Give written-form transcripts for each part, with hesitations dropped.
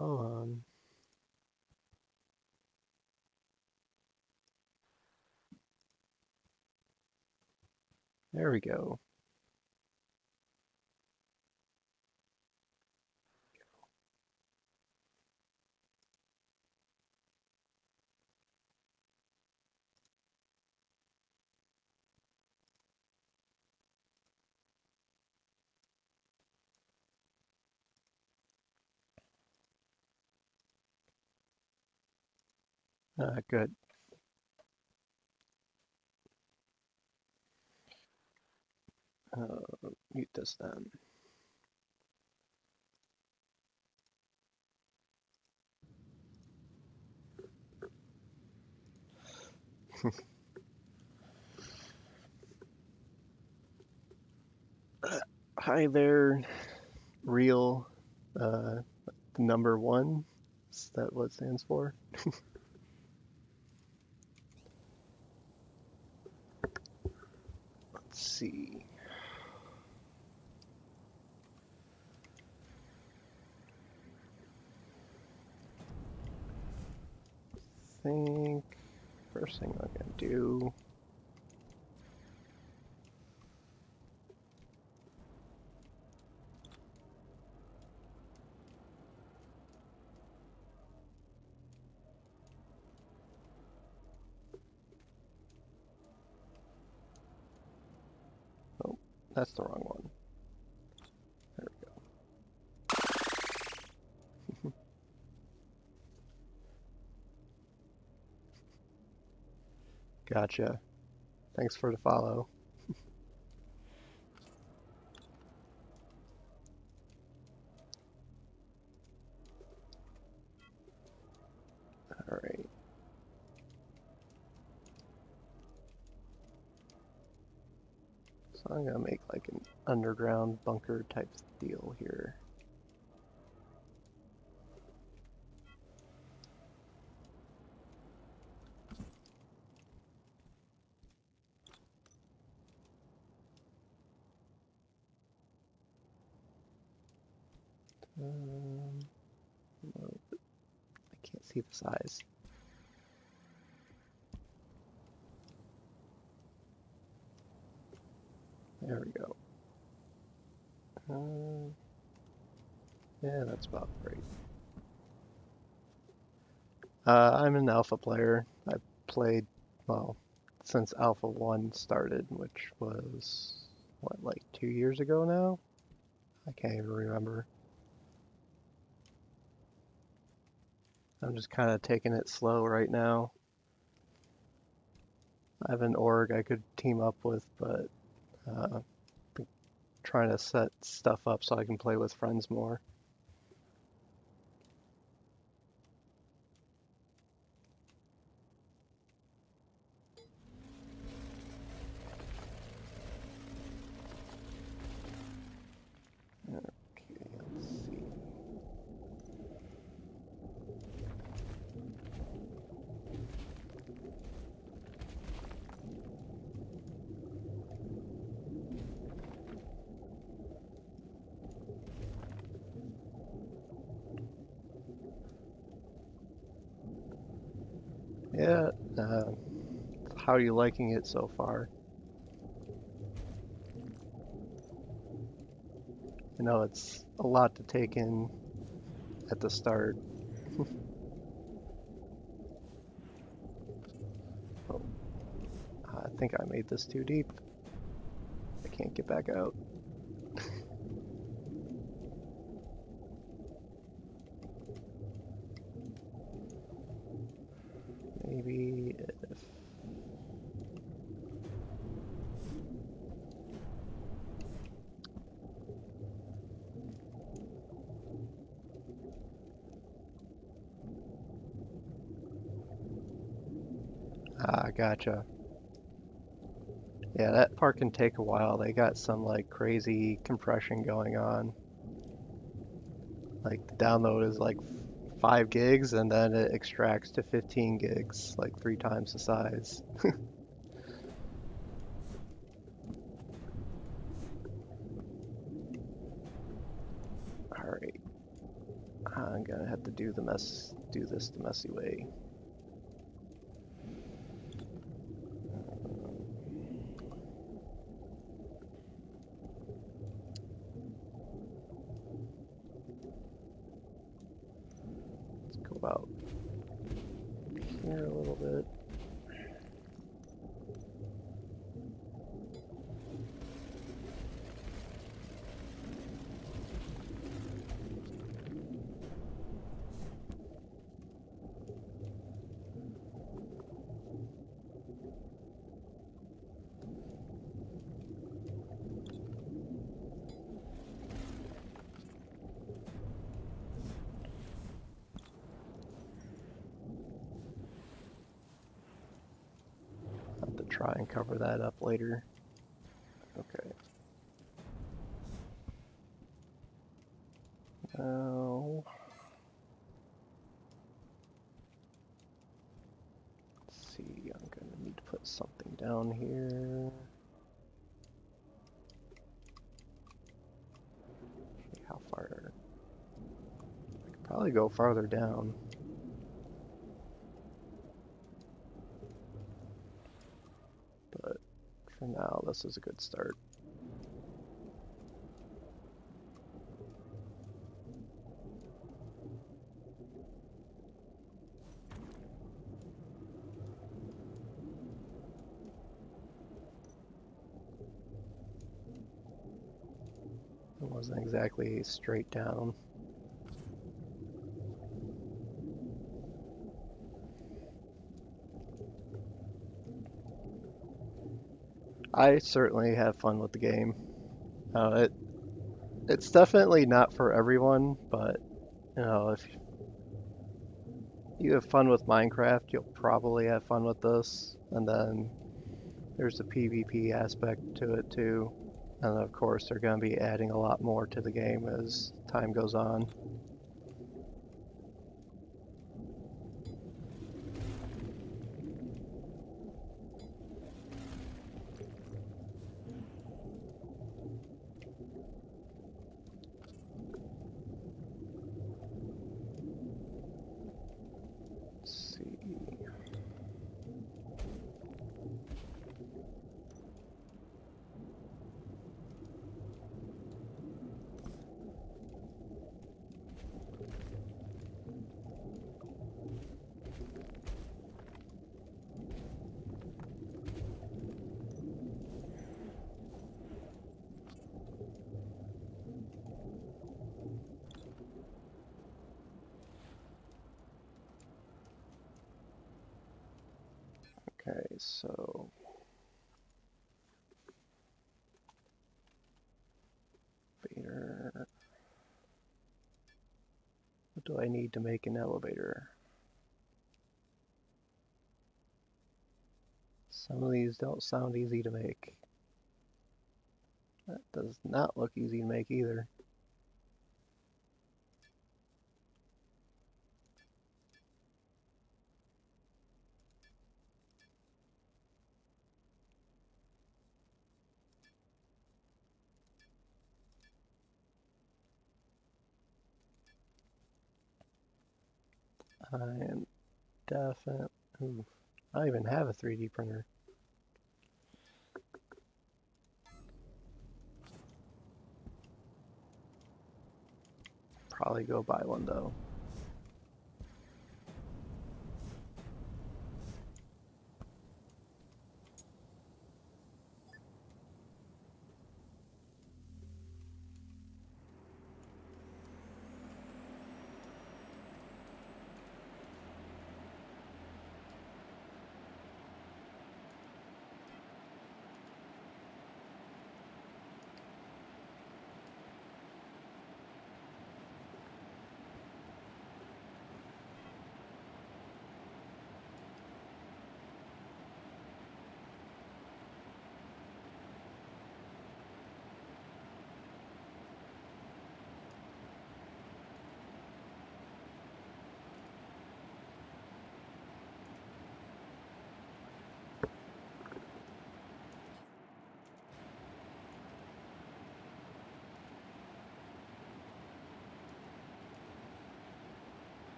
Hold on. There we go. Good. Mute this then. Hi there, real number one. Is that what it stands for? Let's see. I think first thing I'm gonna do. Oh, that's the wrong one. There we go. Gotcha. Thanks for the follow. All right. So I'm gonna make like an underground bunker type deal here. No, I can't see the size. There we go. Yeah, that's about right. I'm an alpha player. I've played, well, since Alpha 1 started, which was, what, like 2 years ago now? I can't even remember. I'm just kind of taking it slow right now. I have an org I could team up with, but trying to set stuff up so I can play with friends more. Okay, let's see. Yeah, how are you liking it so far? I know it's a lot to take in at the start. Oh, I think I made this too deep. I can't get back out. Maybe if... Ah, gotcha. Yeah, that part can take a while. They got some like crazy compression going on. Like the download is like 5 gigs and then it extracts to 15 gigs, like 3 times the size. Alright, I'm I'm gonna have to do this the messy way. Let's go about here a little bit. Have to try and cover that up later. Okay. Now, let's see, I'm gonna need to put something down here. Okay, how far? I could probably go farther down. But for now, this is a good start. It wasn't exactly straight down. I certainly have fun with the game. It's definitely not for everyone, but if you have fun with Minecraft, you'll probably have fun with this. And then there's a PvP aspect to it too. And of course, they're going to be adding a lot more to the game as time goes on. Let's see. Okay, so elevator. What do I need to make an elevator? Some of these don't sound easy to make. That does not look easy to make either. I am definitely. Ooh, I don't even have a 3D printer. Probably go buy one though.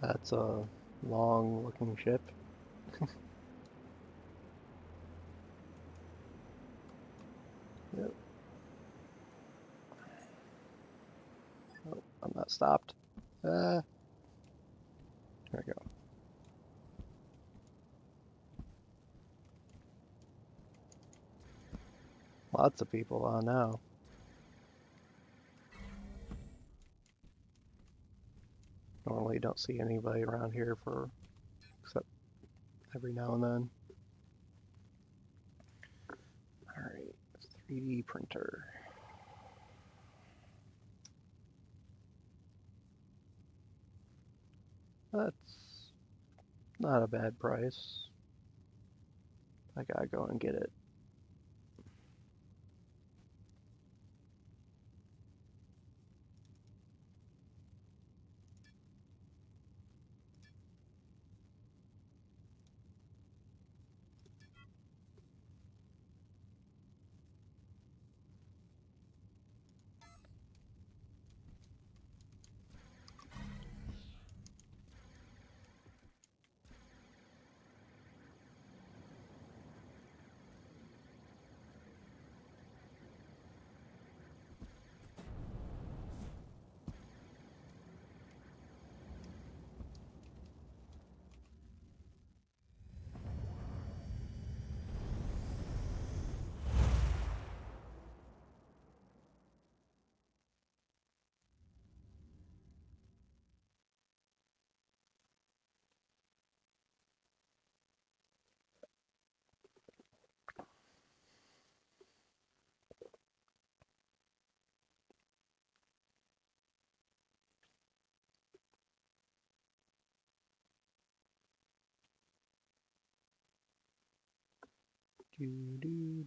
That's a long-looking ship. Yep. Oh, I'm not stopped. There we go. Lots of people on now. Normally don't see anybody around here for except every now and then. Alright, 3D printer. That's not a bad price. I gotta go and get it. Doo-doo.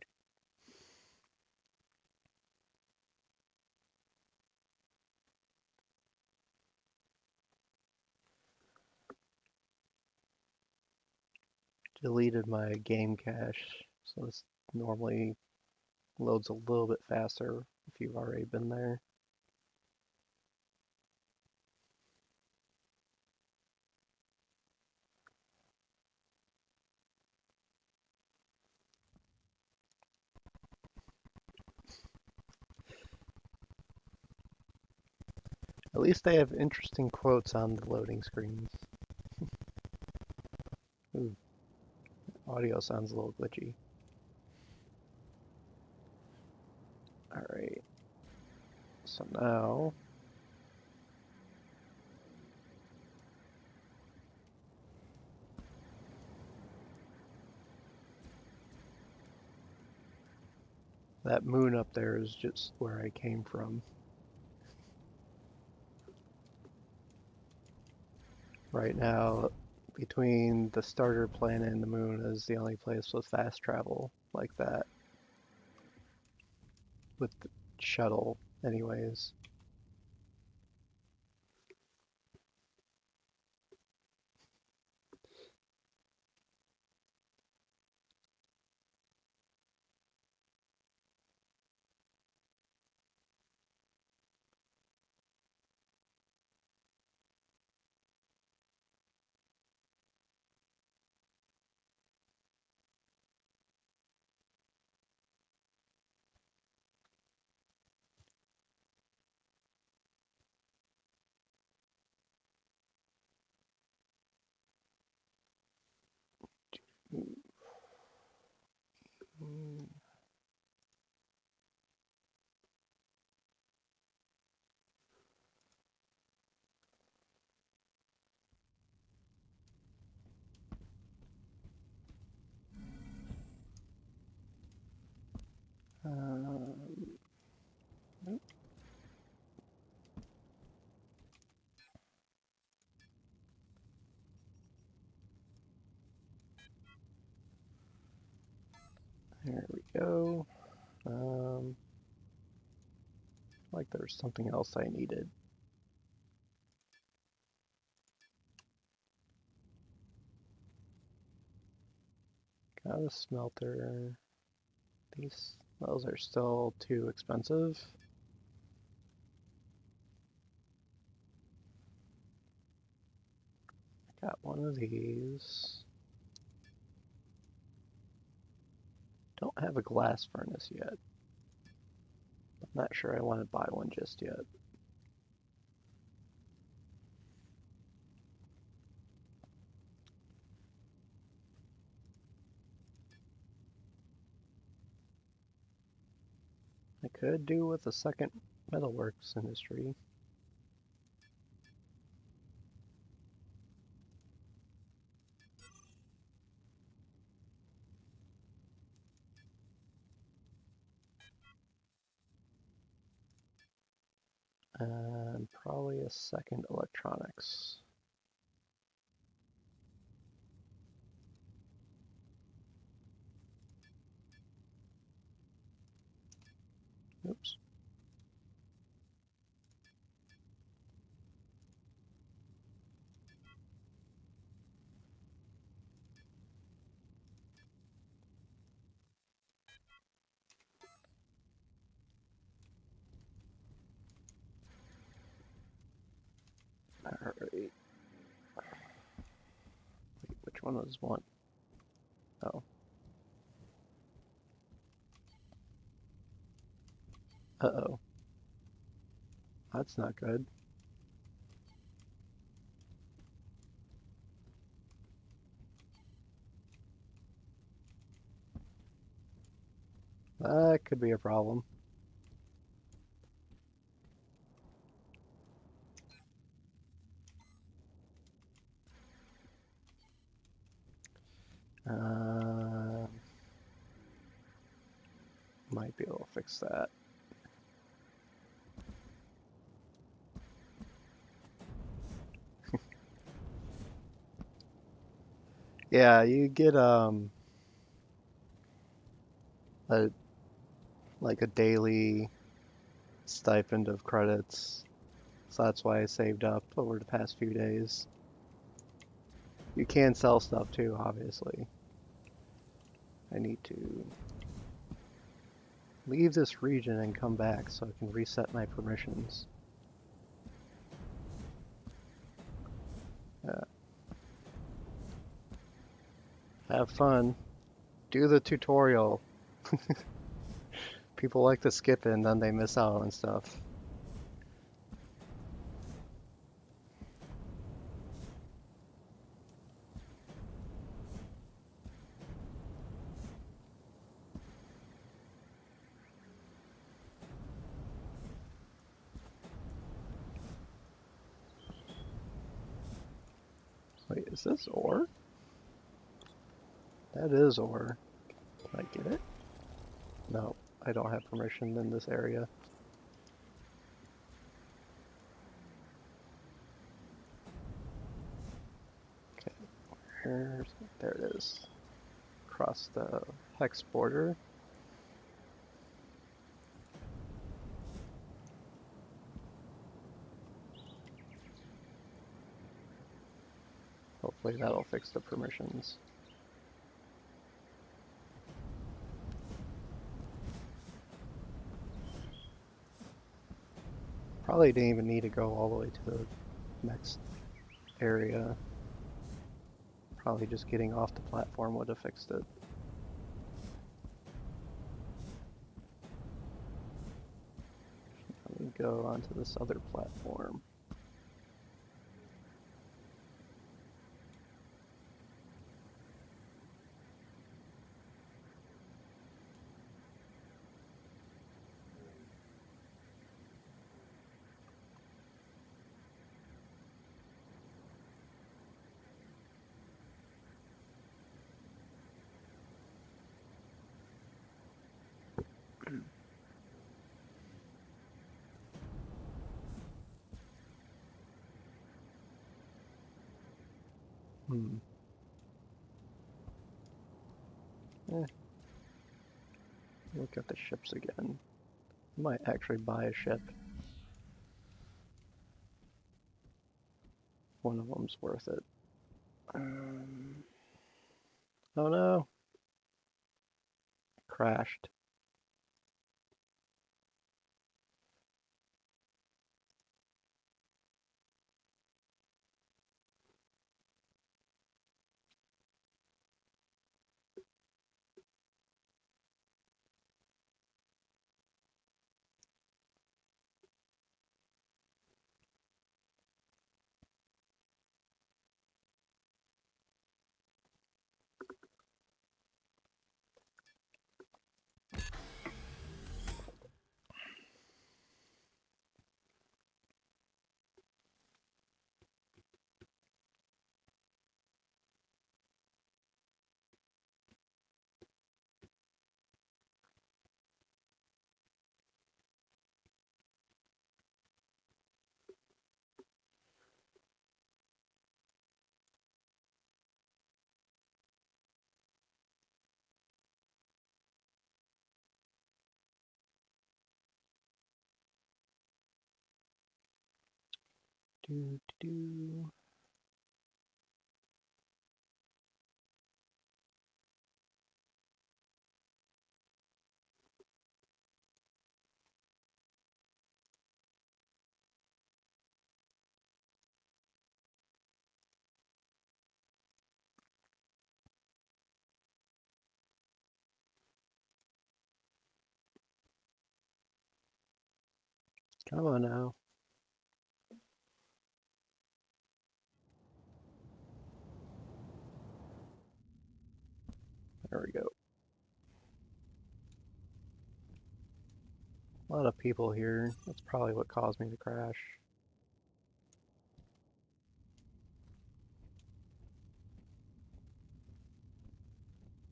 Deleted my game cache, so this normally loads a little bit faster if you've already been there. At least they have interesting quotes on the loading screens. Ooh, audio sounds a little glitchy. Alright, so now that moon up there is just where I came from. Right now, between the starter planet and the moon is the only place with fast travel like that. With the shuttle, anyways. Nope. There we go. Like there's something else I needed. Got a smelter. Those are still too expensive. Got one of these. Don't have a glass furnace yet. I'm not sure I want to buy one just yet. I could do with a second metalworks industry. And probably a second electronics. Oops. Alright. Wait, which one was one? Oh. Uh-oh. That's not good. That could be a problem. Might be able to fix that. Yeah, you get a like a daily stipend of credits. So that's why I saved up over the past few days. You can sell stuff too, obviously. I need to leave this region and come back so I can reset my permissions. Have fun. Do the tutorial. People like to skip it and then they miss out on stuff. Wait, is this ore? That is ore. Can I get it? No, I don't have permission in this area. Okay, there it is. Across the hex border. Hopefully that'll fix the permissions. Probably didn't even need to go all the way to the next area. Probably just getting off the platform would have fixed it. Let me go onto this other platform. Hmm. Look at the ships again. I might actually buy a ship. One of them's worth it. Oh no. Crashed. Do, do, do. Come on now. There we go. A lot of people here. That's probably what caused me to crash.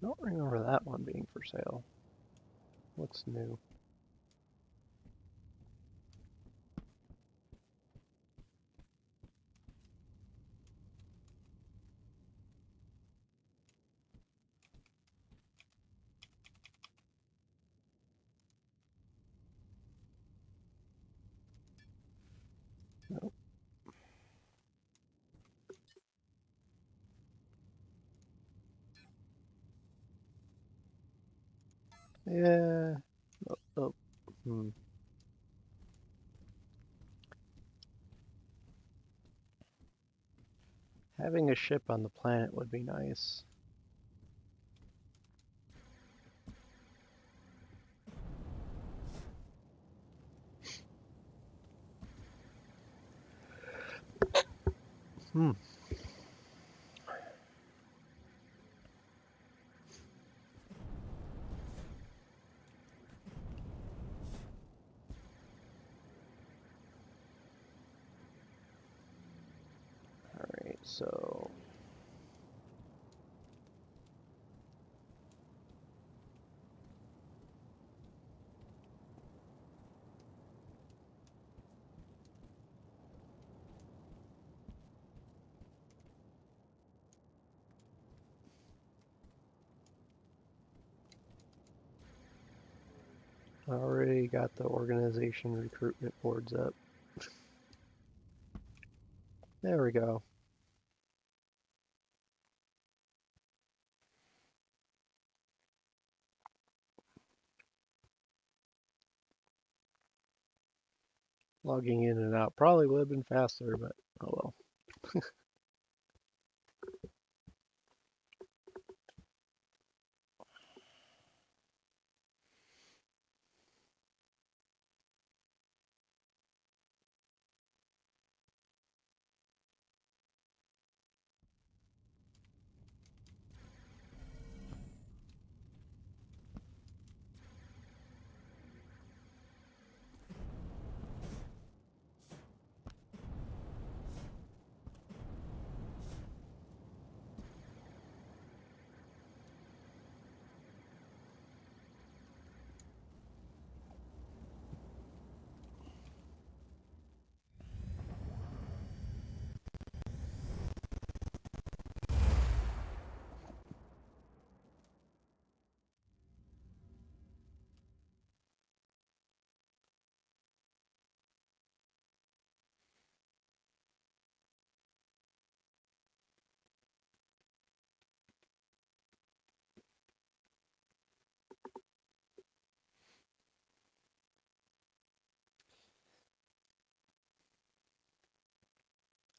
Don't remember that one being for sale. What's new? Nope. Yeah. Oh, oh. Hmm. Having a ship on the planet would be nice. Hmm. Alright, so I already got the organization recruitment boards up. There we go. Logging in and out probably would have been faster, but oh well.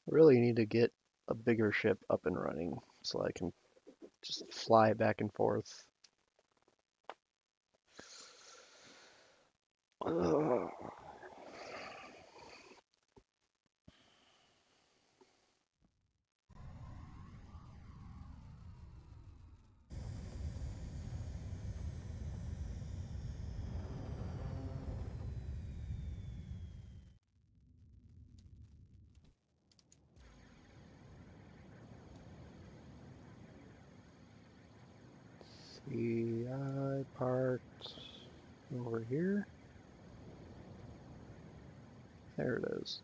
Really need to get a bigger ship up and running so I can just fly back and forth. Ugh. See, I parked over here. There it is.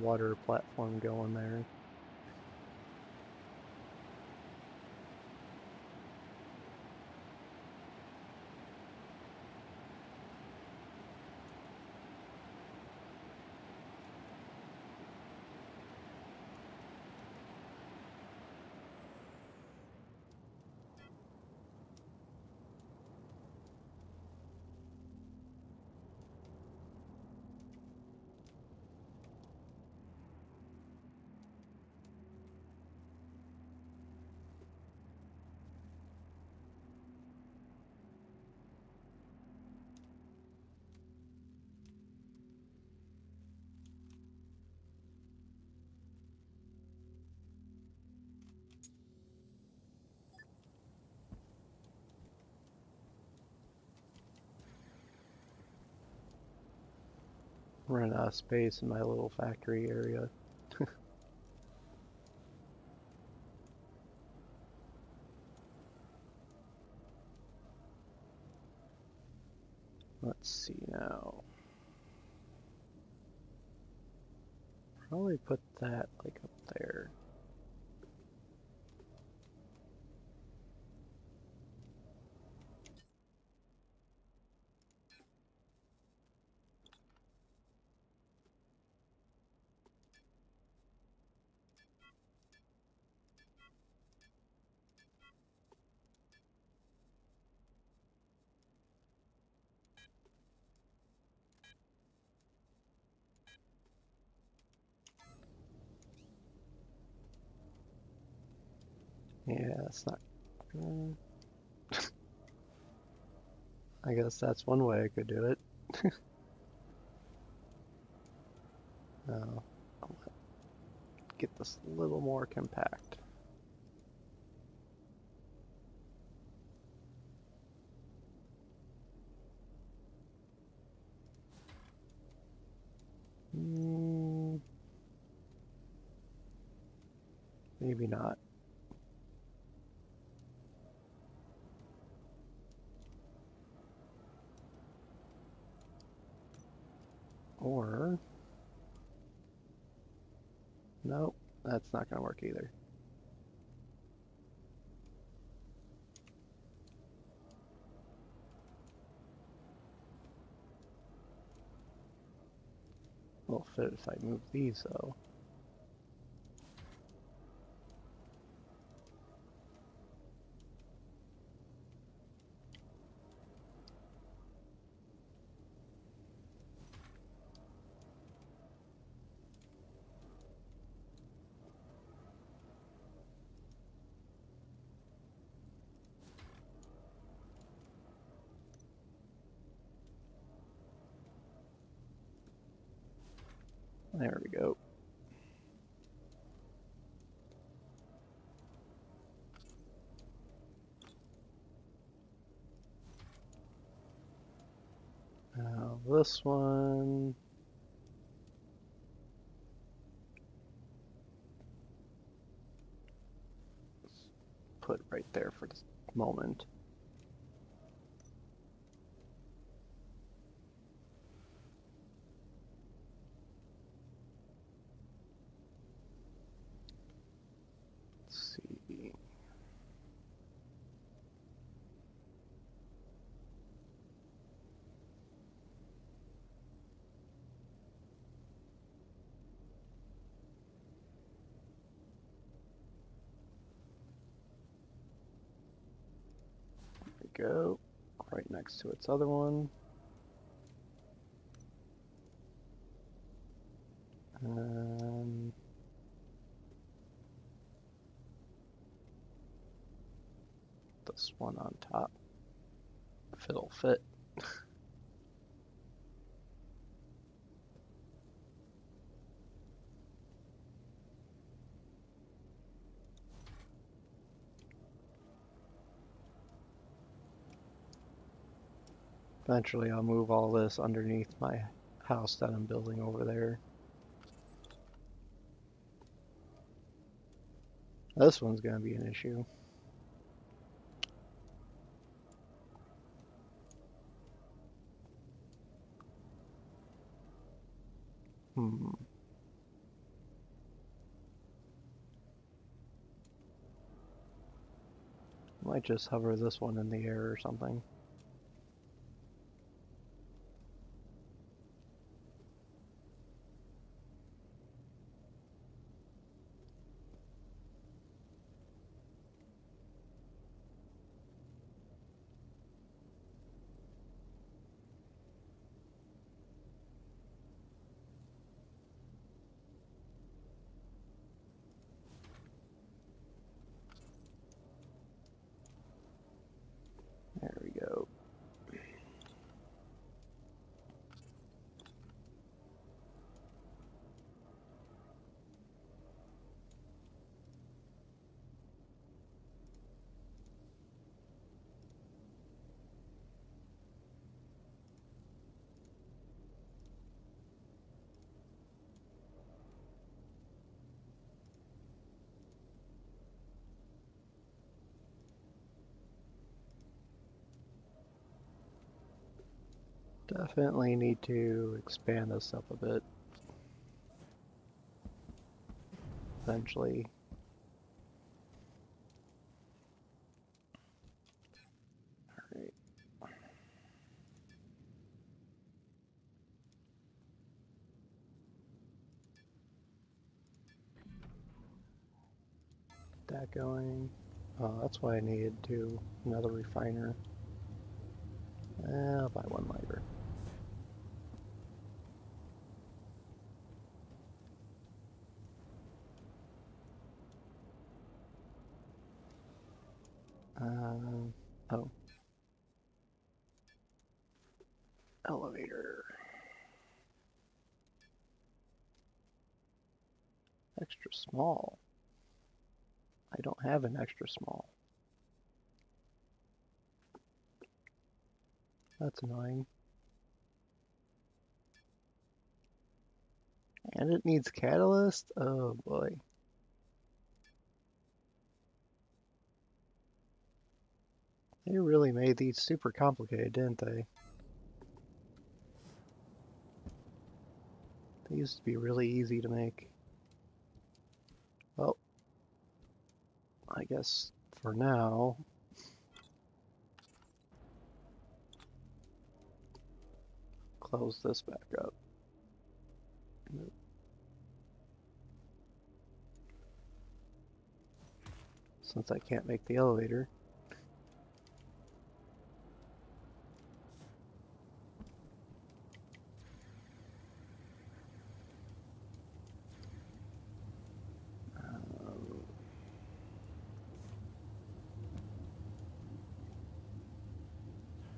water platform going there. Running out of space in my little factory area. Let's see now. Probably put that like up there. Yeah, that's not. I guess that's one way I could do it. I'll get this a little more compact. Maybe not. Or, nope, that's not going to work either. Will fit if I move these though. There we go. Now this one. Put right there for this moment. Let's see. There we go. Right next to its other one. And this one on top. If it'll fit. Eventually I'll move all this underneath my house that I'm building over there. This one's going to be an issue. Might just hover this one in the air or something. There we go. Definitely need to expand this up a bit eventually. Alright. Get that going. Oh, that's why I needed another refiner. I'll buy one later. Oh. Elevator. Extra small. I don't have an extra small. That's annoying. And it needs catalyst? Oh boy. They really made these super complicated, didn't they? They used to be really easy to make. Well, I guess for now, close this back up. Since I can't make the elevator.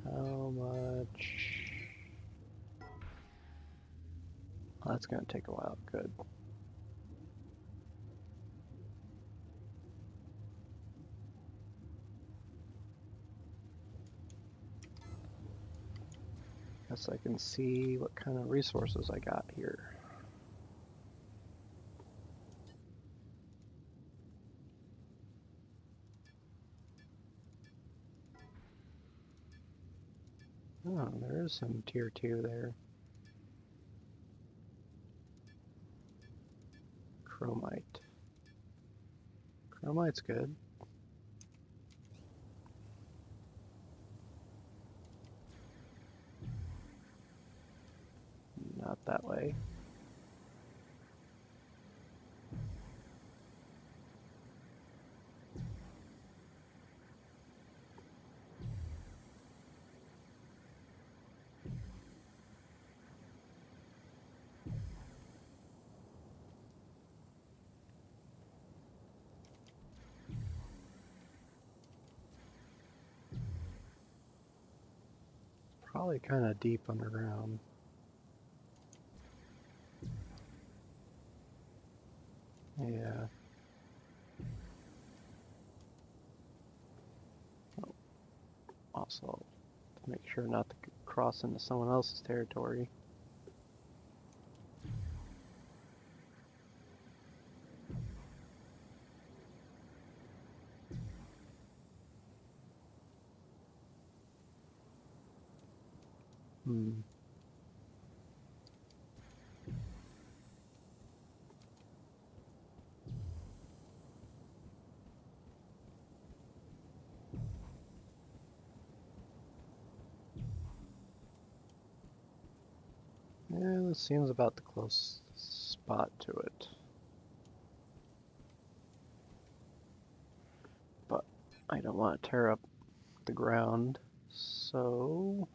How much? Oh, that's going to take a while. Good. Guess I can see what kind of resources I got here. Oh, there is some tier 2 there. Chromite. Chromite's good. Not that way. Probably kind of deep underground. Yeah. Oh, also, to make sure not to cross into someone else's territory. Hmm. Yeah, this seems about the close spot to it. But I don't want to tear up the ground, so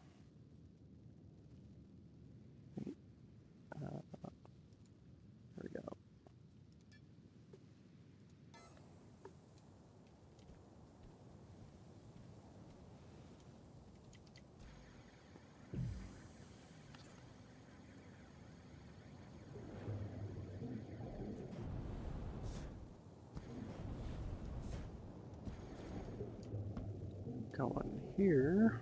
there we go. Going here.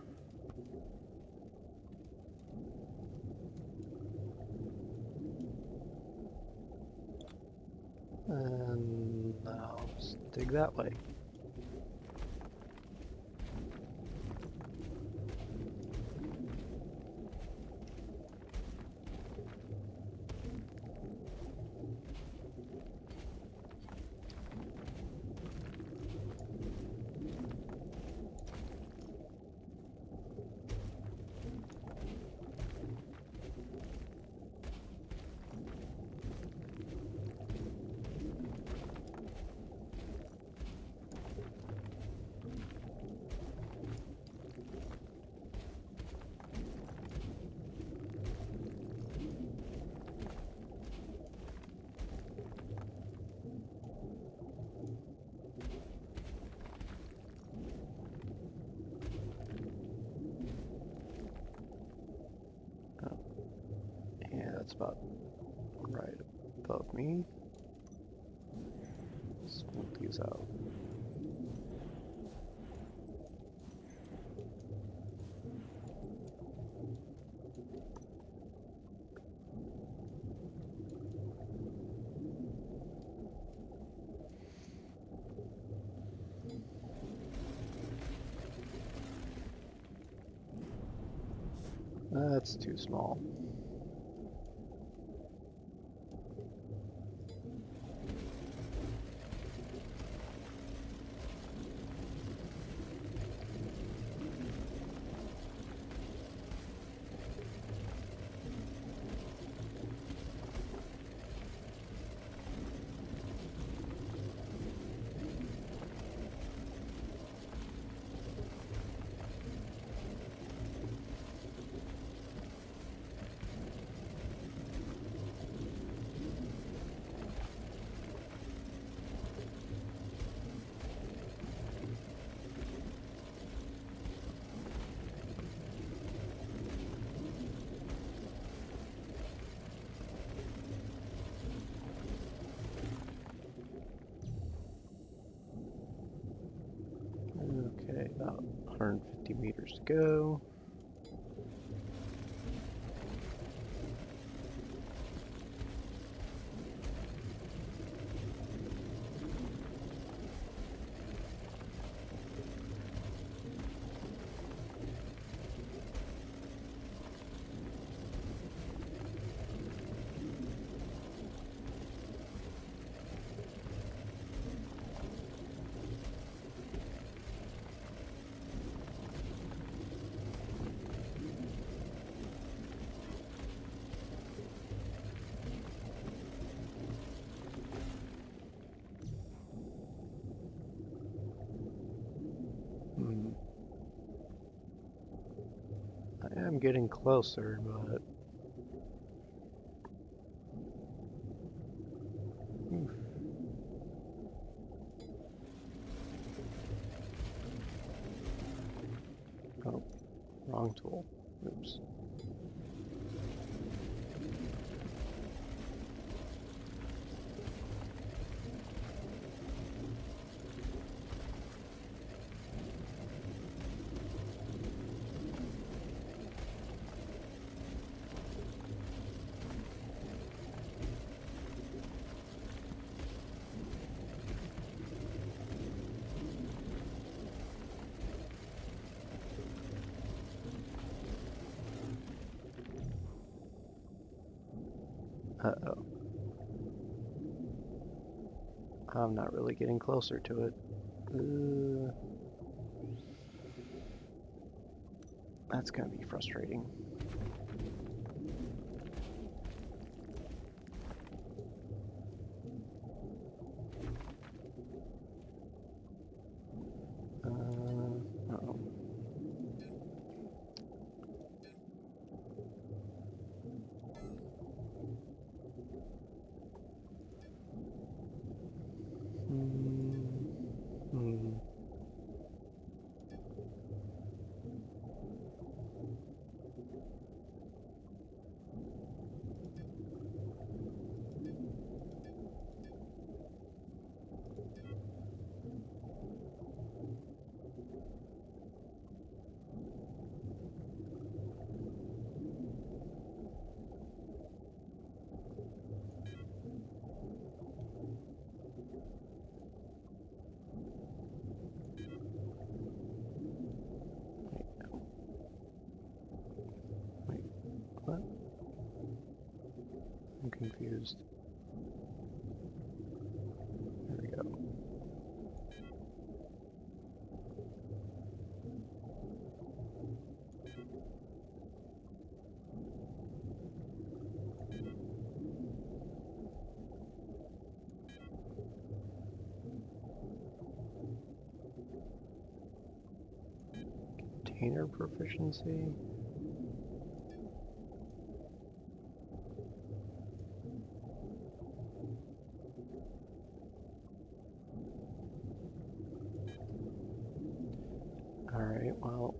And now let's dig that way. Yeah, that's about right above me. Smooth these out. That's too small. Okay, about 150 meters to go. I am getting closer, but oof. Oh, wrong tool. Oops. Uh-oh. I'm not really getting closer to it. That's gonna be frustrating. container proficiency. Alright, well.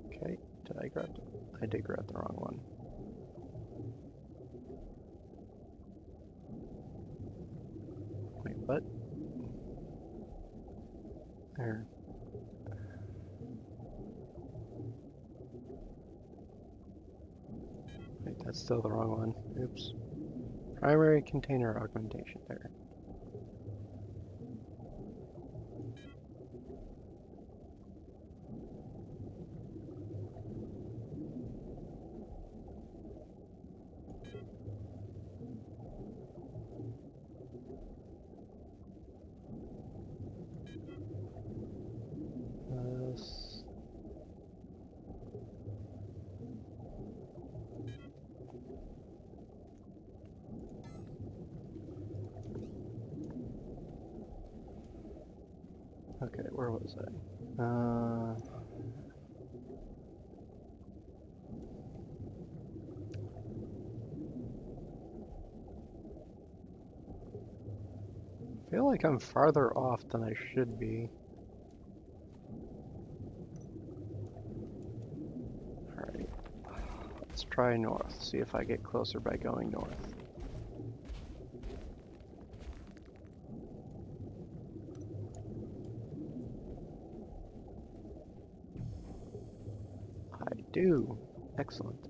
Okay, did I grab I did grab the wrong one. Wait, what? There. Wait, that's still the wrong one. Oops. Primary container augmentation there. Okay, where was I? I feel like I'm farther off than I should be. Alright. Let's try north, see if I get closer by going north. I do. Excellent.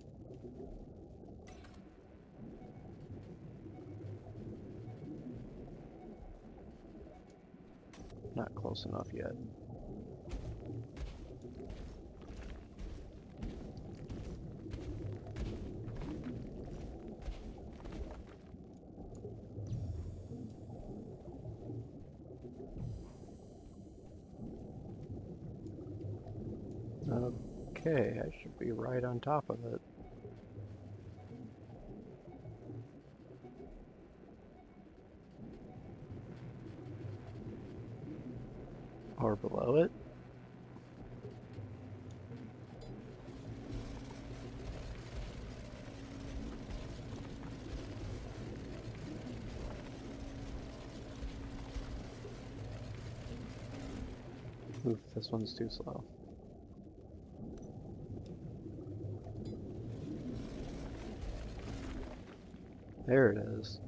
Not close enough yet. Okay, I should be right on top of it. Or below it. Oof, this one's too slow. There it is.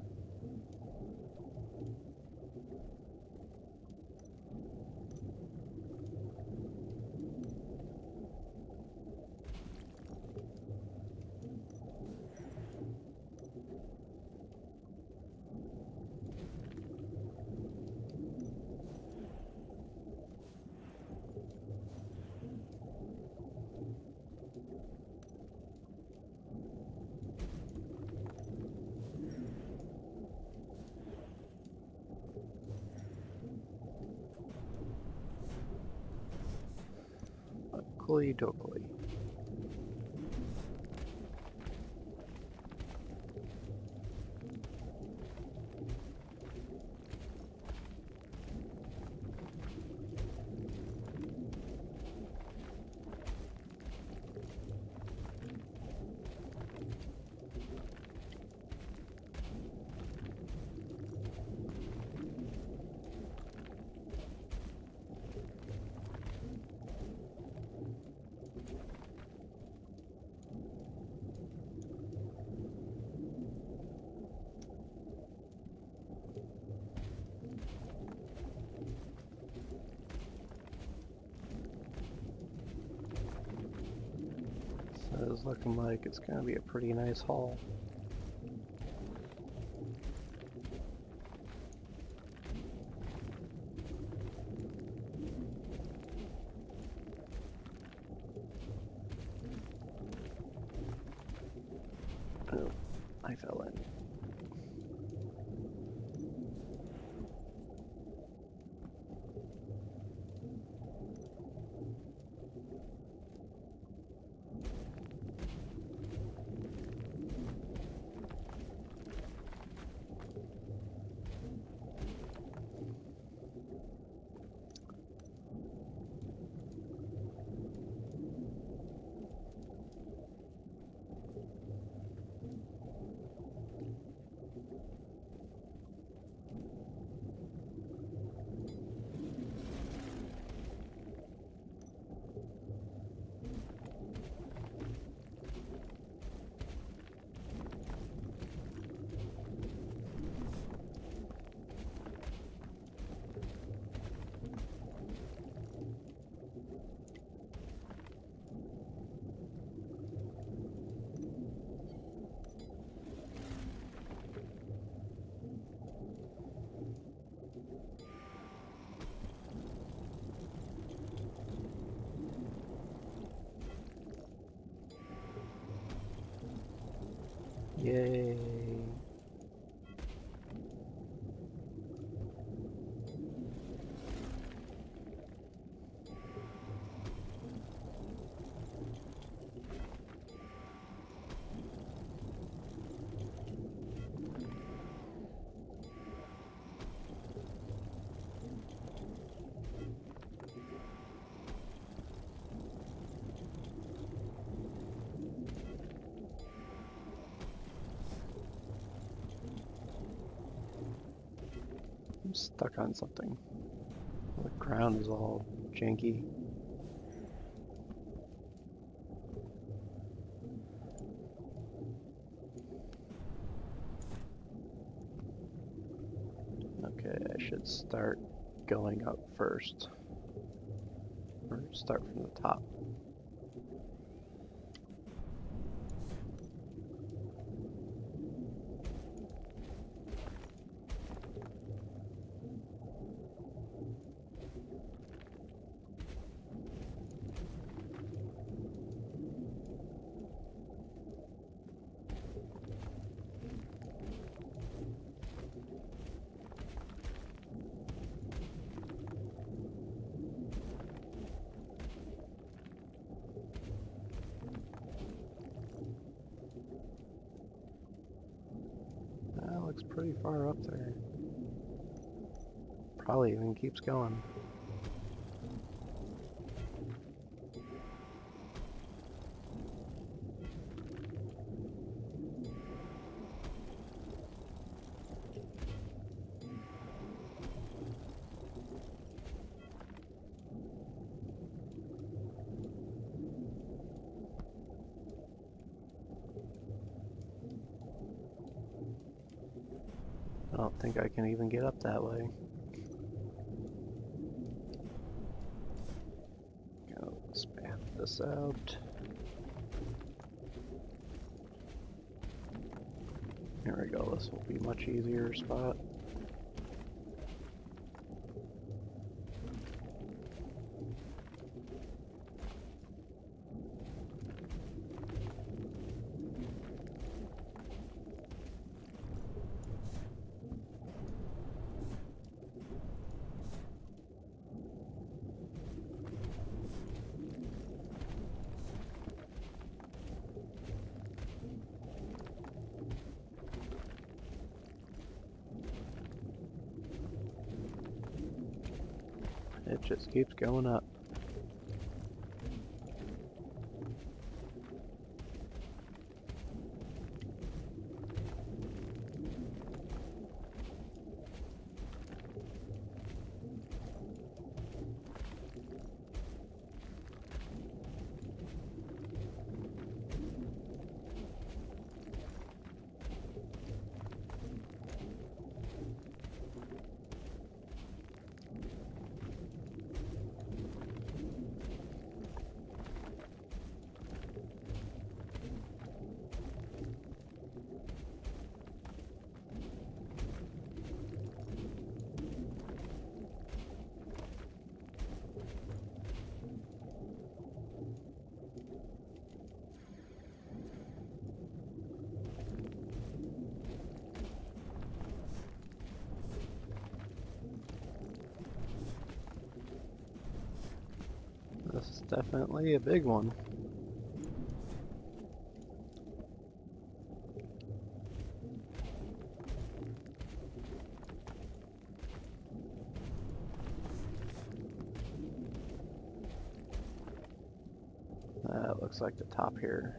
Oakley dokley. So it's looking like it's going to be a pretty nice haul. Oh, I fell in. Yay. I'm stuck on something. The ground is all janky. Okay, I should start going up first. Or start from the top. That looks pretty far up there. Probably even keeps going. I don't think I can even get up that way. Go expand this out. Here we go, this will be a much easier spot. It just keeps going up. This is definitely a big one. That looks like the top here.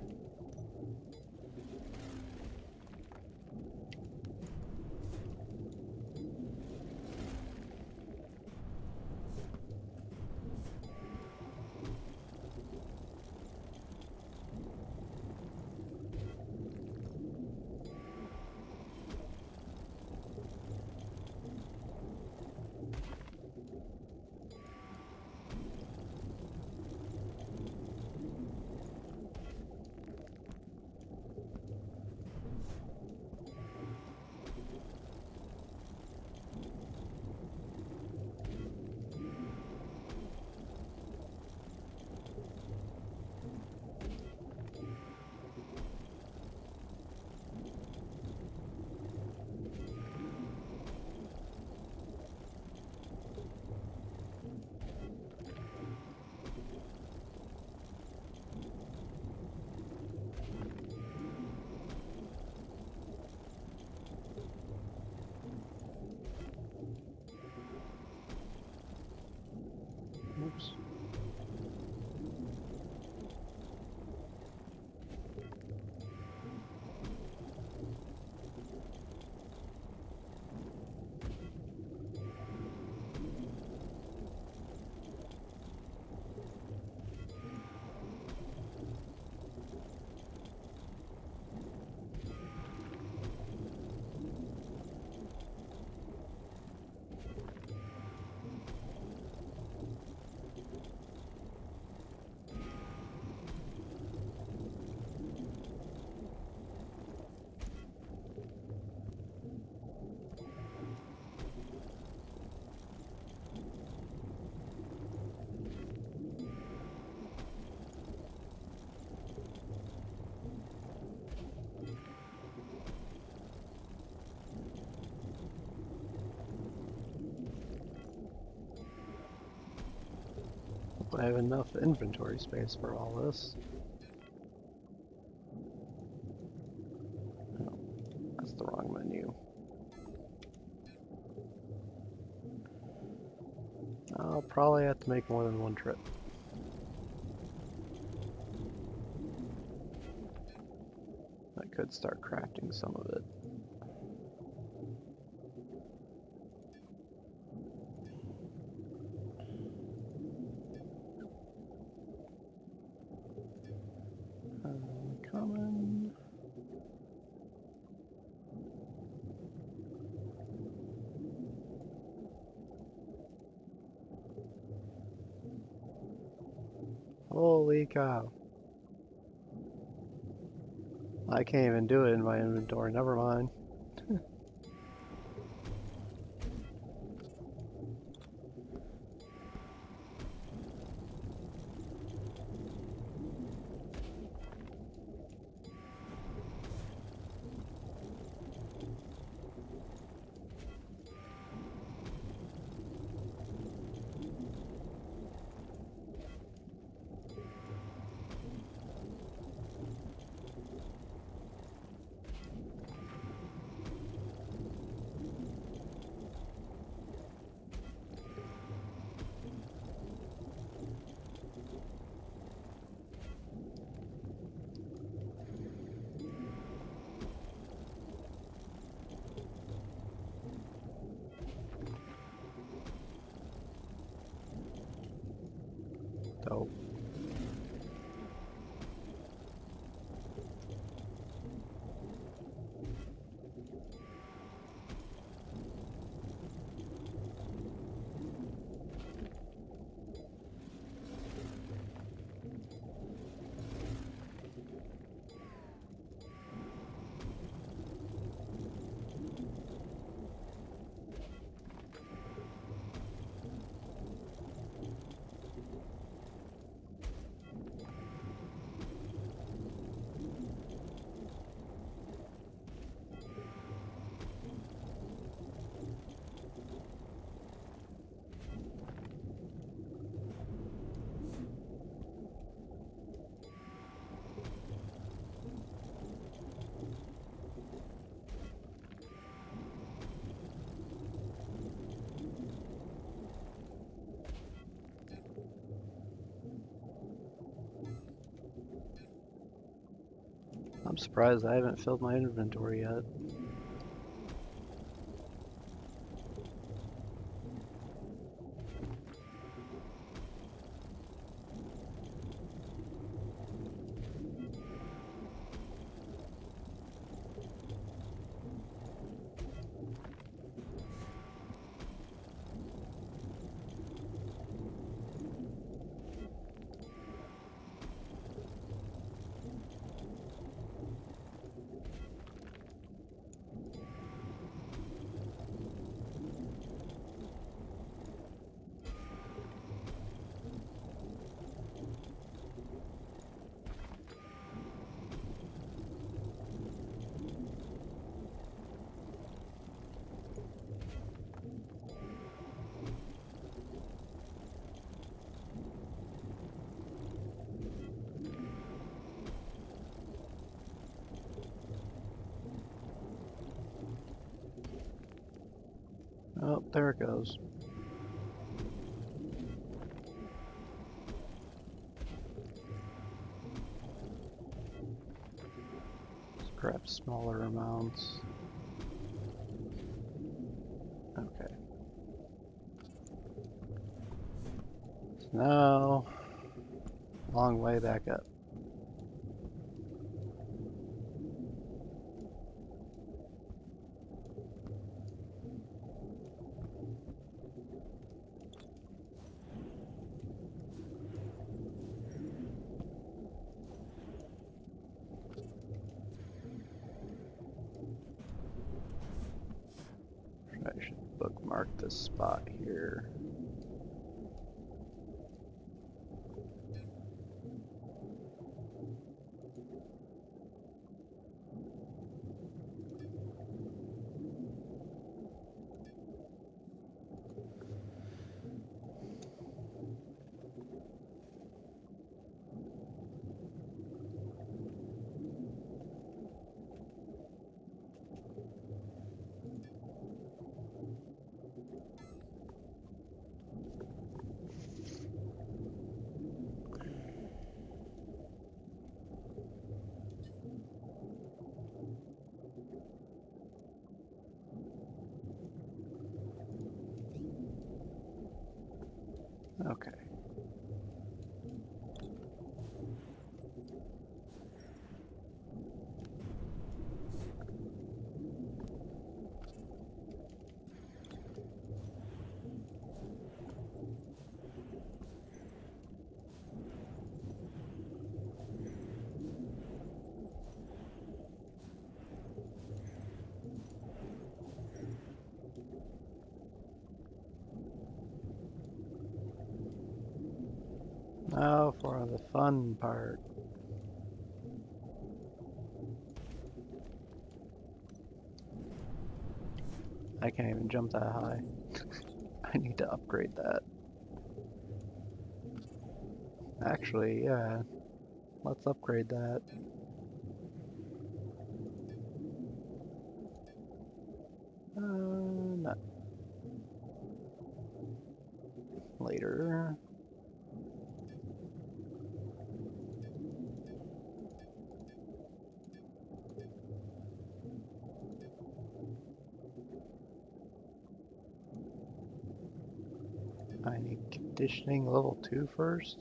I have enough inventory space for all this. Oh, that's the wrong menu. I'll probably have to make more than one trip. I could start crafting some of it. Common. Holy cow. I can't even do it in my inventory, never mind. Dope. I'm surprised I haven't filled my inventory yet. Oh, there it goes. Scrap smaller amounts. Okay. So now, long way back up. I should bookmark this spot here. Okay. Now for the fun part. I can't even jump that high. I need to upgrade that. Actually, yeah. Let's upgrade that. Not later. I need conditioning level 2 first.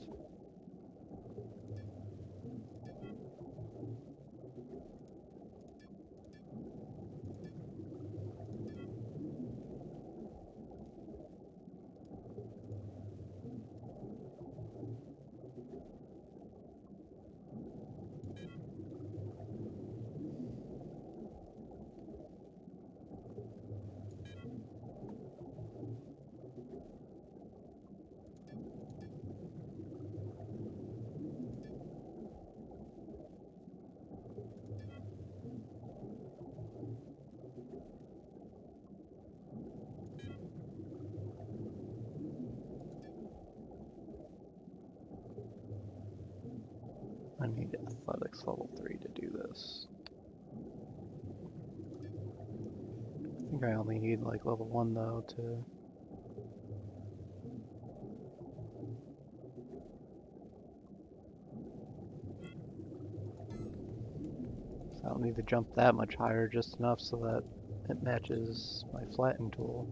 I need athletics level 3 to do this. I think I only need like level 1 though to... I don't need to jump that much higher, just enough so that it matches my flatten tool.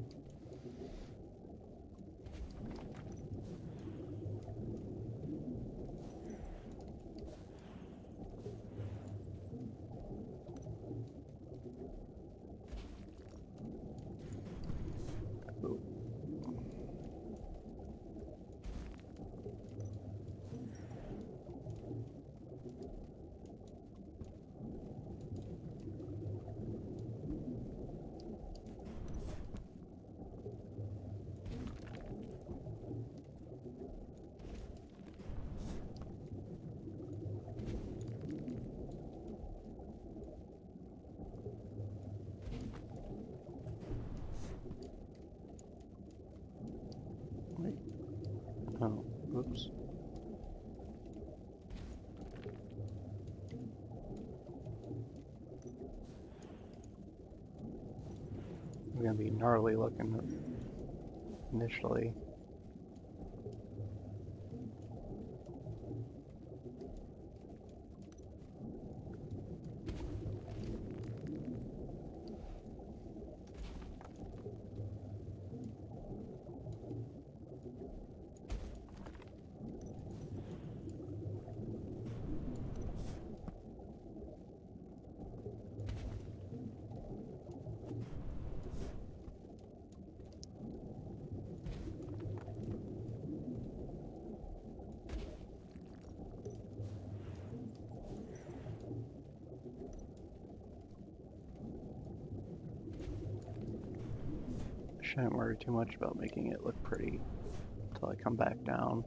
Ooh. Wait. Oh, oops. It's gonna be gnarly looking initially. Shouldn't worry too much about making it look pretty until I come back down.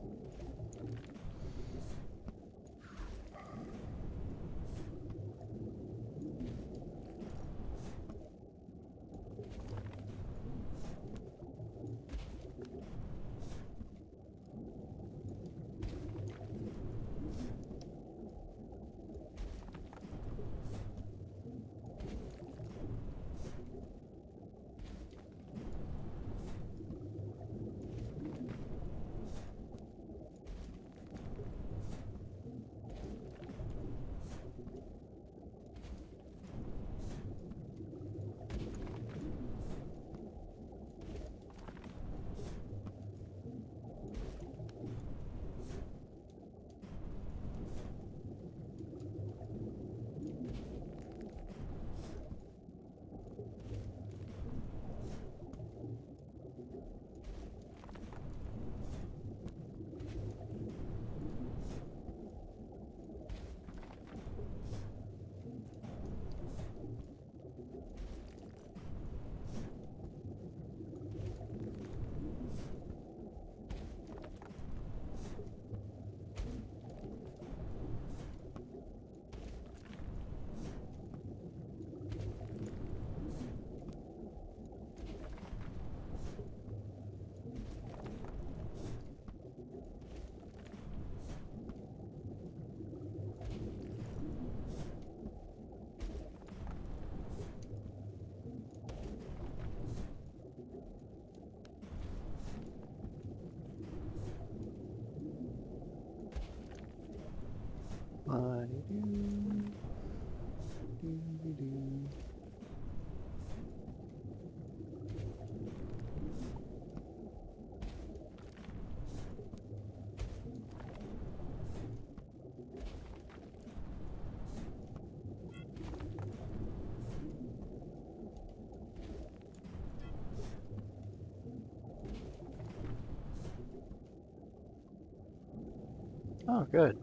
Oh, good.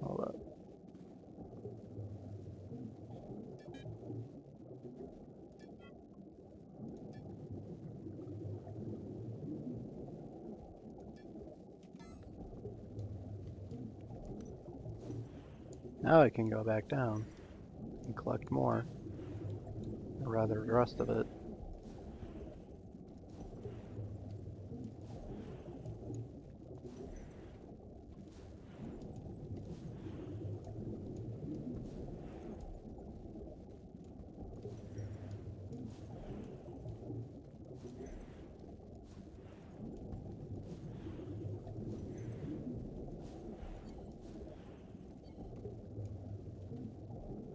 Hold up. Now I can go back down and collect more. Or rather, the rest of it.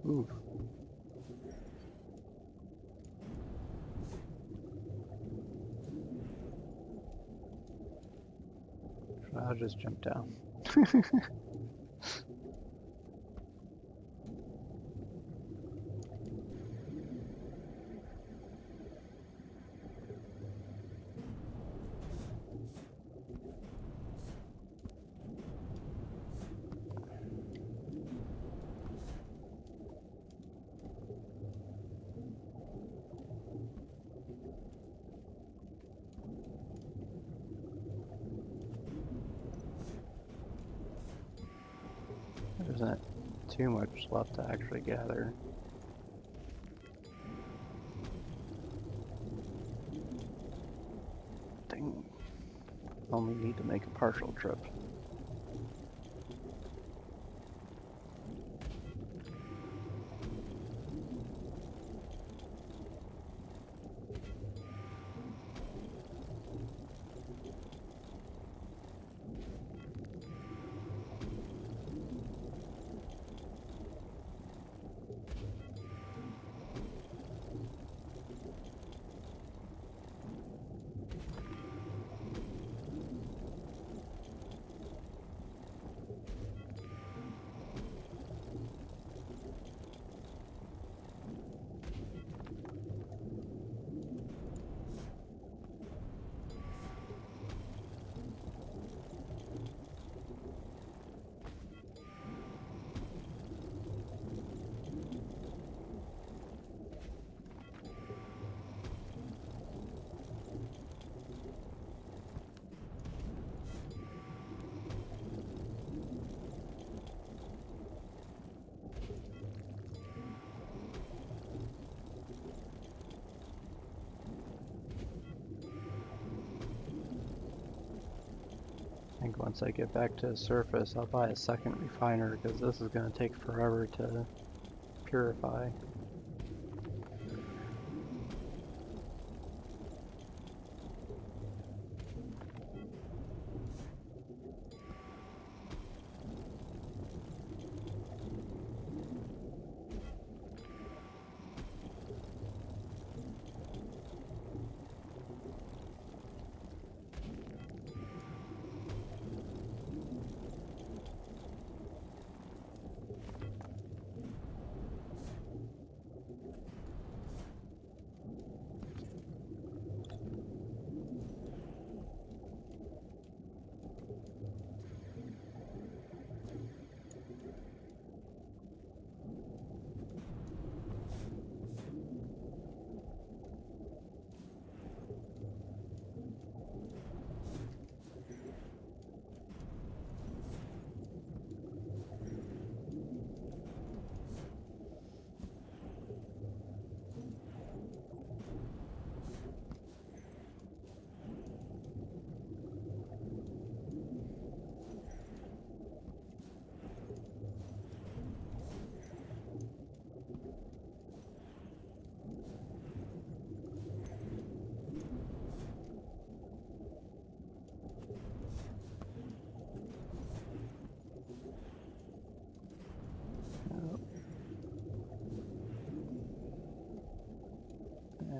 Ooh. I'll just jump down. There isn't too much left to actually gather. Dang. Only need to make a partial trip. I think once I get back to the surface, I'll buy a second refiner because this is going to take forever to purify.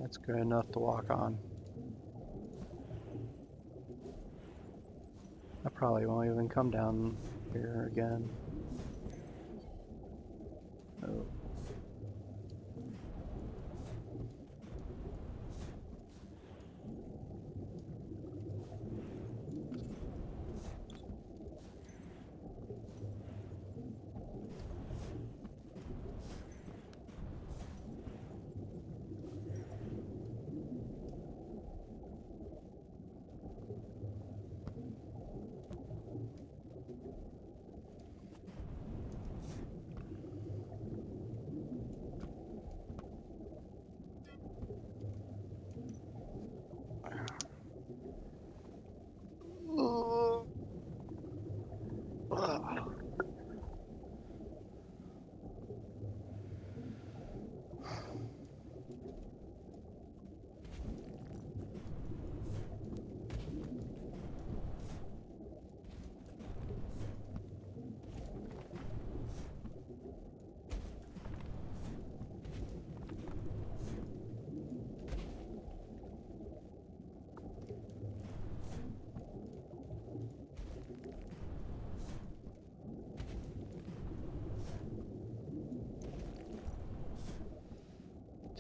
It's good enough to walk on. I probably won't even come down here again. Oh.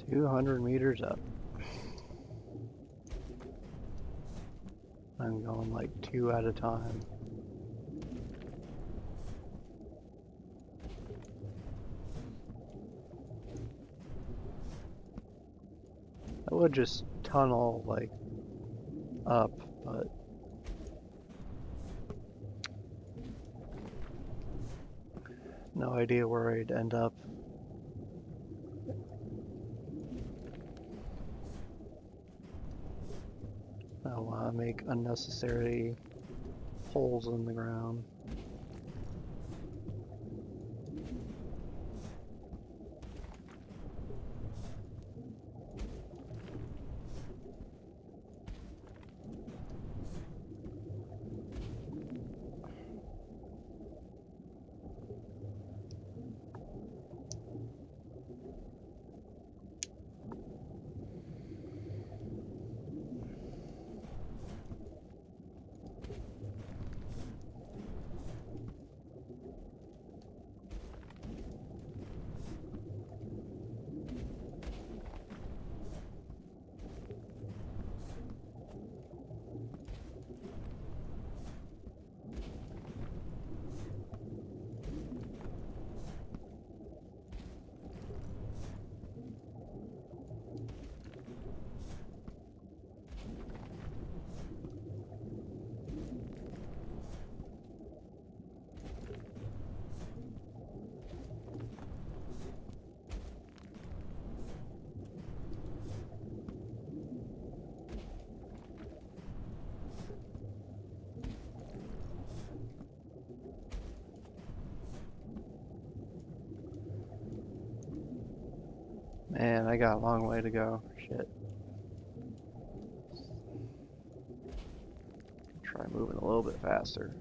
200 meters up. I'm going like 2 at a time. I would just tunnel like up, but no idea where I'd end up. I don't want to make unnecessary holes in the ground. Man, I got a long way to go. Shit. Try moving a little bit faster.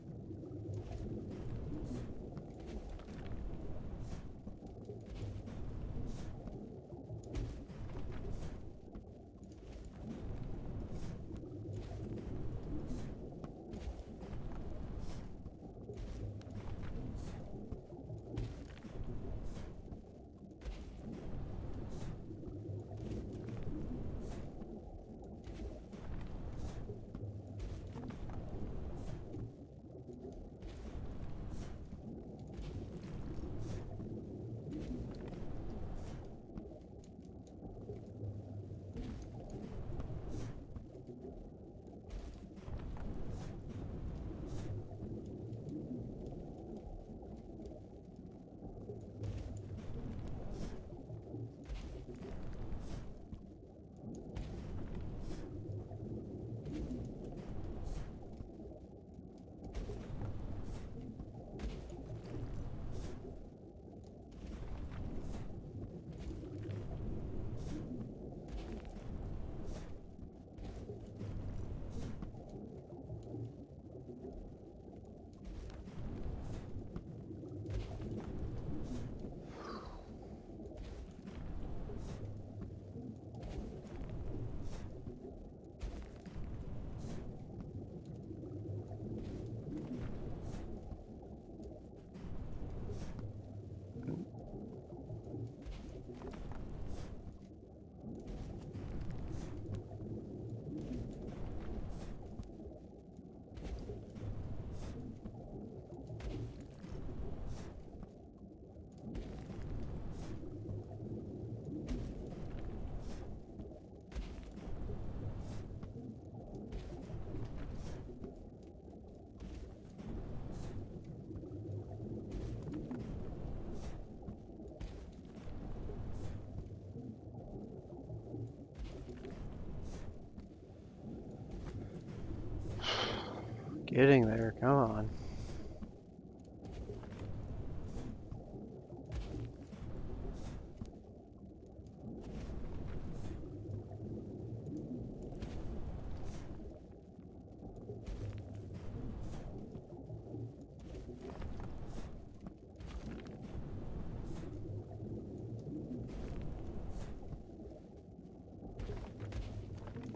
Getting there, come on.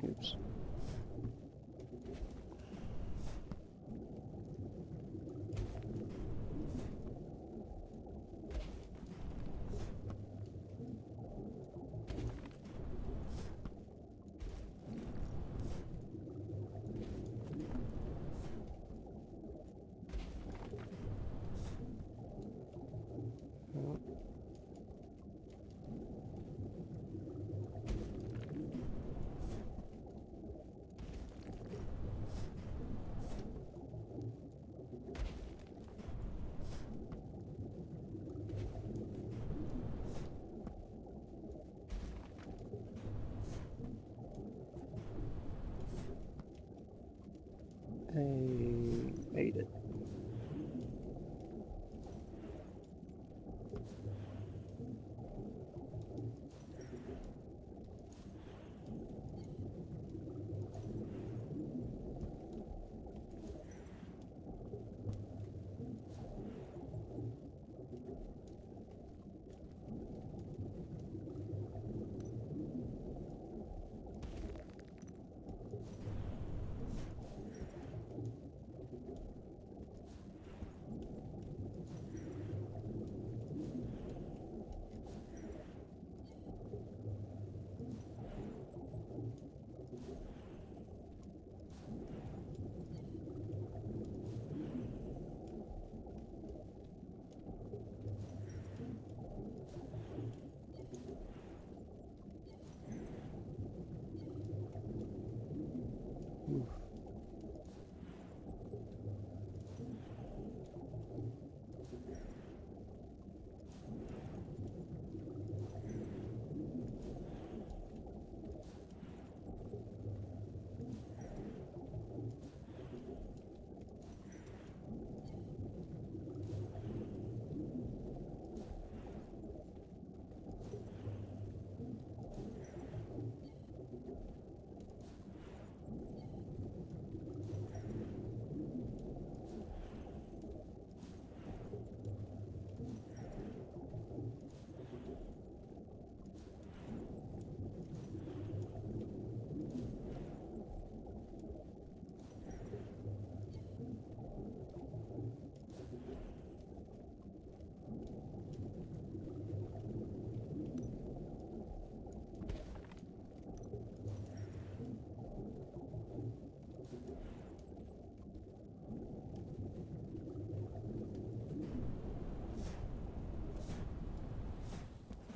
Oops.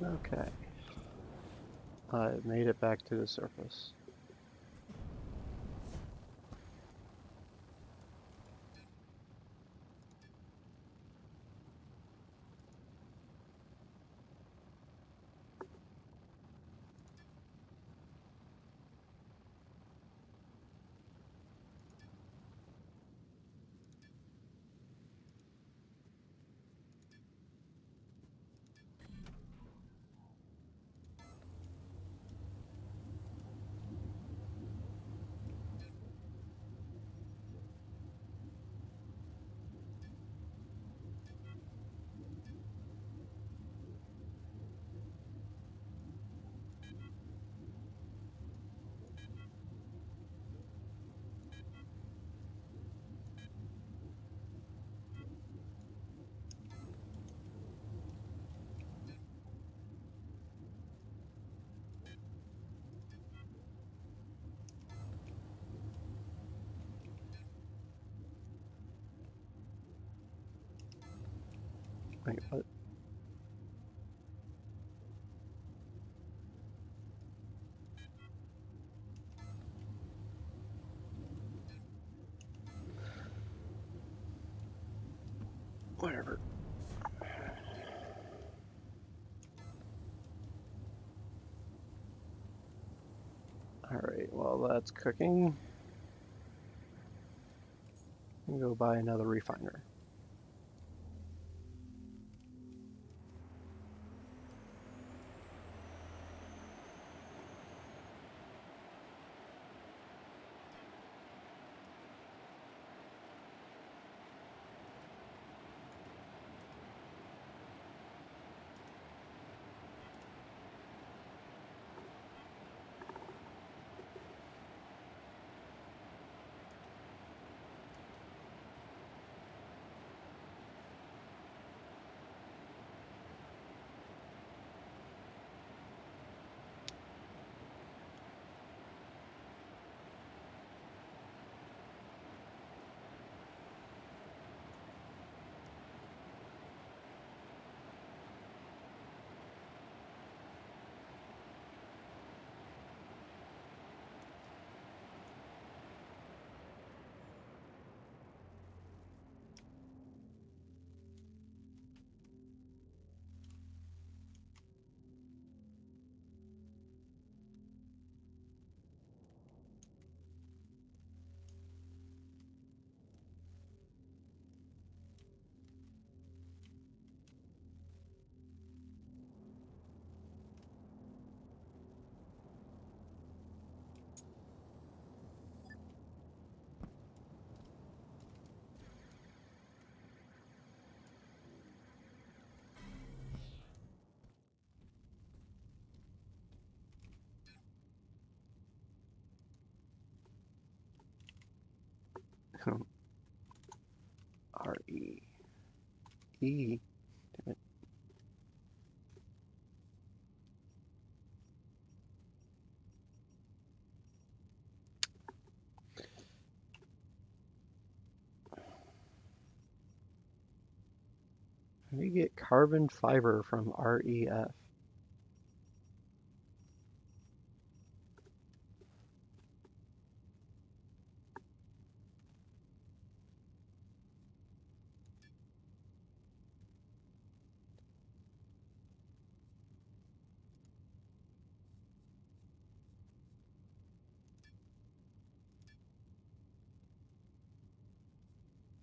Okay. I made it back to the surface. Wait, what? Whatever. Alright, well that's cooking. I'm gonna go buy another refiner. R-E. E. Damn it. How do you get carbon fiber from REF?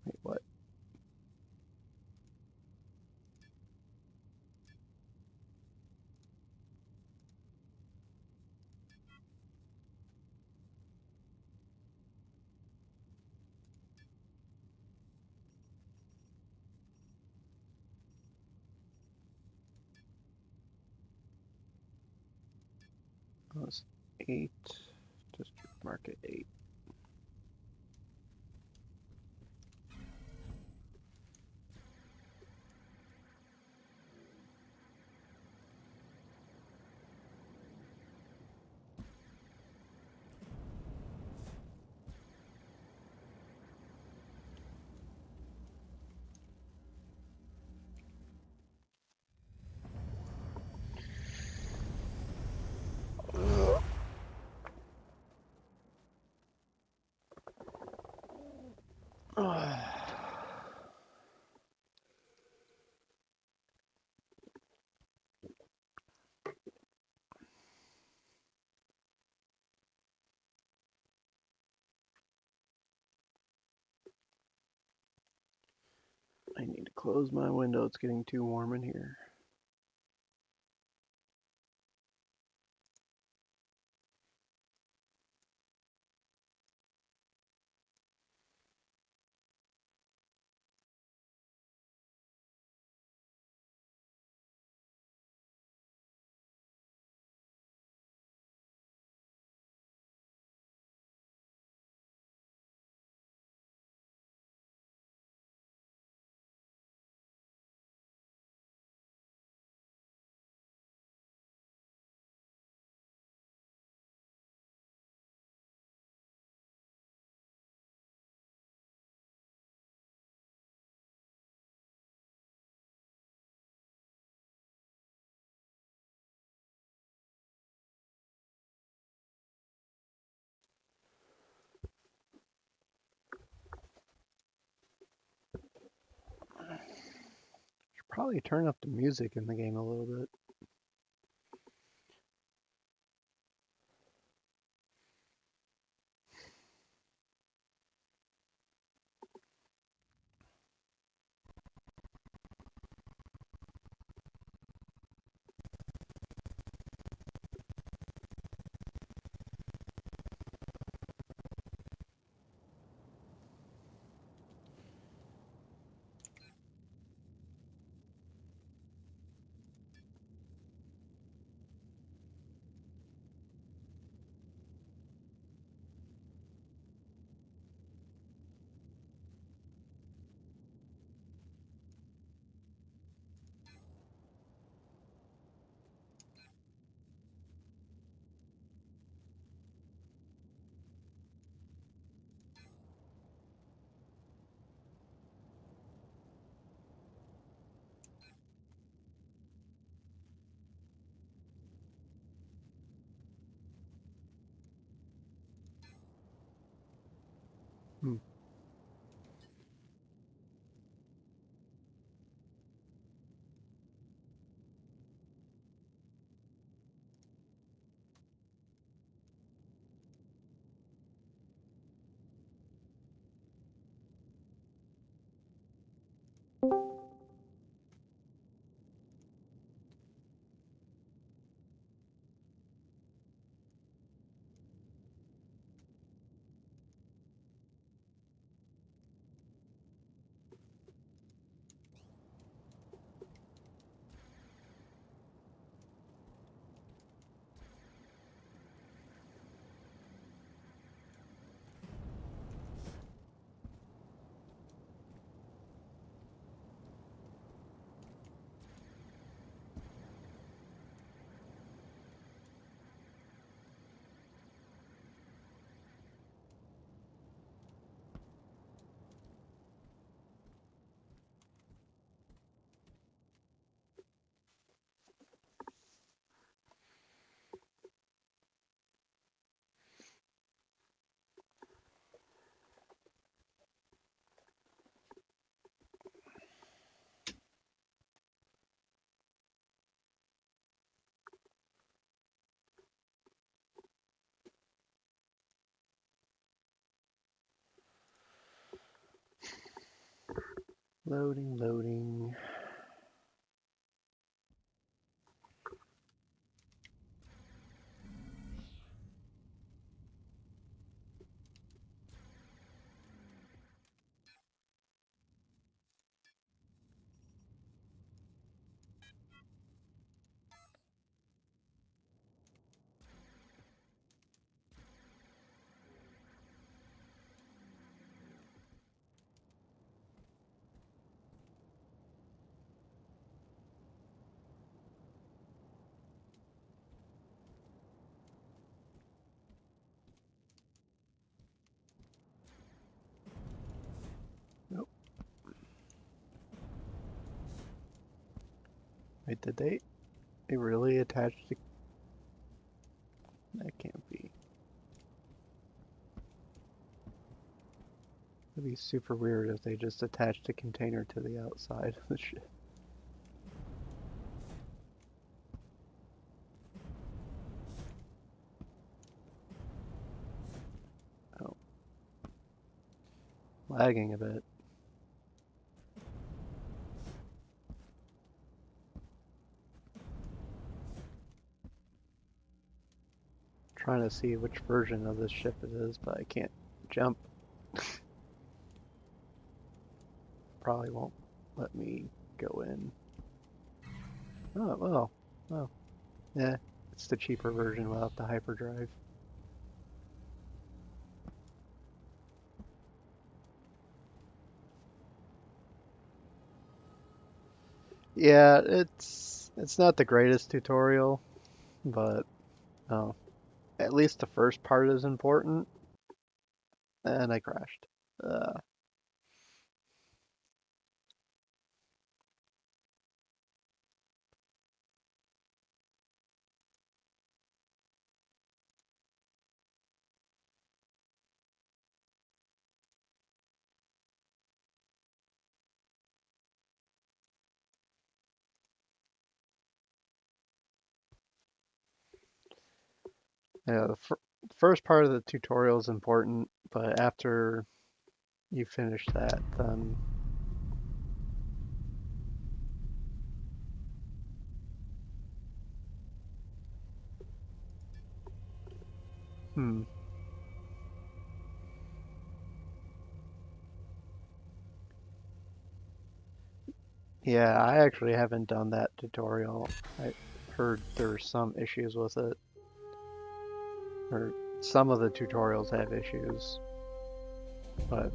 Wait, what? Oh, it's 8. District market 8. close my window. It's getting too warm in here. Should probably turn up the music in the game a little bit. Hmm. Loading, loading. Nope. Wait, did they really attach the... That can't be. It'd be super weird if they just attached a container to the outside of the ship. Oh. Lagging a bit. trying to see which version of this ship it is, but I can't jump. Probably won't let me go in. Oh, well. Oh, yeah. It's the cheaper version without the hyperdrive. Yeah, it's not the greatest tutorial, but oh, at least the first part is important. And I crashed. Uh, yeah, the first part of the tutorial is important, but after you finish that, then hmm. Yeah, I actually haven't done that tutorial. I heard there were some issues with it, or some of the tutorials have issues, but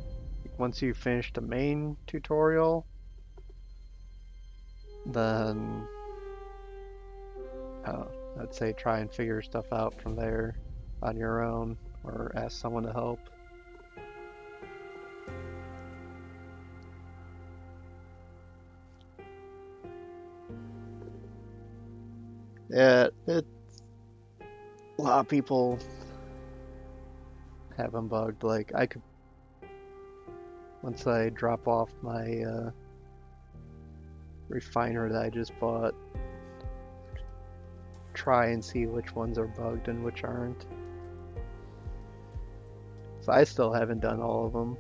once you finish the main tutorial, then uh, I'd say try and figure stuff out from there on your own, or ask someone to help. Yeah, a lot of people have them bugged. Like I could, once I drop off my refiner that I just bought, try and see which ones are bugged and which aren't. So I still haven't done all of them.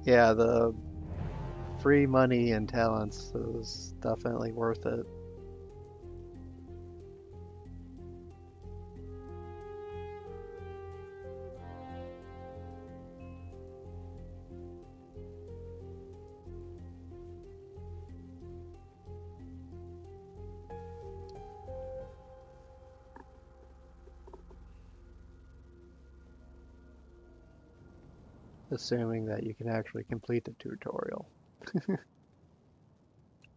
Yeah, the free money and talents is definitely worth it. Assuming that you can actually complete the tutorial.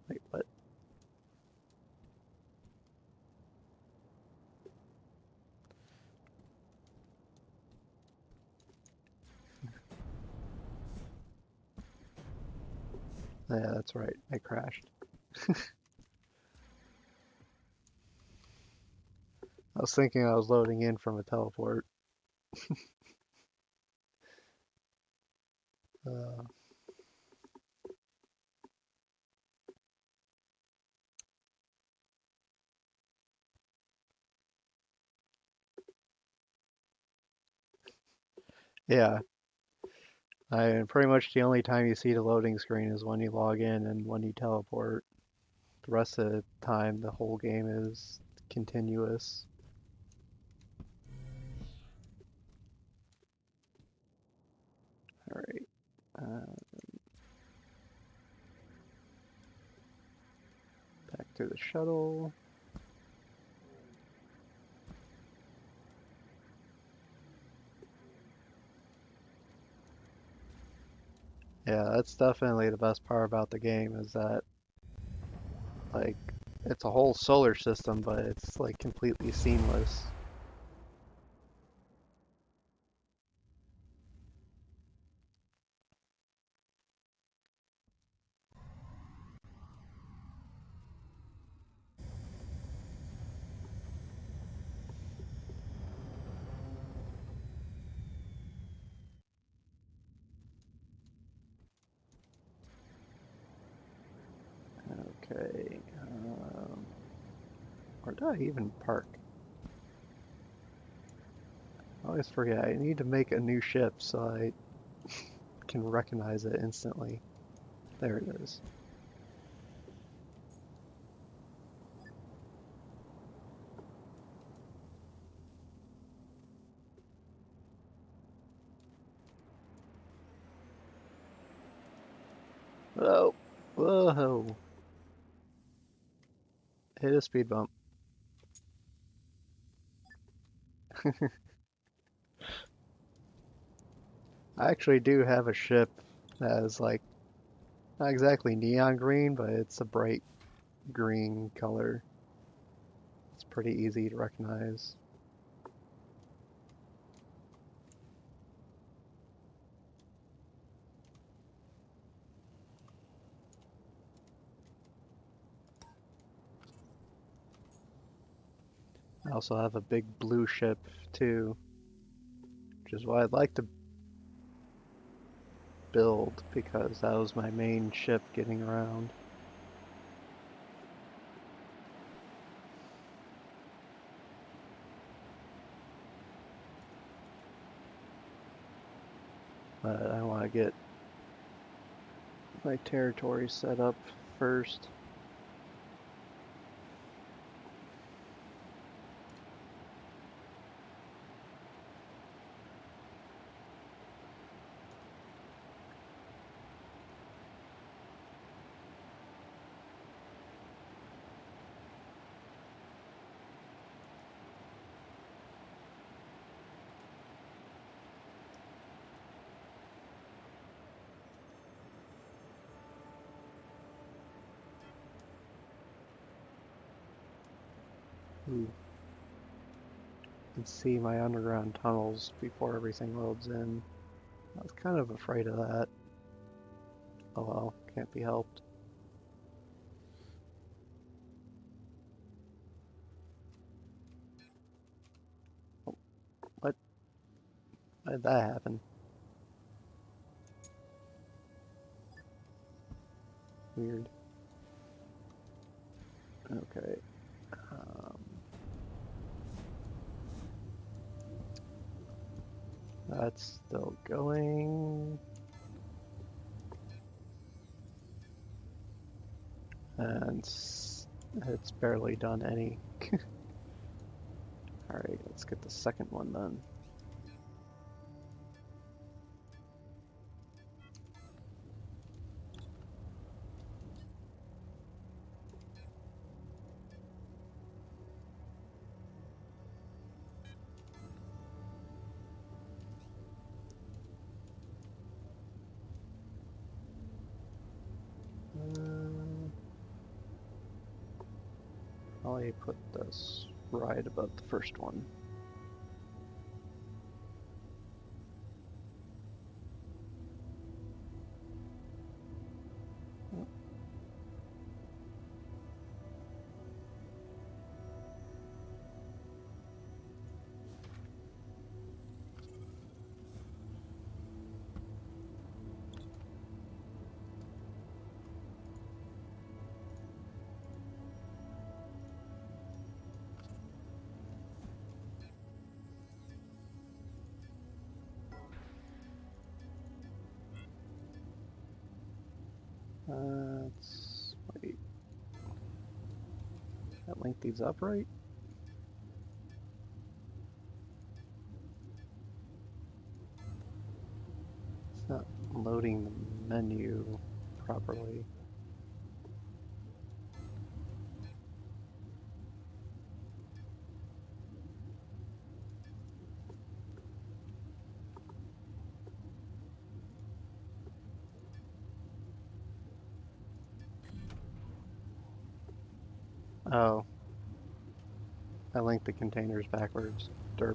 Wait, what? Yeah, that's right. I crashed. I was thinking I was loading in from a teleport. Uh, yeah, pretty much the only time you see the loading screen is when you log in and when you teleport. The rest of the time, the whole game is continuous. All right. Back to the shuttle. Yeah, that's definitely the best part about the game is that like it's a whole solar system, but it's like completely seamless. Okay. Where did I even park? I always forget. I need to make a new ship so I can recognize it instantly. There it is. Oh, whoa. Hit a speed bump. I actually do have a ship that is like, not exactly neon green, but it's a bright green color. It's pretty easy to recognize. I also have a big blue ship too, which is what I'd like to build because that was my main ship getting around. But I want to get my territory set up first. Ooh. You can see my underground tunnels before everything loads in. I was kind of afraid of that. Oh well, can't be helped. Oh, what? Why did that happen? Weird. Okay. Um, that's still going. And it's barely done any. Alright, let's get the second one then. I'll put this right above the first one. Let's wait. That link these up right? It's not loading the menu properly. Oh, I linked the containers backwards. Derp.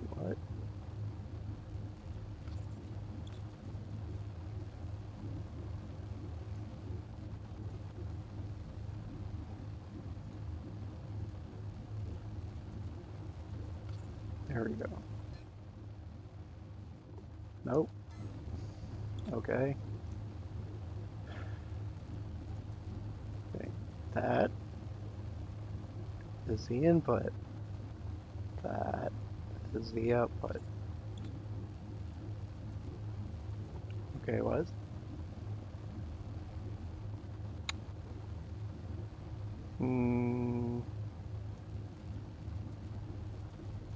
What? There we go. Nope. Okay. Okay. That is the input. That is the output. Okay, what?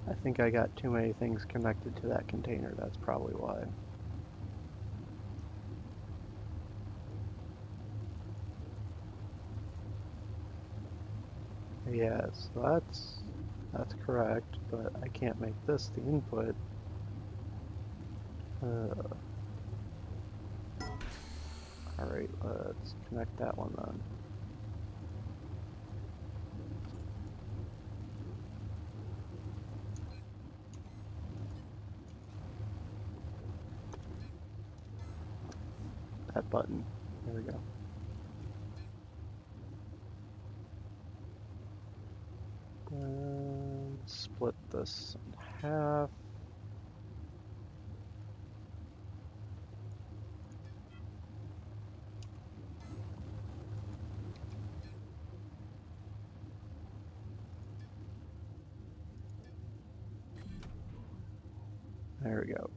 I think I got too many things connected to that container. That's probably why. Yes, that's correct, but I can't make this the input. Alright, let's connect that one then. That button. There we go. Split this in half. There we go.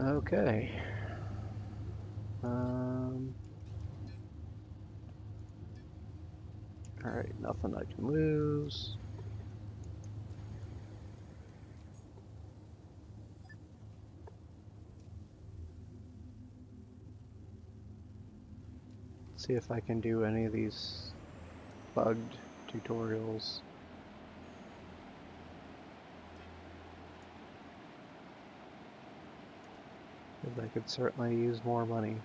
Okay. Alright, nothing I can lose. See if I can do any of these bugged tutorials. Because I could certainly use more money.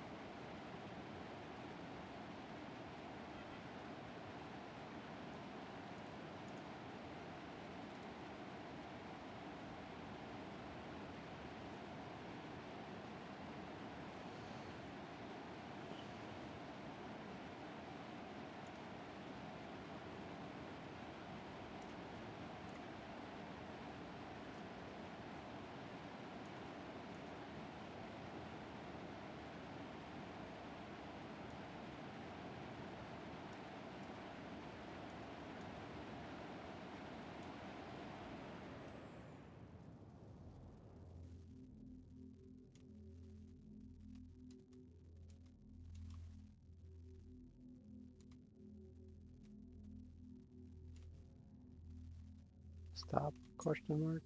Stop, question mark.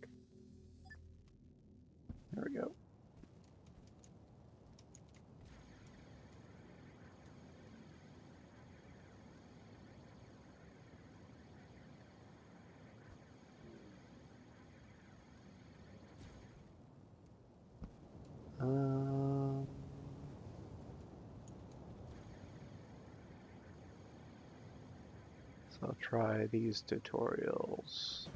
There we go. So I'll try these tutorials.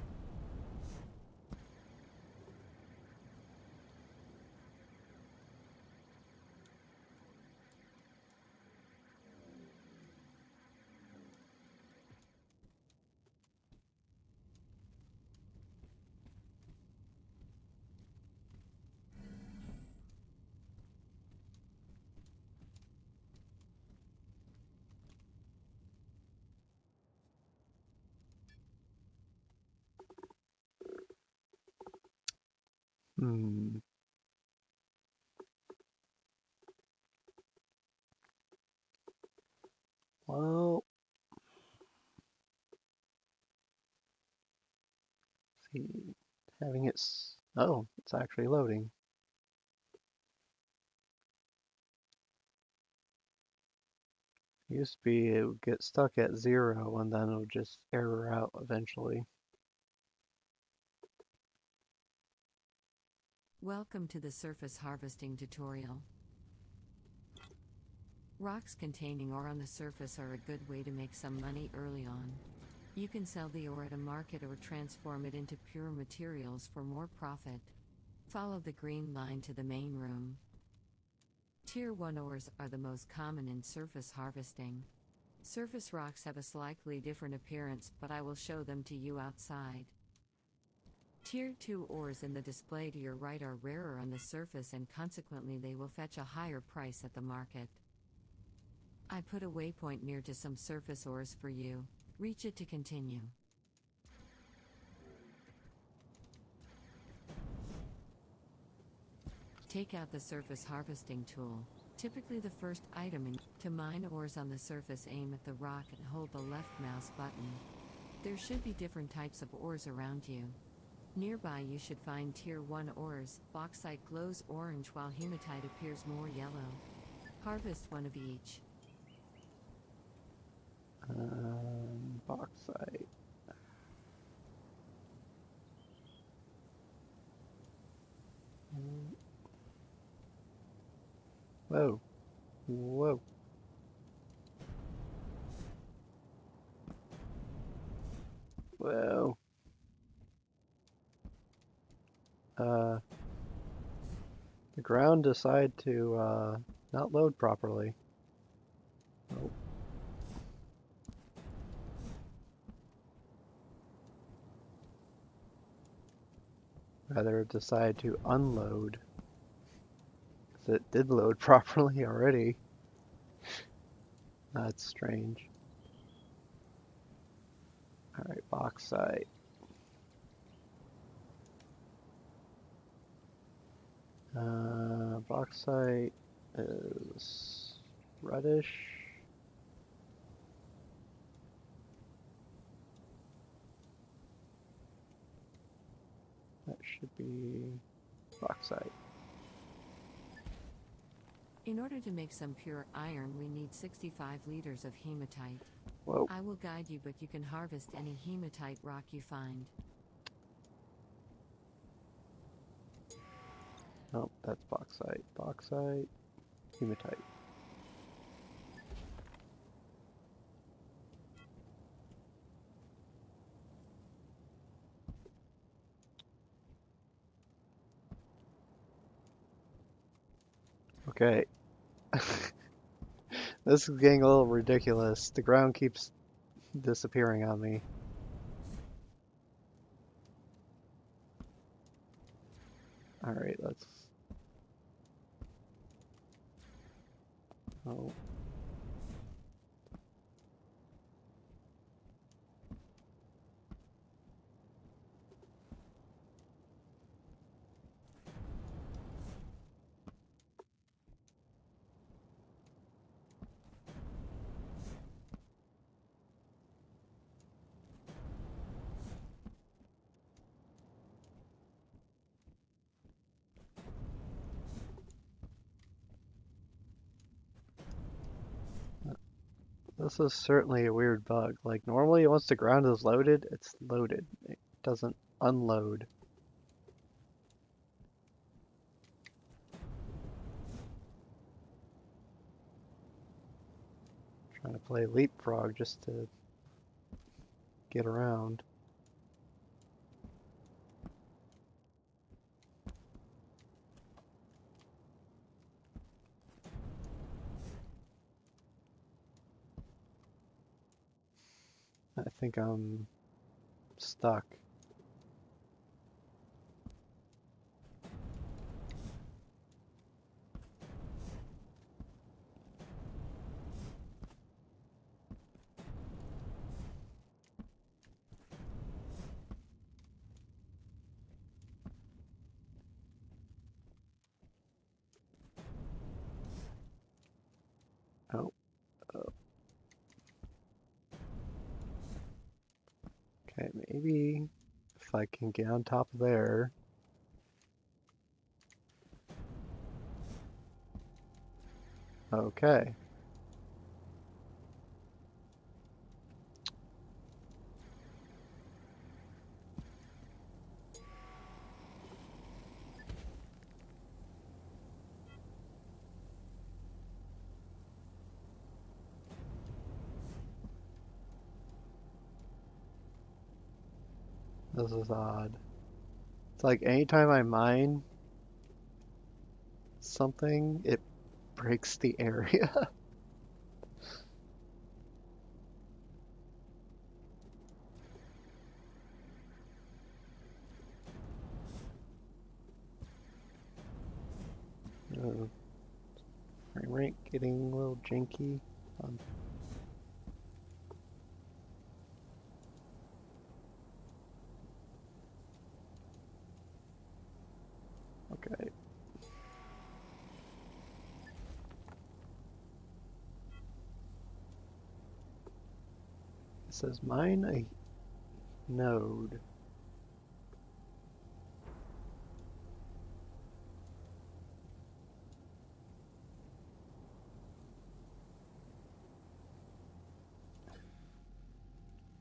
Well, see, having it. Oh, it's actually loading. Used to be it would get stuck at 0 and then it would just error out eventually. Welcome to the surface harvesting tutorial. Rocks containing ore on the surface are a good way to make some money early on. You can sell the ore at a market or transform it into pure materials for more profit. Follow the green line to the main room. Tier 1 ores are the most common in surface harvesting. Surface rocks have a slightly different appearance, but I will show them to you outside. Tier 2 ores in the display to your right are rarer on the surface and consequently they will fetch a higher price at the market. I put a waypoint near to some surface ores for you. Reach it to continue. Take out the surface harvesting tool. Typically the first item to mine ores on the surface, aim at the rock and hold the left mouse button. There should be different types of ores around you. Nearby you should find Tier 1 ores. Bauxite glows orange while hematite appears more yellow. Harvest one of each. Bauxite. Whoa. Whoa. Whoa. The ground decided to not load properly. Nope. Rather, it decided to unload. Because it did load properly already. That's strange. Alright, bauxite. Bauxite is reddish. That should be bauxite. In order to make some pure iron, we need 65 liters of hematite. Whoa. I will guide you, but you can harvest any hematite rock you find. Nope, that's bauxite. Bauxite, hematite. Okay. This is getting a little ridiculous. The ground keeps disappearing on me. Alright, let's... Oh. This is certainly a weird bug. Like, normally once the ground is loaded, it's loaded. It doesn't unload. Trying to play leapfrog just to get around. I think I'm stuck. Oh. Okay, maybe if I can get on top of there. Okay. This is odd. It's like anytime I mine something, it breaks the area. Uh, Frame rate getting a little janky. Um, okay. It says mine a node.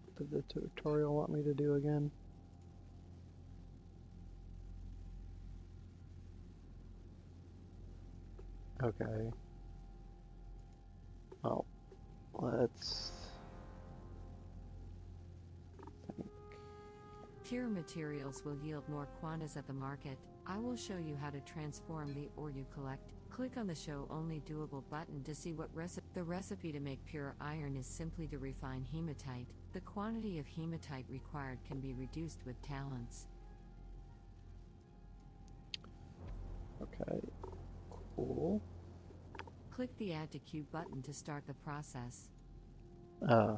What did the tutorial want me to do again? Okay. Well, let's think. Pure materials will yield more quantas at the market. I will show you how to transform the ore you collect. Click on the Show Only Doable button to see what recipe. The recipe to make pure iron is simply to refine hematite. The quantity of hematite required can be reduced with talents. Okay. Cool. Click the Add to Queue button to start the process. Uh,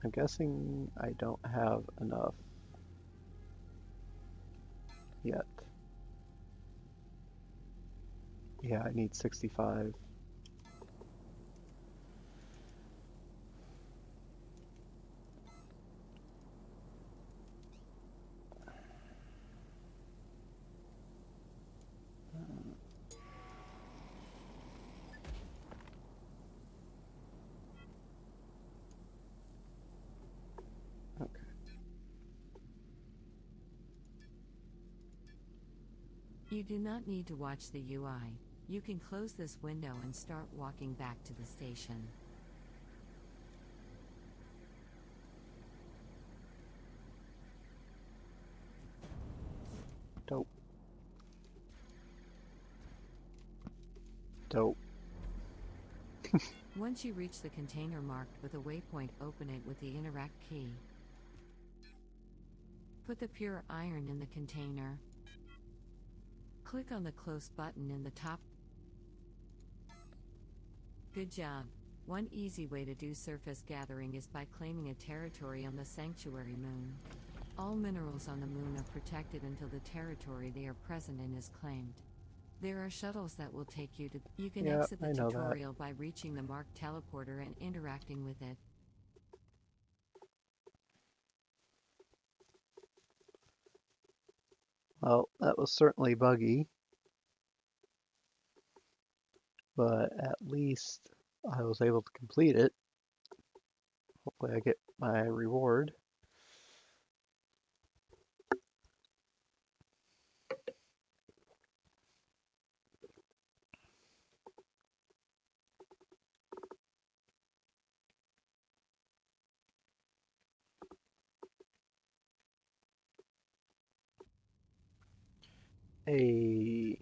I'm guessing I don't have enough yet. Yeah, I need 65. Okay. You do not need to watch the UI. You can close this window and start walking back to the station. Dope. Dope. Once you reach the container marked with a waypoint, open it with the interact key. Put the pure iron in the container. Click on the Close button in the top. Good job. One easy way to do surface gathering is by claiming a territory on the Sanctuary Moon. All minerals on the moon are protected until the territory they are present in is claimed. There are shuttles that will take you to. You can Yeah, exit the I know that. tutorial by reaching the marked teleporter and interacting with it. Well, that was certainly buggy, but at least I was able to complete it. Hopefully I get my reward. A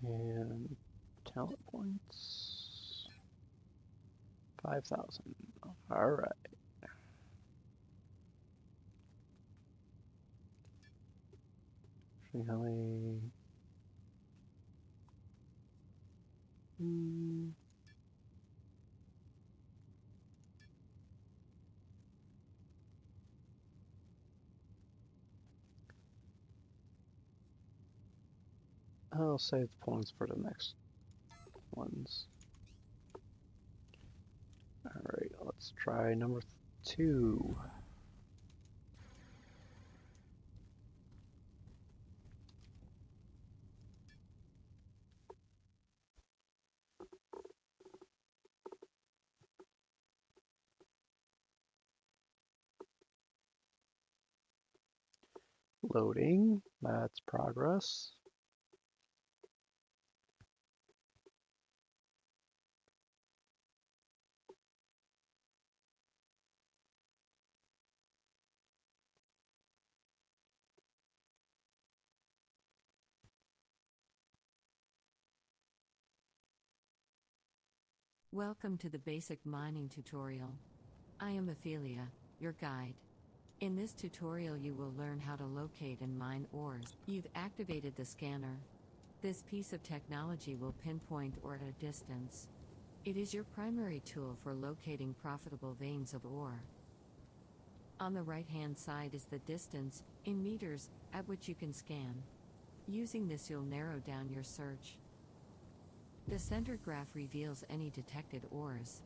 and talent points 5,000. All right. See how many. I'll save the points for the next ones. All right, let's try number 2. Loading. That's progress. Welcome to the basic mining tutorial. I am Ophelia, your guide. In this tutorial you will learn how to locate and mine ores. You've activated the scanner. This piece of technology will pinpoint ore at a distance. It is your primary tool for locating profitable veins of ore. On the right-hand side is the distance, in meters, at which you can scan. Using this you'll narrow down your search. The center graph reveals any detected ores.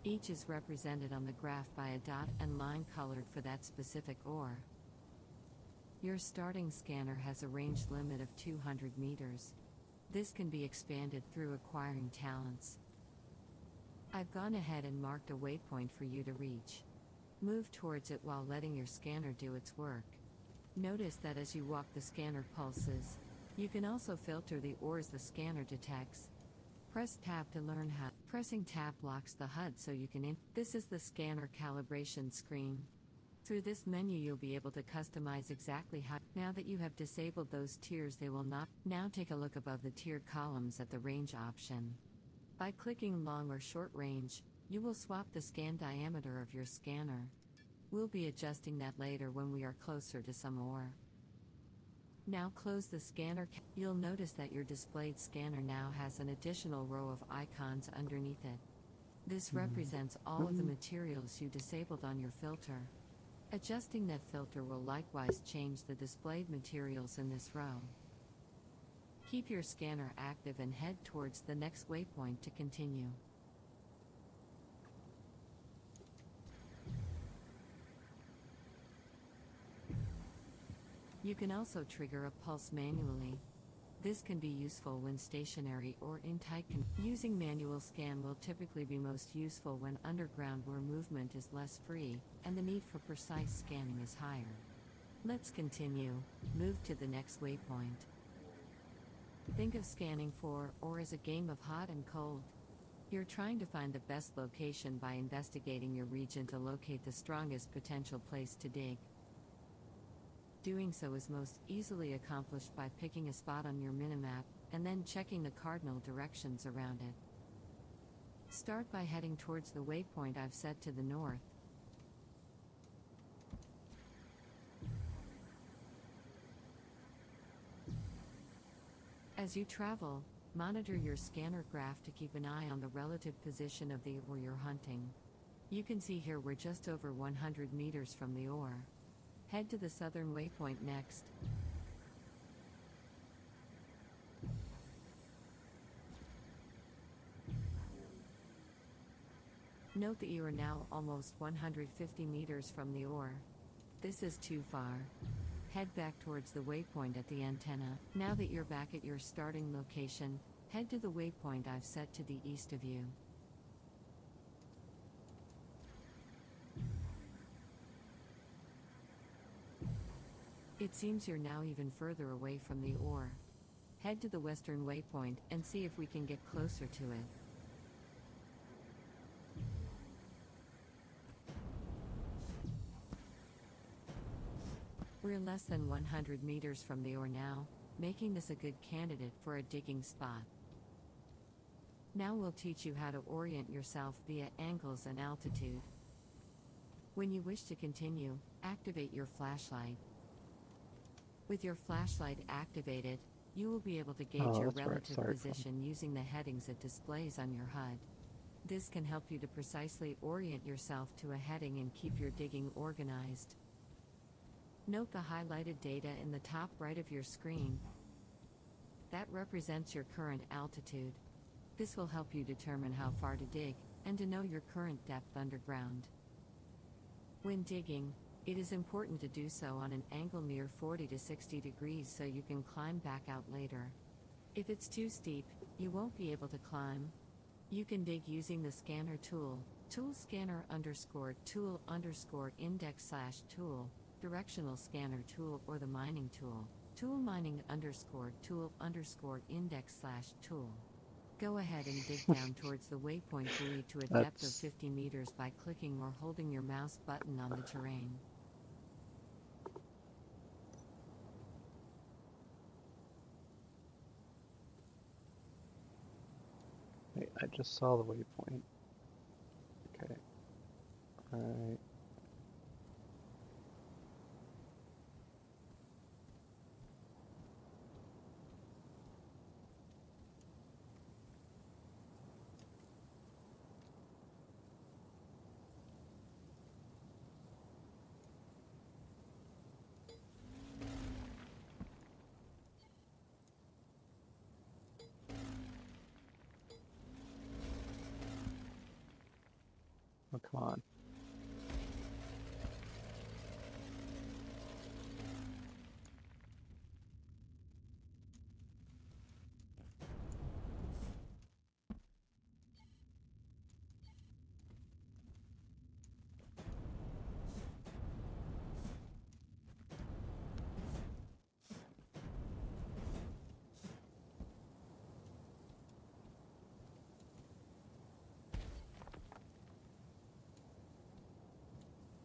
Each is represented on the graph by a dot and line colored for that specific ore. Your starting scanner has a range limit of 200 meters. This can be expanded through acquiring talents. I've gone ahead and marked a waypoint for you to reach. Move towards it while letting your scanner do its work. Notice that as you walk the scanner pulses. You can also filter the ores the scanner detects. Press Tab to learn how. Pressing Tab locks the HUD so you can This is the scanner calibration screen. Through this menu you'll be able to customize exactly how. Now that you have disabled those tiers they will not. Now take a look above the tiered columns at the range option. By clicking long or short range, you will swap the scan diameter of your scanner. We'll be adjusting that later when we are closer to some ore. Now close the scanner. You'll notice that your displayed scanner now has an additional row of icons underneath it. This represents all of the materials you disabled on your filter. Adjusting that filter will likewise change the displayed materials in this row. Keep your scanner active and head towards the next waypoint to continue. You can also trigger a pulse manually. This can be useful when stationary or in tight Using manual scan will typically be most useful when underground where movement is less free, and the need for precise scanning is higher. Let's continue. Move to the next waypoint. Think of scanning for ore as a game of hot and cold. You're trying to find the best location by investigating your region to locate the strongest potential place to dig. Doing so is most easily accomplished by picking a spot on your minimap, and then checking the cardinal directions around it. Start by heading towards the waypoint I've set to the north. As you travel, monitor your scanner graph to keep an eye on the relative position of the ore you're hunting. You can see here we're just over 100 meters from the ore. Head to the southern waypoint next. Note that you are now almost 150 meters from the ore. This is too far. Head back towards the waypoint at the antenna. Now that you're back at your starting location, head to the waypoint I've set to the east of you. It seems you're now even further away from the ore. Head to the western waypoint and see if we can get closer to it. We're less than 100 meters from the ore now, making this a good candidate for a digging spot. Now we'll teach you how to orient yourself via angles and altitude. When you wish to continue, activate your flashlight. With your flashlight activated, you will be able to gauge your relative position using the headings it displays on your HUD. This can help you to precisely orient yourself to a heading and keep your digging organized. Note the highlighted data in the top right of your screen. That represents your current altitude. This will help you determine how far to dig, and to know your current depth underground. When digging, it is important to do so on an angle near 40 to 60 degrees so you can climb back out later. If it's too steep, you won't be able to climb. You can dig using the scanner tool, tool scanner _tool_index/tool, directional scanner tool, or the mining tool. Tool mining _tool _index/tool. Go ahead and dig down towards the waypoint buoy to a depth of That's 50 meters by clicking or holding your mouse button on the terrain. wait, I just saw the waypoint. Okay. Alright. Oh, come on.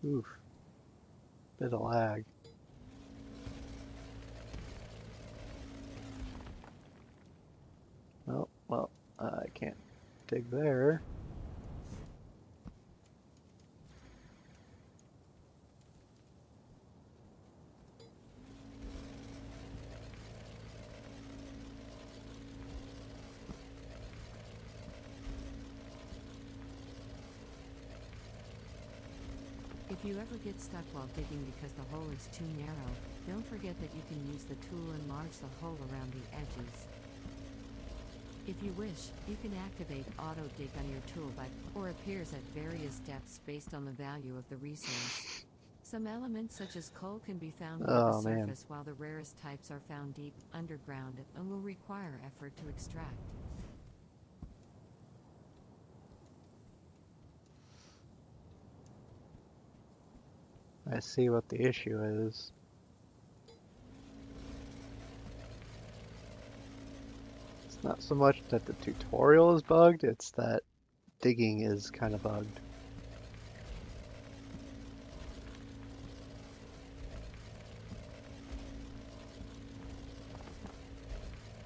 Oof. Bit of lag. Oh, well, I can't dig there. If you ever get stuck while digging because the hole is too narrow, don't forget that you can use the tool and enlarge the hole around the edges. If you wish, you can activate auto dig on your tool or appears at various depths based on the value of the resource. Some elements such as coal can be found near the Oh, man. surface, while the rarest types are found deep underground and will require effort to extract. I see what the issue is. It's not so much that the tutorial is bugged, it's that digging is kind of bugged.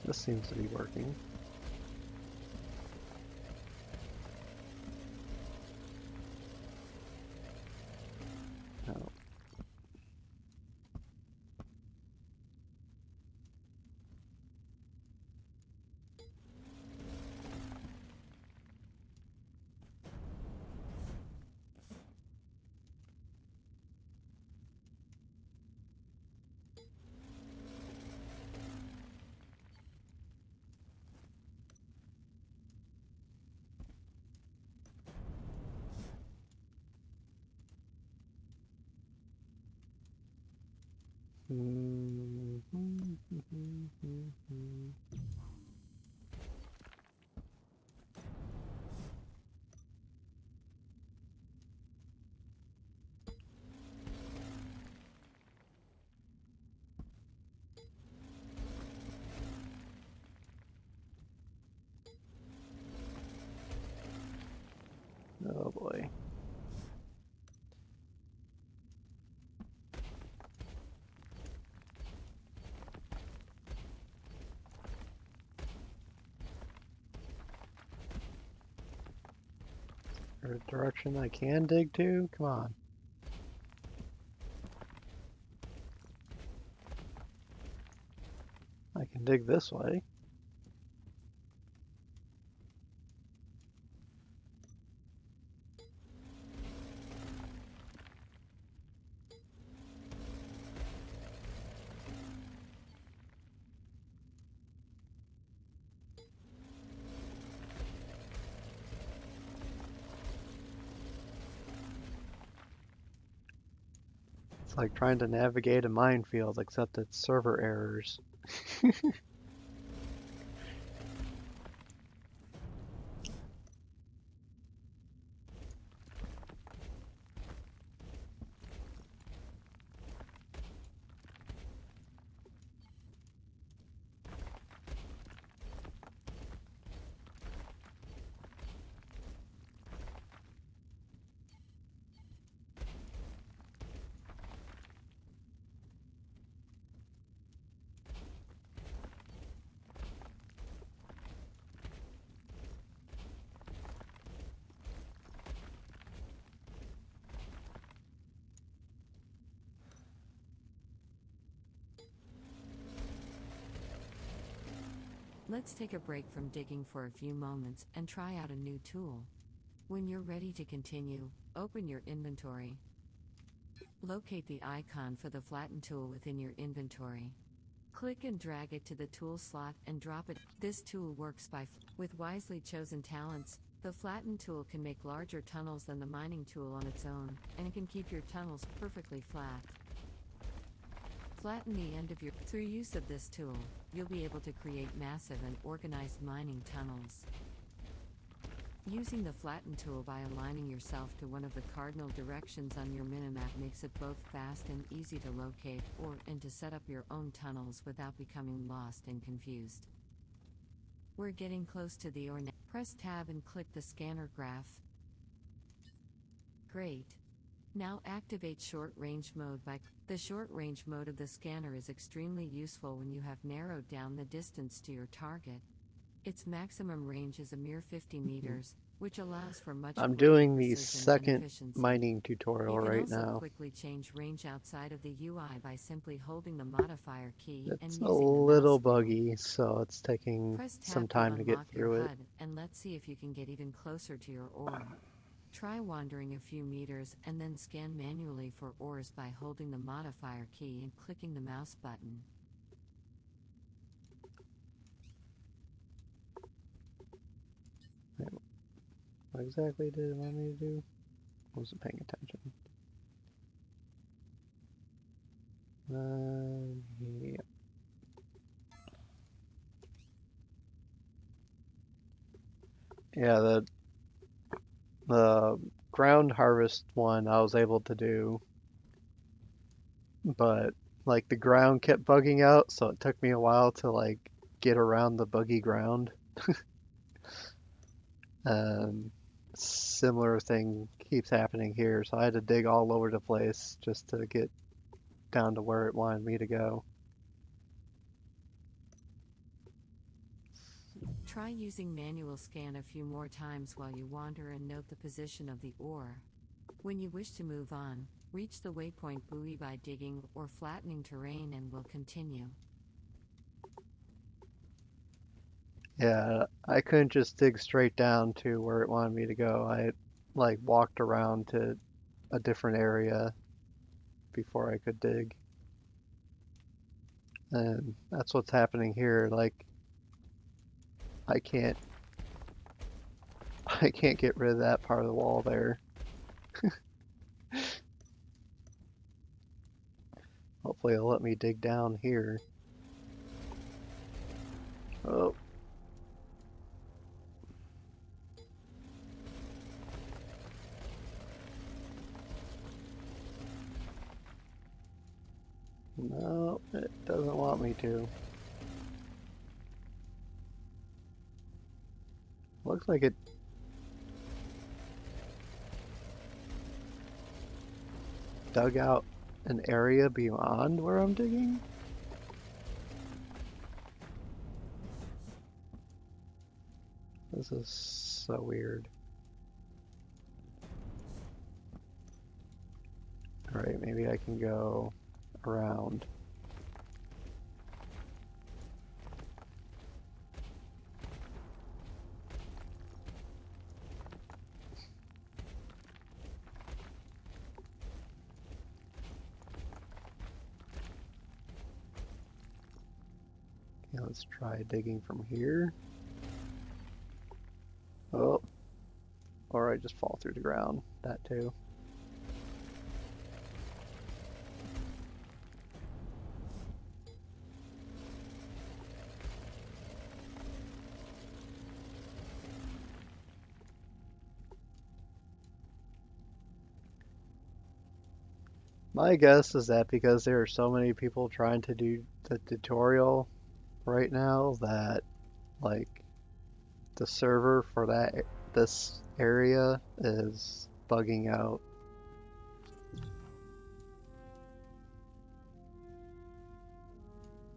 This seems to be working. No. Oh boy. Is there a direction I can dig to? Come on. I can dig this way. It's like trying to navigate a minefield, except it's server errors. Let's take a break from digging for a few moments and try out a new tool. When you're ready to continue, open your inventory. Locate the icon for the flatten tool within your inventory. Click and drag it to the tool slot and drop it. This tool works with wisely chosen talents. The flatten tool can make larger tunnels than the mining tool on its own, and it can keep your tunnels perfectly flat. Flatten the end of your... Through use of this tool, you'll be able to create massive and organized mining tunnels. Using the flatten tool by aligning yourself to one of the cardinal directions on your minimap makes it both fast and easy to locate and to set up your own tunnels without becoming lost and confused. We're getting close to the ore now. Press Tab and click the scanner graph. Great. Now activate short range mode by... The short range mode of the scanner is extremely useful when you have narrowed down the distance to your target. Its maximum range is a mere 50 meters, which allows for much I'm greater doing the precision and second efficiency. mining tutorial You can right also now. quickly change range outside of the UI by simply holding the modifier key and It's a using the little mouse wheel. buggy, so it's taking Press some Tab to time to get unlock your through it. HUD, and let's see if you can get even closer to your ore. Try wandering a few meters and then scan manually for ores by holding the modifier key and clicking the mouse button. What exactly did it want me to do? Wasn't paying attention. Yeah. Yeah, the ground harvest one I was able to do, but like the ground kept bugging out, so it took me a while to like get around the buggy ground. Similar thing keeps happening here, so I had to dig all over the place just to get down to where it wanted me to go. Try using manual scan a few more times while you wander and note the position of the ore. When you wish to move on, reach the waypoint buoy by digging or flattening terrain and will continue. Yeah, I couldn't just dig straight down to where it wanted me to go. I like walked around to a different area before I could dig. And that's what's happening here. Like I can't I can't get rid of that part of the wall there. Hopefully it'll let me dig down here. Oh. No, it doesn't want me to. Looks like it dug out an area beyond where I'm digging. This is so weird. Alright, maybe I can go around. Okay, let's try digging from here. Oh, or I just fall through the ground. That too. My guess is that because there are so many people trying to do the tutorial right now that like the server for this area is bugging out.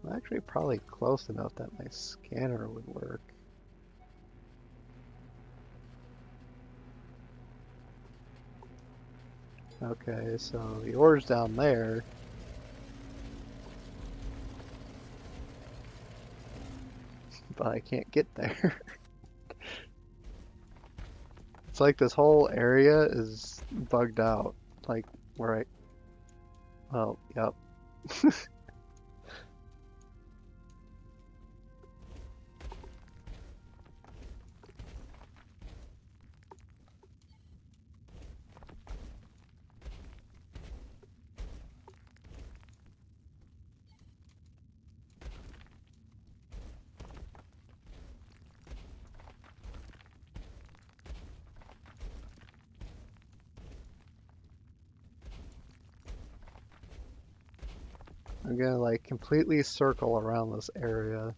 I'm actually probably close enough that my scanner would work. Okay, so the ore's down there. but I can't get there. It's like this whole area is bugged out. Like where I, well, yep. I'm gonna like completely circle around this area.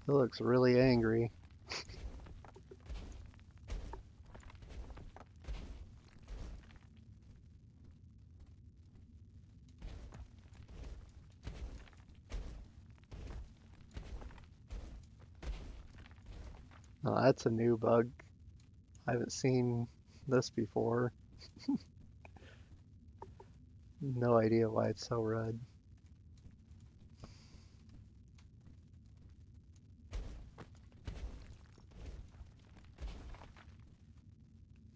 It looks really angry. Oh, that's a new bug. I haven't seen this before. No idea why it's so red.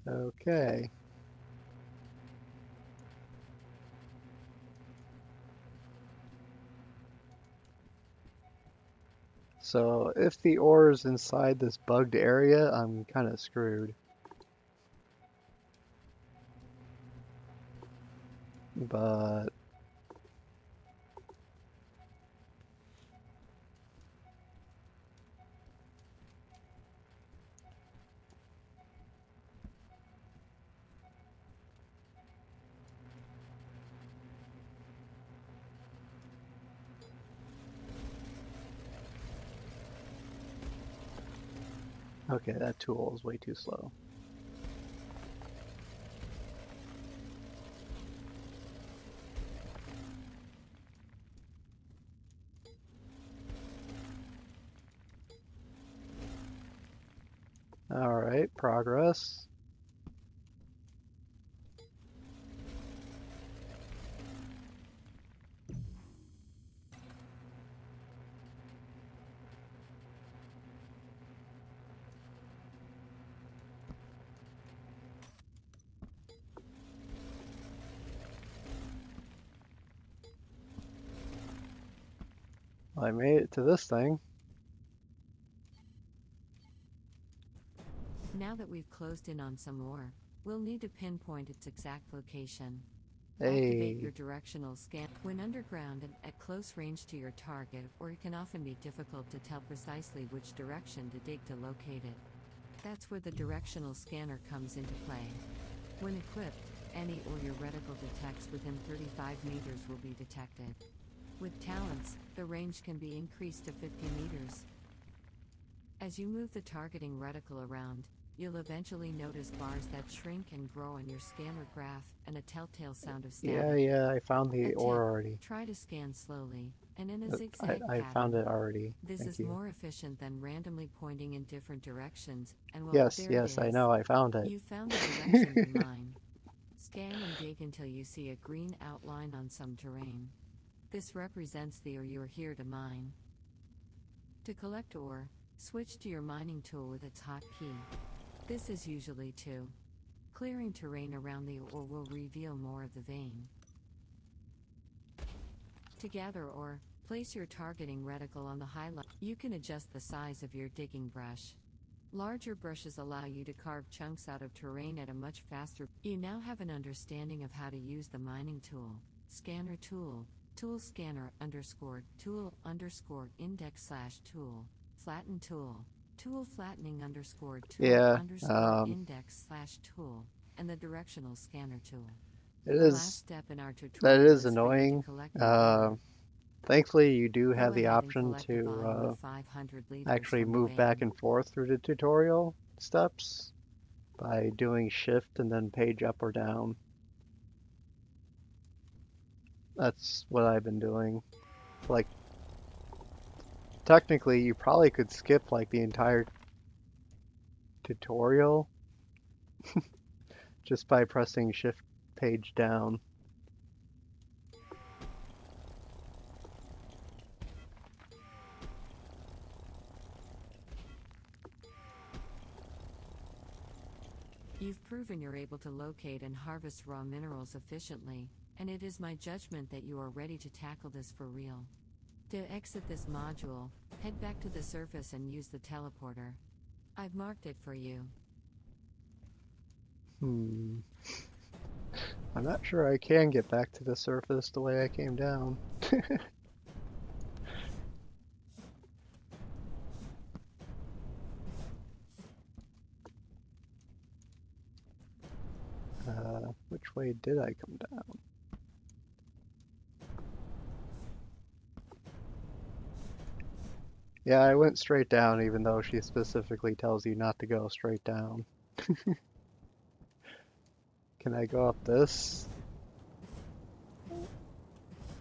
Okay. So if the ore is inside this bugged area, I'm kind of screwed. But okay, that tool is way too slow. All right, progress. I made it to this thing. Now that we've closed in on some ore, we'll need to pinpoint its exact location. Activate your Hey, directional scan when underground and at close range to your target, or it can often be difficult to tell precisely which direction to dig to locate it. That's where the directional scanner comes into play. When equipped, any ore your reticle detects within 35 meters will be detected. With talents, the range can be increased to 50 meters. As you move the targeting reticle around, you'll eventually notice bars that shrink and grow in your scanner graph and a telltale sound of static. yeah, I found A the ore tip, already. try to scan slowly, and in a zigzag I found pattern. it already. This Thank is you. more efficient than randomly pointing in different directions, and well, Yes, there it yes, I is. know, I found it. You found the direction to mine. Scan and dig until you see a green outline on some terrain. This represents the ore you are here to mine. To collect ore, switch to your mining tool with its hotkey. This is usually 2. Clearing terrain around the ore will reveal more of the vein. To gather ore, place your targeting reticle on the highlight. You can adjust the size of your digging brush. Larger brushes allow you to carve chunks out of terrain at a much faster. You now have an understanding of how to use the mining tool. Scanner tool, tool scanner underscore tool underscore index slash tool, flatten tool, tool flattening underscore tool Yeah, underscore index slash tool, and the directional scanner tool. it The last is, step in our that tutorial is is for you to annoying. collect the Uh, ore. Thankfully, you do Go have the ahead and option collect the volume of to 500 liters actually from the move back vein. and forth through the tutorial steps by doing shift and then page up or down. That's what I've been doing. Like, technically, you probably could skip like the entire tutorial just by pressing shift page down. You've proven you're able to locate and harvest raw minerals efficiently, and it is my judgment that you are ready to tackle this for real. To exit this module, head back to the surface and use the teleporter. I've marked it for you. Hmm. I'm not sure I can get back to the surface the way I came down. Which way did I come down? Yeah, I went straight down even though she specifically tells you not to go straight down. Can I go up this?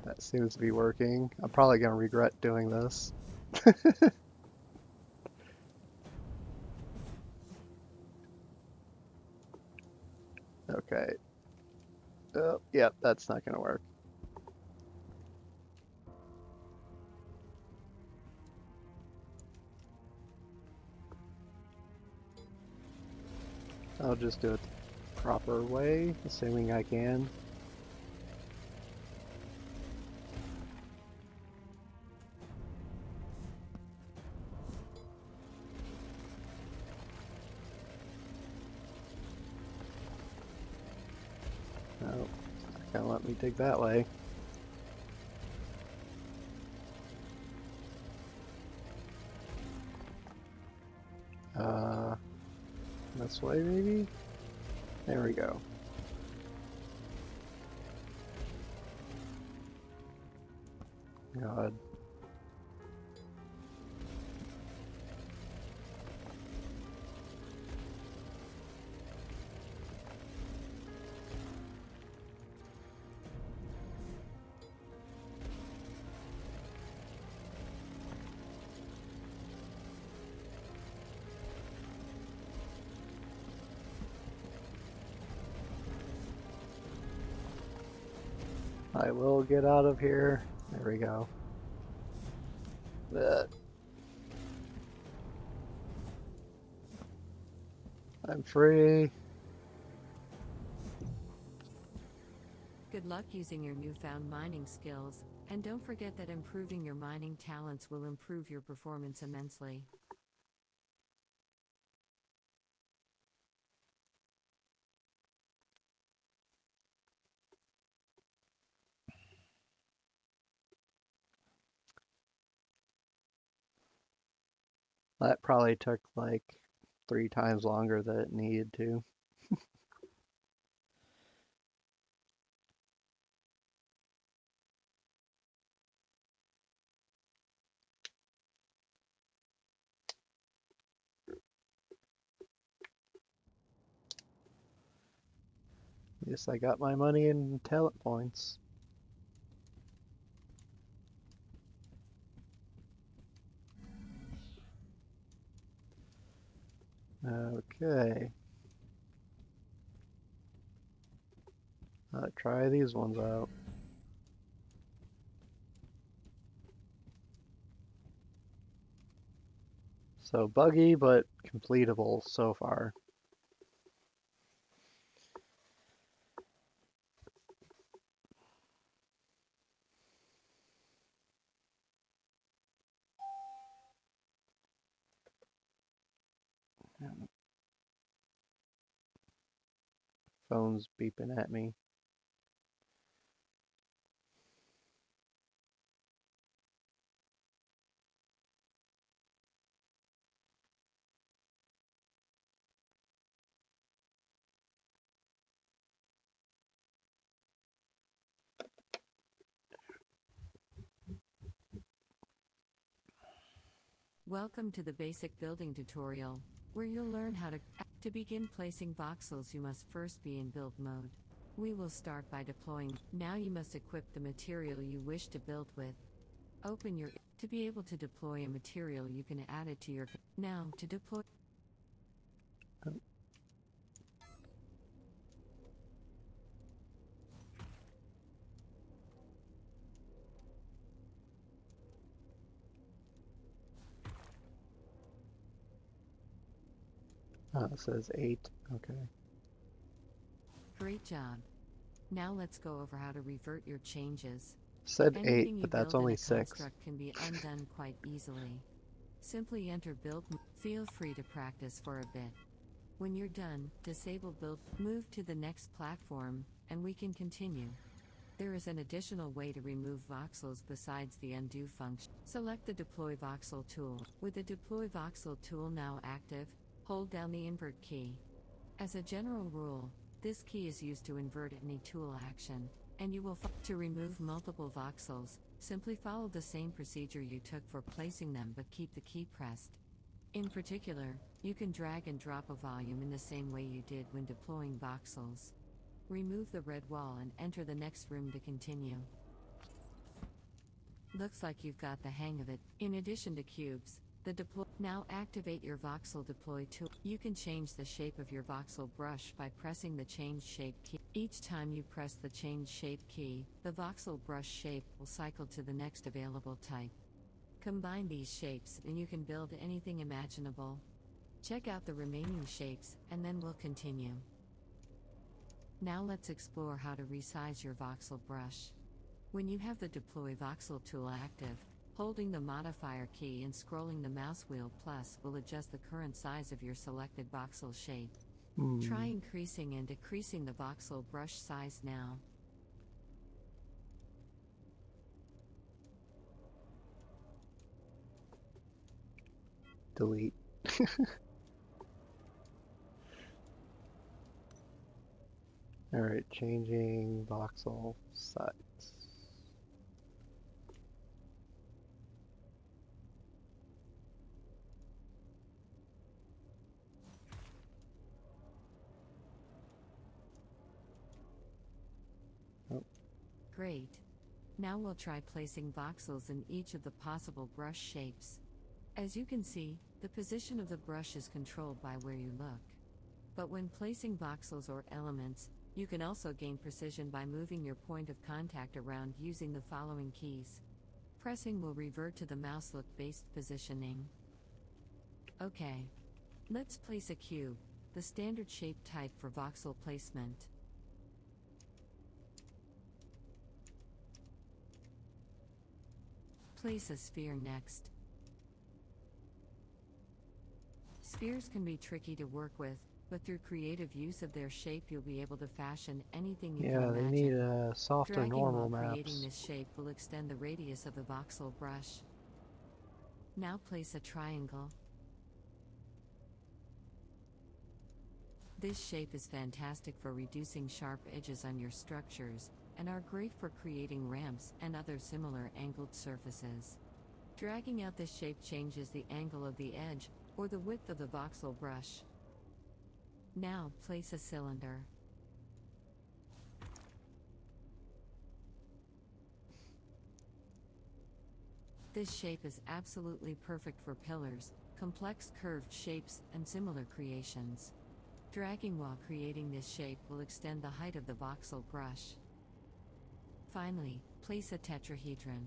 That seems to be working. I'm probably gonna regret doing this. Okay. Oh, yep, that's not gonna work. I'll just do it the proper way, assuming I can. No, it's not gonna let me dig that way. Uh, this way maybe? There we go. God. I will get out of here. There we go. I'm free. Good luck using your newfound mining skills, and don't forget that improving your mining talents will improve your performance immensely. That probably took like 3 times longer than it needed to. Yes, I got my money in talent points. Okay. Try these ones out. So buggy, but completable so far. Phone's beeping at me. Welcome to the basic building tutorial, where you'll learn how to begin placing voxels. You must first be in build mode. We will start by deploying. Now you must equip the material you wish to build with. Open your to be able to deploy a material, you can add it to your now to deploy. It says 8. Okay. Great job. Now let's go over how to revert your changes. Said 8, Anything you but that's build in only a 6. construct can be undone quite easily. Simply enter build. Feel free to practice for a bit. When you're done, disable build, move to the next platform, and we can continue. There is an additional way to remove voxels besides the undo function. Select the Deploy Voxel tool. With the Deploy Voxel tool now active, hold down the invert key. As a general rule, this key is used to invert any tool action, and you will to remove multiple voxels, simply follow the same procedure you took for placing them but keep the key pressed. In particular, you can drag and drop a volume in the same way you did when deploying voxels. Remove the red wall and enter the next room to continue. Looks like you've got the hang of it. In addition to cubes, the deploy now activate your voxel deploy tool. You can change the shape of your voxel brush by pressing the change shape key. Each time you press the change shape key, the voxel brush shape will cycle to the next available type. Combine these shapes and you can build anything imaginable. Check out the remaining shapes and then we'll continue. Now let's explore how to resize your voxel brush. When you have the Deploy Voxel tool active, holding the modifier key and scrolling the mouse wheel plus will adjust the current size of your selected voxel shape. Try increasing and decreasing the voxel brush size now. Delete. Alright, changing voxel size. Great. Now we'll try placing voxels in each of the possible brush shapes. As you can see, the position of the brush is controlled by where you look. But when placing voxels or elements, you can also gain precision by moving your point of contact around using the following keys. Pressing will revert to the mouse look-based positioning. Okay. Let's place a cube, the standard shape type for voxel placement. Place a sphere next. Spheres can be tricky to work with, but through creative use of their shape you'll be able to fashion anything you can imagine. Yeah, they need softer Dragging normal while maps. creating this shape will extend the radius of the voxel brush. Now place a triangle. This shape is fantastic for reducing sharp edges on your structures, and are great for creating ramps and other similar angled surfaces. Dragging out this shape changes the angle of the edge, or the width of the voxel brush. Now, place a cylinder. This shape is absolutely perfect for pillars, complex curved shapes, and similar creations. Dragging while creating this shape will extend the height of the voxel brush. Finally, place a tetrahedron.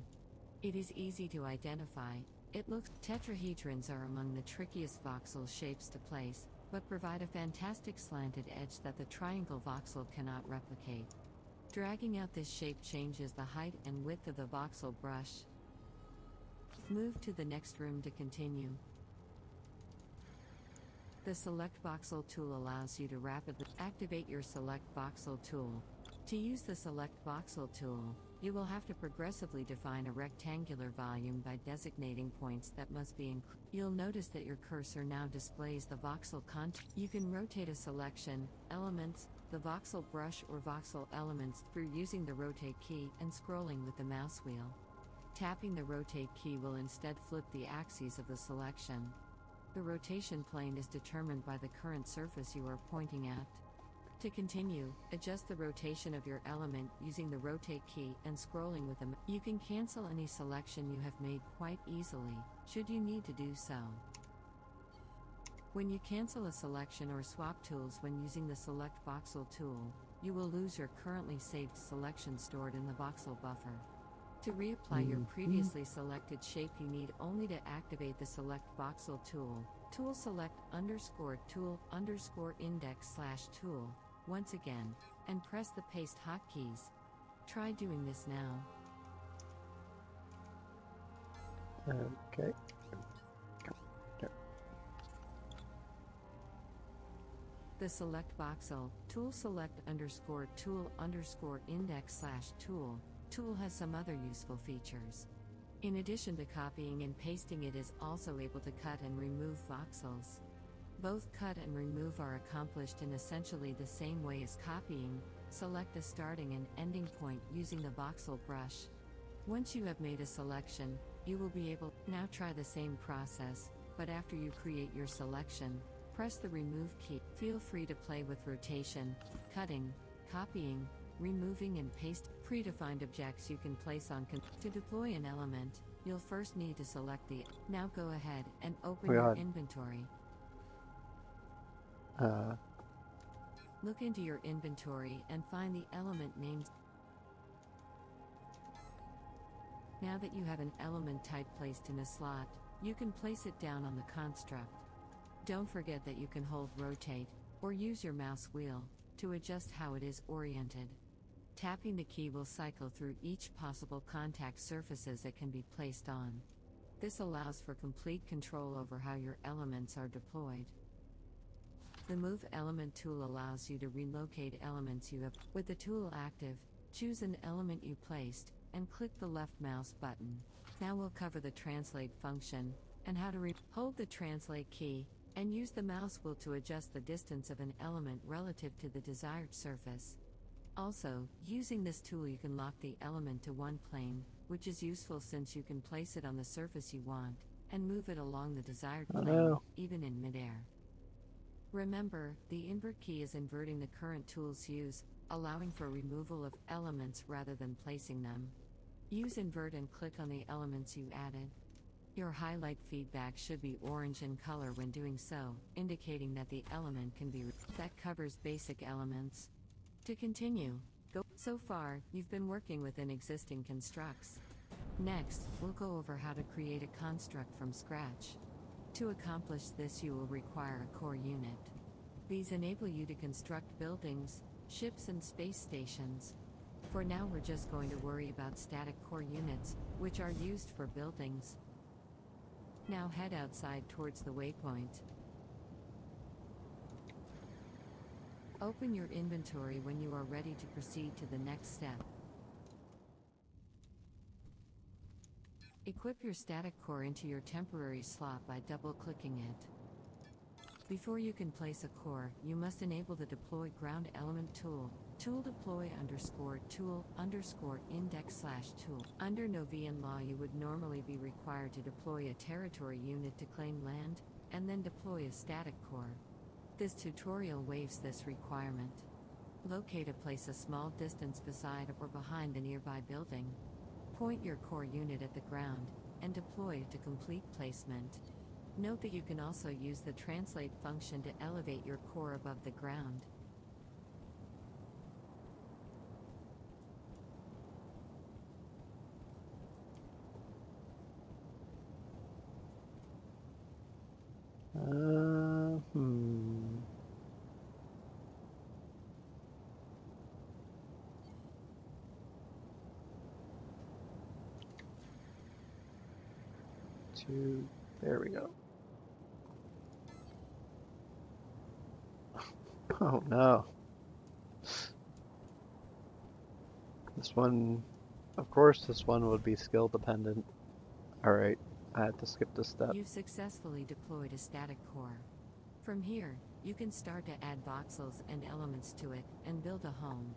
It is easy to identify. Tetrahedrons are among the trickiest voxel shapes to place, but provide a fantastic slanted edge that the triangle voxel cannot replicate. Dragging out this shape changes the height and width of the voxel brush. Move to the next room to continue. The Select Voxel tool allows you to rapidly activate your Select Voxel tool. To use the Select Voxel tool, you will have to progressively define a rectangular volume by designating points that must be included. You'll notice that your cursor now displays the voxel contour. You can rotate a selection, elements, the voxel brush or voxel elements through using the rotate key and scrolling with the mouse wheel. Tapping the rotate key will instead flip the axes of the selection. The rotation plane is determined by the current surface you are pointing at. To continue, adjust the rotation of your element using the rotate key and scrolling with them. You can cancel any selection you have made quite easily, should you need to do so. When you cancel a selection or swap tools when using the Select Voxel tool, you will lose your currently saved selection stored in the voxel buffer. To reapply your previously selected shape, you need only to activate the Select Voxel tool, tool select _tool _index/tool, once again, and press the paste hotkeys. Try doing this now. Okay. The Select Voxel, tool select _tool _index/tool, tool has some other useful features. In addition to copying and pasting, it is also able to cut and remove voxels. Both cut and remove are accomplished in essentially the same way as copying. Select a starting and ending point using the voxel brush. Once you have made a selection, you will be able to now try the same process, but after you create your selection, press the remove key. Feel free to play with rotation, cutting, copying, removing and paste. Predefined objects you can place on to deploy an element, you'll first need to select the. Now go ahead and open your inventory. Look into your inventory and find the element names. Now that you have an element type placed in a slot, you can place it down on the construct. Don't forget that you can hold rotate, or use your mouse wheel, to adjust how it is oriented. Tapping the key will cycle through each possible contact surfaces it can be placed on. This allows for complete control over how your elements are deployed. The Move Element tool allows you to relocate elements you have. With the tool active, choose an element you placed, and click the left mouse button. Now we'll cover the Translate function, and how to hold the Translate key, and use the mouse wheel to adjust the distance of an element relative to the desired surface. Also, using this tool you can lock the element to one plane, which is useful since you can place it on the surface you want, and move it along the desired plane, even in midair. Remember, the invert key is inverting the current tool's use, allowing for removal of elements rather than placing them. Use invert and click on the elements you added. Your highlight feedback should be orange in color when doing so, indicating that the element can be that covers basic elements. To continue, go. So far, you've been working within existing constructs. Next, we'll go over how to create a construct from scratch. To accomplish this, you will require a core unit. These enable you to construct buildings, ships and space stations. For now, we're just going to worry about static core units, which are used for buildings. Now head outside towards the waypoint. Open your inventory when you are ready to proceed to the next step. Equip your static core into your temporary slot by double-clicking it. Before you can place a core, you must enable the Deploy Ground Element tool, tool deploy _tool _index/tool. Under Novian law, you would normally be required to deploy a territory unit to claim land, and then deploy a static core. This tutorial waives this requirement. Locate a place a small distance beside or behind the nearby building. Point your core unit at the ground, and deploy it to complete placement. Note that you can also use the Translate function to elevate your core above the ground. There we go. Oh no. This one, of course, this one would be skill dependent. Alright, I had to skip this step. You've successfully deployed a static core. From here, you can start to add voxels and elements to it, and build a home.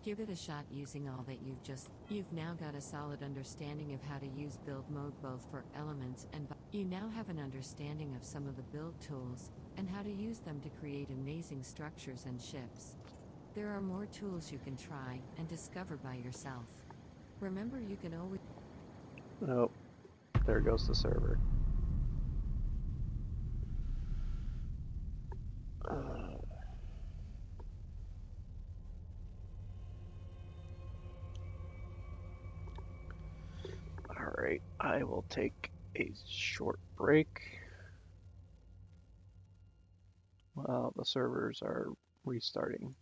Give it a shot using all that you've now got a solid understanding of how to use build mode both for elements and you now have an understanding of some of the build tools, and how to use them to create amazing structures and ships. There are more tools you can try and discover by yourself. Remember, you can always. Oh, there goes the server. Alright, I will take a short break while the servers are restarting.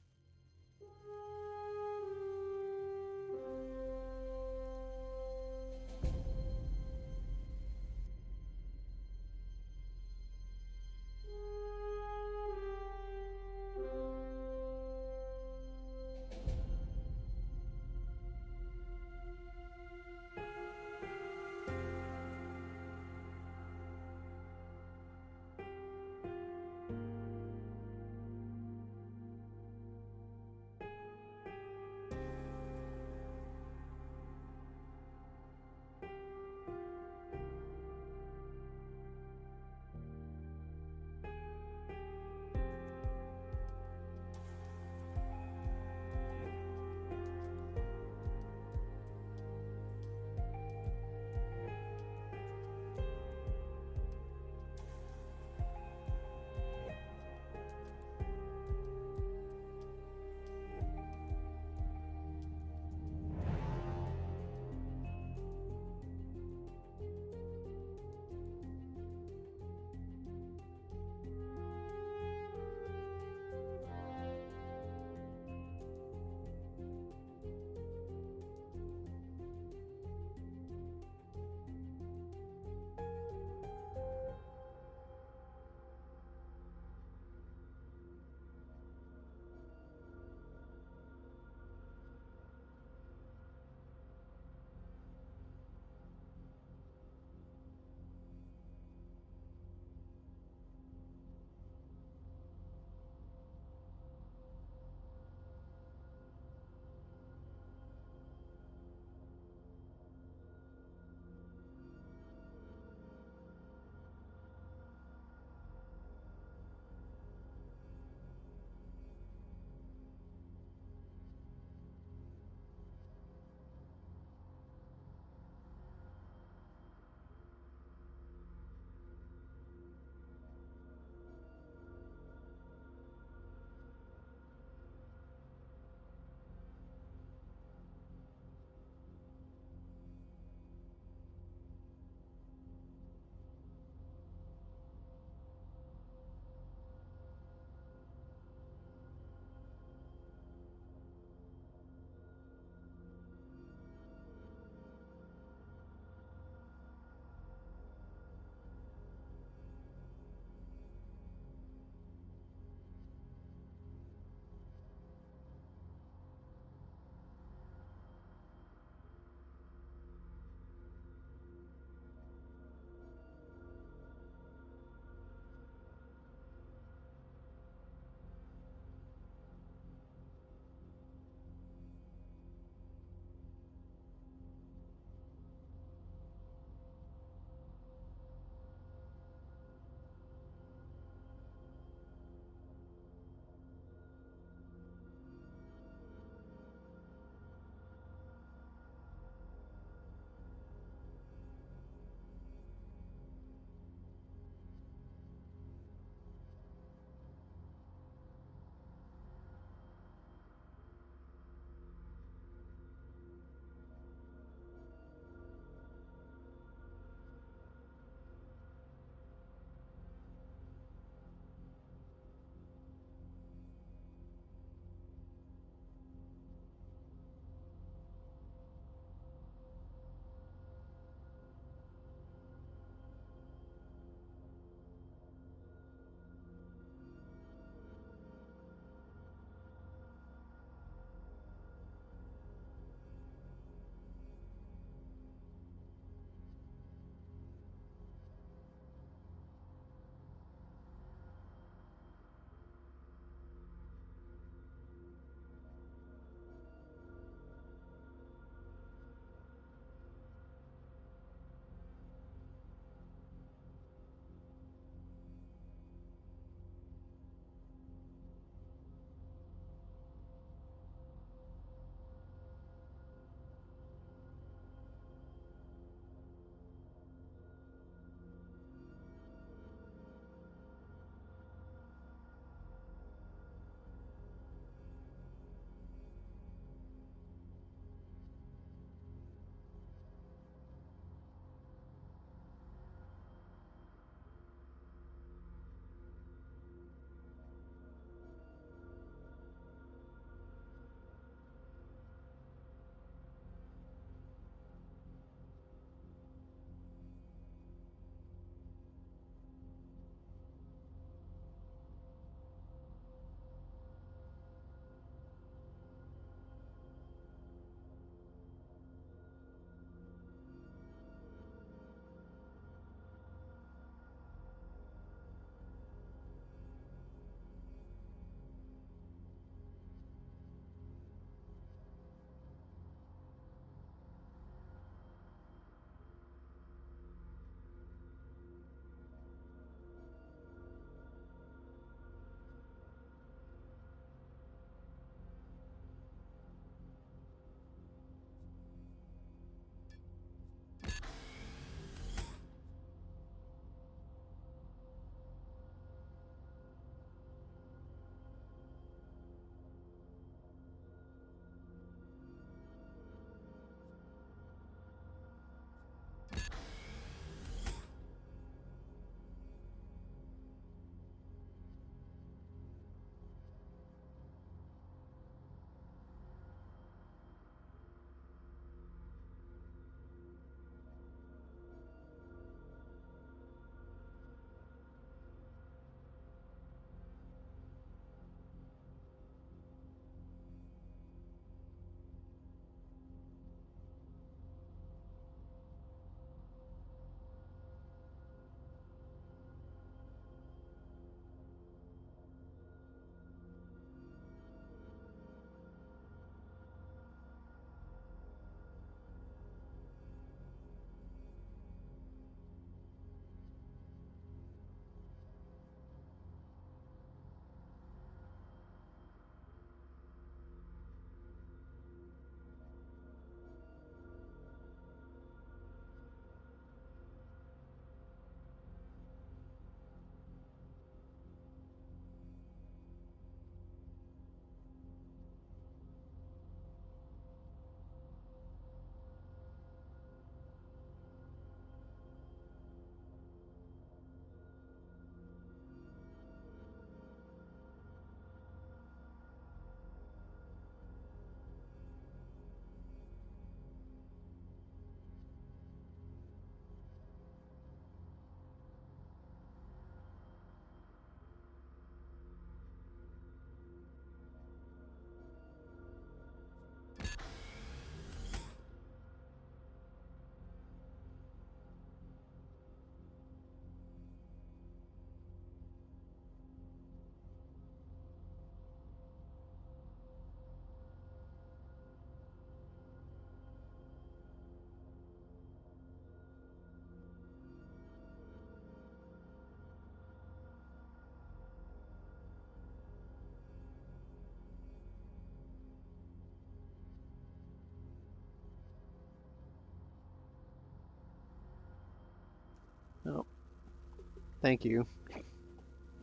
Thank you.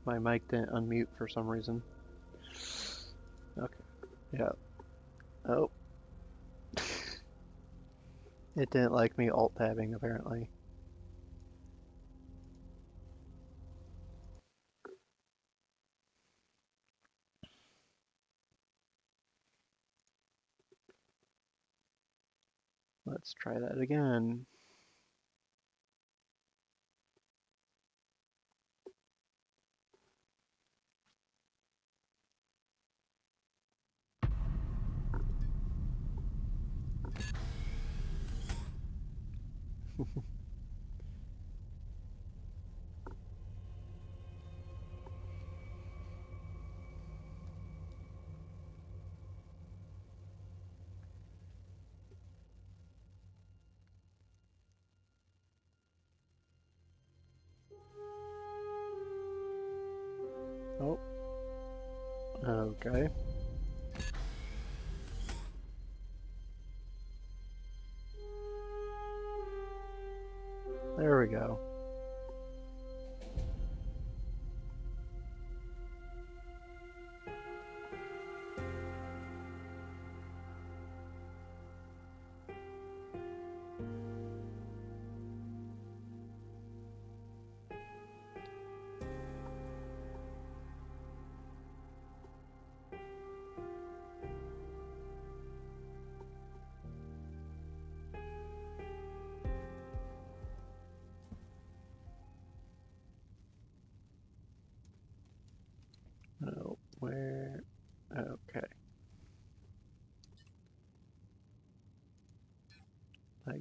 My mic didn't unmute for some reason. Okay. Yeah. Oh. It didn't like me alt tabbing apparently. Let's try that again. Oh. Okay. There we go. Oh, where? Okay. I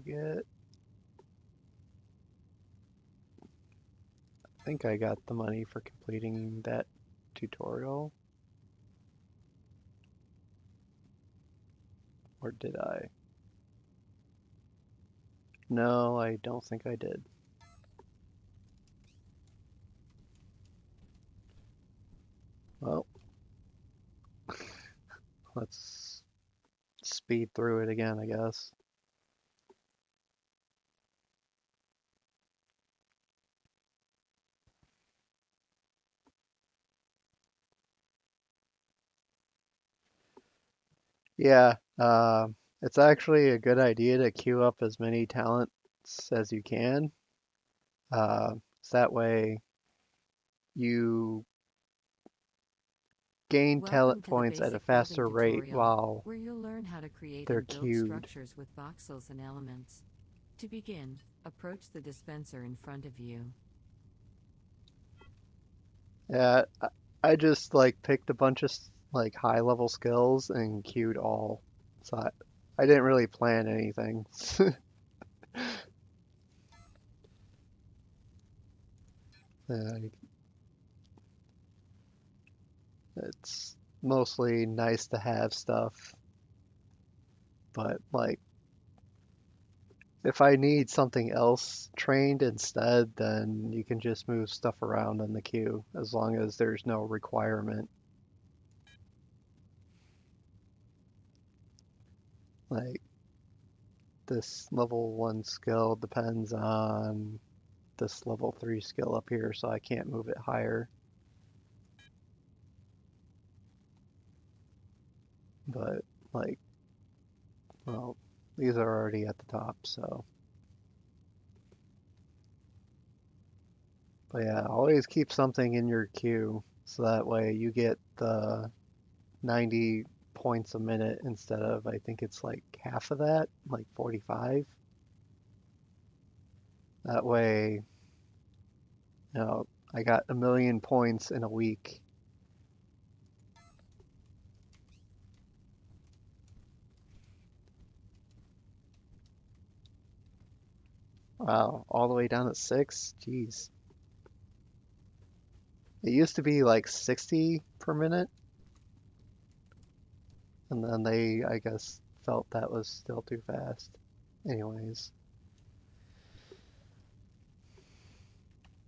think I got the money for completing that tutorial. Or did I? No, I don't think I did. Well, let's speed through it again, I guess. Yeah, it's actually a good idea to queue up as many talents as you can. So that way you gain talent Welcome to the points at a basic building faster rate tutorial, while where you'll learn how to create they're and build queued. structures with voxels and elements. To begin, approach the dispenser in front of you. Yeah, I just like picked a bunch of like high level skills and queued all. So I didn't really plan anything. Uh, it's mostly nice to have stuff, but like if I need something else trained instead, then you can just move stuff around in the queue as long as there's no requirement. Like this level 1 skill depends on this level 3 skill up here, so I can't move it higher. But like, well, these are already at the top, so. But yeah, always keep something in your queue so that way you get the 90 points a minute instead of, I think it's like half of that, like 45. That way, you know, I got a million points in a week. Wow, all the way down at 6? Jeez. It used to be like 60 per minute, and then they, I guess, felt that was still too fast. Anyways,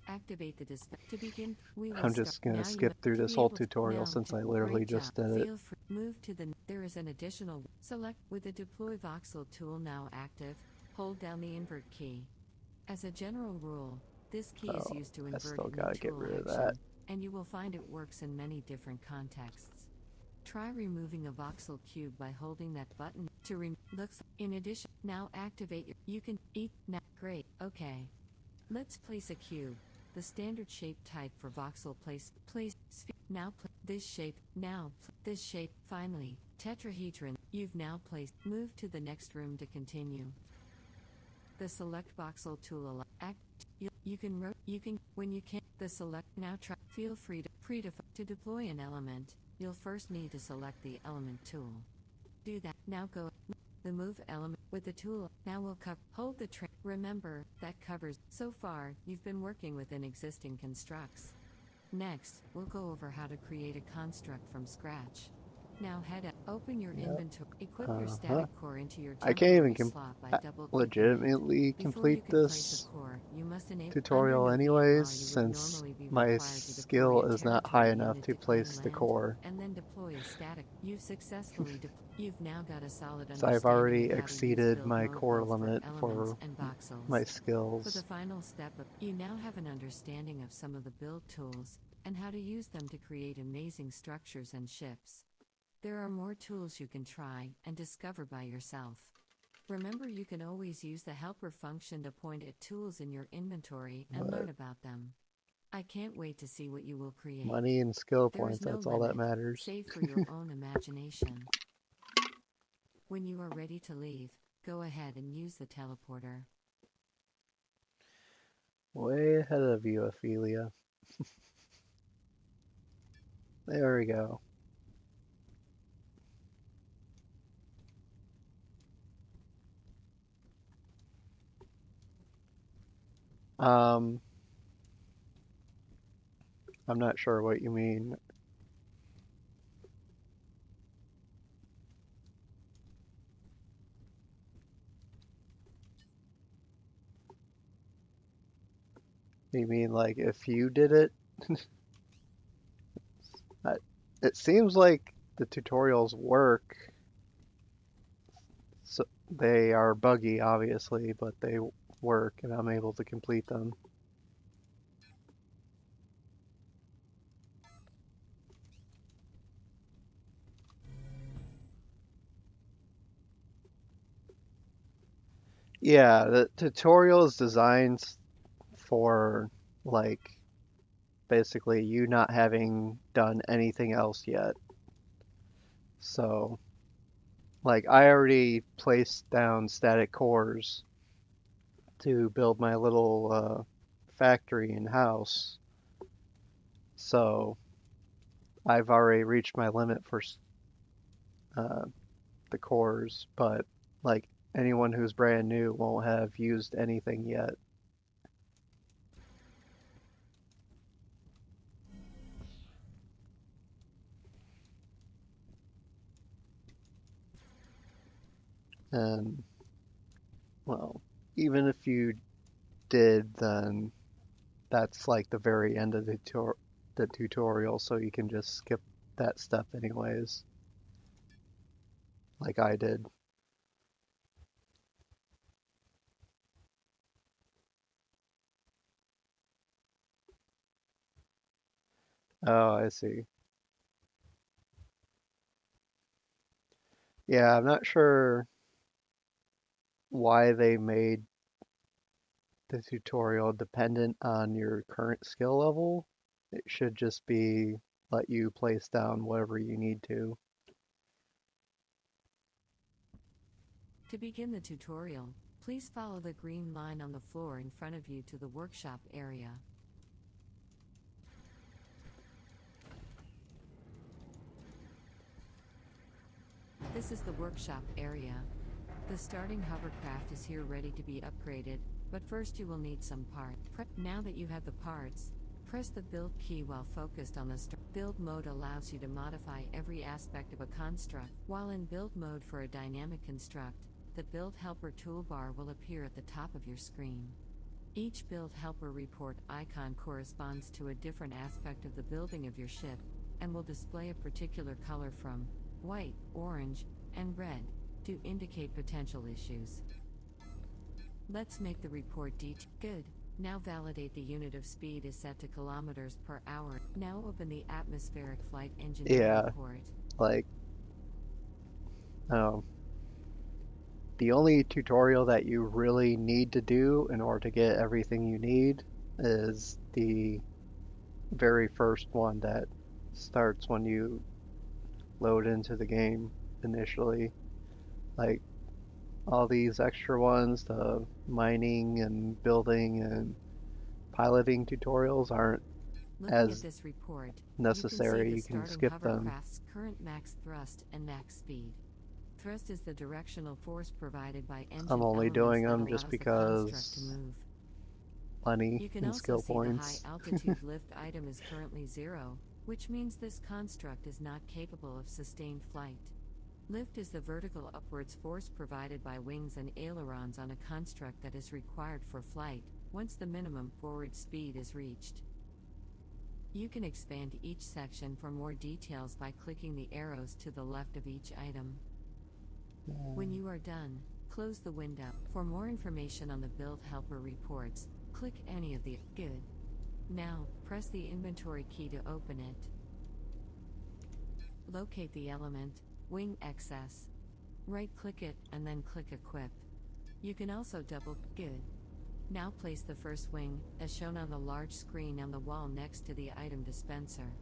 Activate the dispenser. To begin, we will I'm start. just gonna Now you skip through to this be whole able to tutorial now since to I literally great job. just did it. Feel free move to the there is an additional select with the deploy voxel tool now active. Hold down the invert key. As a general rule, This key is Oh, used to I invert still a new gotta get tool rid of that. action, and you will find it works in many different contexts. Try removing a voxel cube by holding that button to looks. In addition, now activate your. You can eat now. Great. Okay. Let's place a cube. The standard shape type for voxel place. Now this shape. Now this shape. Finally, tetrahedron. You've now placed. Move to the next room to continue. The select voxel tool allows act. You can when you can the select now try. Feel free to deploy an element. You'll first need to select the element tool. Do that. Now go the move element with the tool. Now we'll hold the train. Remember, that covers. So far, you've been working within existing constructs. Next, we'll go over how to create a construct from scratch. Now head up, open your inventory, equip your static core into your I can't even temporary slot by double-clicking legitimately it. Before complete you can place this a core, you must enable tutorial under no anyways, VMR you would since normally be my required to deploy skill a is not high territory enough unit to to claim place the land, core. and then deploy a static. You've successfully you've now got a solid So I've understanding already of how to use exceeded build my mode core both for limit elements for and voxels. my For skills. the final step, you now have an understanding of some of the build tools and how to use them to create amazing structures and ships. There are more tools you can try and discover by yourself. Remember, you can always use the helper function to point at tools in your inventory and learn about them. I can't wait to see what you will create. Money and skill There points, is no that's all that limit, matters. save for your own imagination. When you are ready to leave, go ahead and use the teleporter. Way ahead of you, Ophelia. There we go. I'm not sure what you mean. You mean like if you did it? It seems like the tutorials work. So they are buggy, obviously, but they work and I'm able to complete them. Yeah, the tutorial is designed for like basically you not having done anything else yet. So, like, I already placed down static cores to build my little factory and house. So, I've already reached my limit for uh, the cores, but like anyone who's brand new won't have used anything yet. And, well, even if you did, then that's like the very end of the tutorial, so you can just skip that step anyways, like I did. Oh, I see. Yeah, I'm not sure why they made the tutorial dependent on your current skill level. It should just be let you place down whatever you need to. To begin the tutorial, please follow the green line on the floor in front of you to the workshop area. This is the workshop area. The starting hovercraft is here ready to be upgraded, but first you will need some parts. Now that you have the parts, press the build key while focused on the build mode allows you to modify every aspect of a construct. While in build mode for a dynamic construct, the build helper toolbar will appear at the top of your screen. Each build helper report icon corresponds to a different aspect of the building of your ship, and will display a particular color from white, orange, and red to indicate potential issues. Let's make the report detailed. Good. Now validate the unit of speed is set to kilometers per hour. Now open the atmospheric flight engineer Yeah, report. like, um, the only tutorial that you really need to do in order to get everything you need is the very first one that starts when you load into the game initially. Like all these extra ones, the mining and building and piloting tutorials aren't Looking at as this report, you can see necessary. the You can starting skip them. hovercraft's current max thrust and max speed. Thrust is the directional force provided by I'm engine only elements doing that them just allows the construct to because move. money You can and also skill see the high points. altitude lift item is currently 0, which means this construct is not capable of sustained flight. Lift is the vertical upwards force provided by wings and ailerons on a construct that is required for flight, once the minimum forward speed is reached. You can expand each section for more details by clicking the arrows to the left of each item. When you are done, close the window. For more information on the Build Helper reports, click any of the Good. Now, press the inventory key to open it. Locate the element, Wing Excess. Right-click it, and then click Equip. You can also Good. Now place the first wing, as shown on the large screen on the wall next to the item dispenser.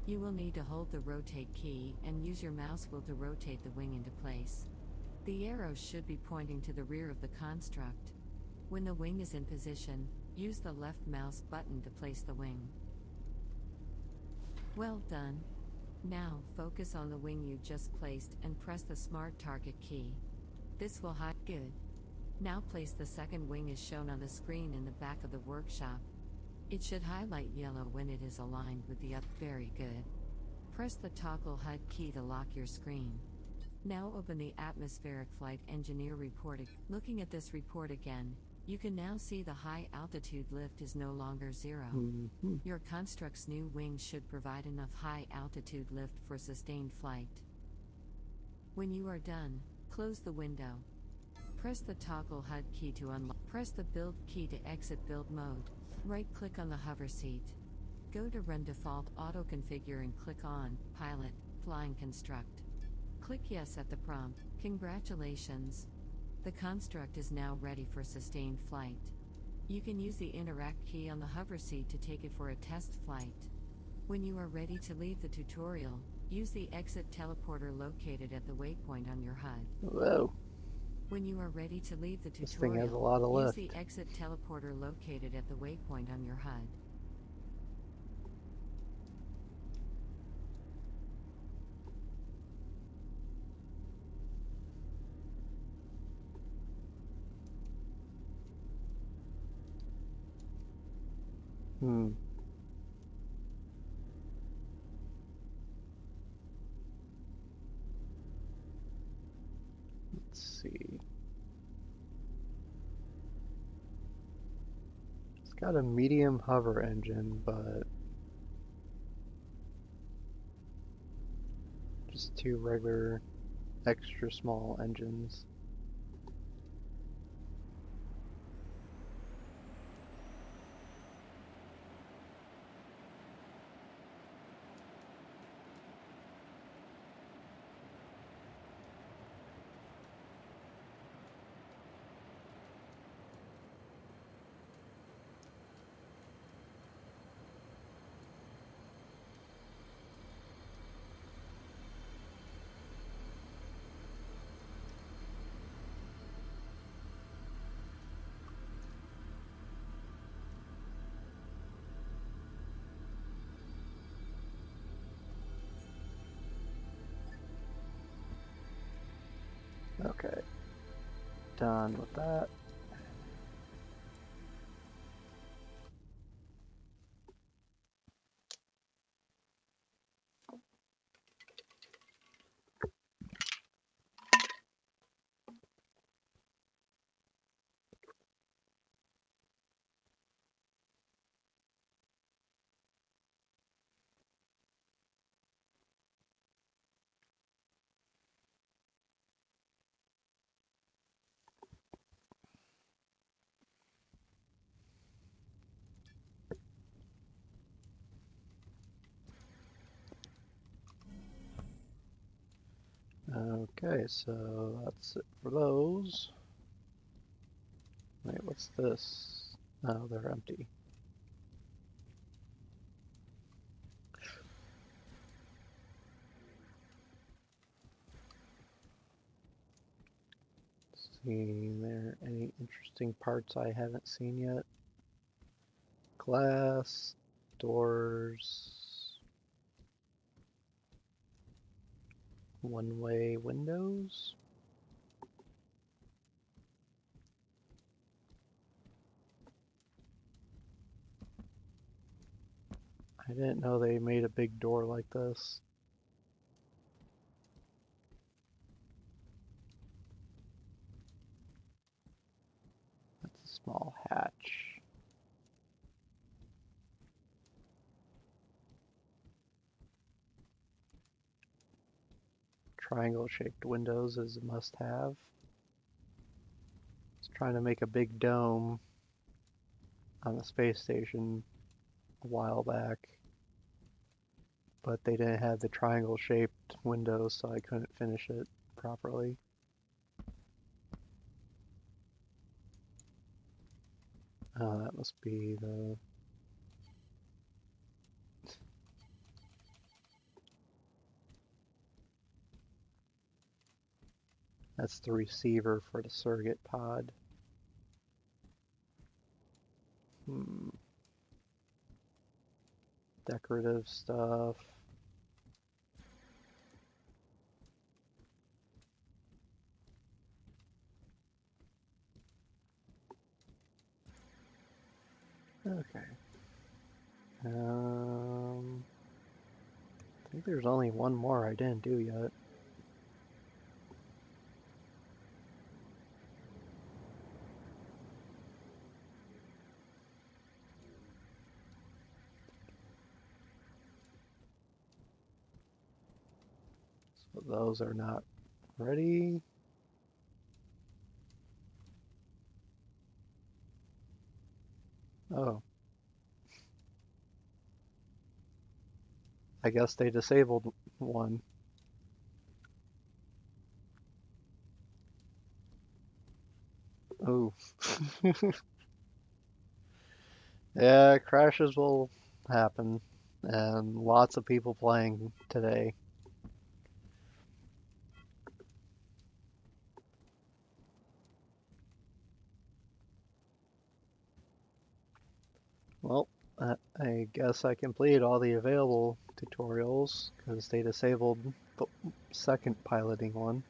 You will need to hold the Rotate key and use your mouse wheel to rotate the wing into place. The arrows should be pointing to the rear of the construct. When the wing is in position, use the left mouse button to place the wing. Well done. Now, focus on the wing you just placed and press the Smart Target key. This will hide Good. Now place the second wing as shown on the screen in the back of the workshop. It should highlight yellow when it is aligned with the Very good. Press the toggle HUD key to lock your screen. Now open the Atmospheric Flight Engineer report. Looking at this report again, you can now see the high altitude lift is no longer 0. Mhm. Your construct's new wings should provide enough high altitude lift for sustained flight. When you are done, close the window. Press the toggle HUD key to unlock. Press the build key to exit build mode. Right-click on the hover seat. Go to Run Default Auto Configure and click on Pilot, Flying Construct. Click Yes at the prompt. Congratulations! The construct is now ready for sustained flight. You can use the Interact key on the hover seat to take it for a test flight. When you are ready to leave the tutorial, use the Exit Teleporter located at the waypoint on your HUD. Whoa, When you are ready to leave the this thing has a tutorial, lot of use lift. the Exit Teleporter located at the waypoint on your HUD. Hmm. Let's see. It's got a medium hover engine, but just two regular extra small engines. Okay, done with that. Okay, so that's it for those. Wait, what's this? Oh, they're empty. See, there any interesting parts I haven't seen yet? Glass, doors, one-way windows. I didn't know they made a big door like this. That's a small hatch. Triangle-shaped windows is a must-have. I was trying to make a big dome on the space station a while back, but they didn't have the triangle-shaped windows, so I couldn't finish it properly. That must be the... That's the receiver for the surrogate pod. Decorative stuff. Okay. I think there's only one more I didn't do yet. So those are not ready. Oh. I guess they disabled one. Oh. Yeah, crashes will happen. And lots of people playing today. Well, I guess I completed all the available tutorials because they disabled the second piloting one.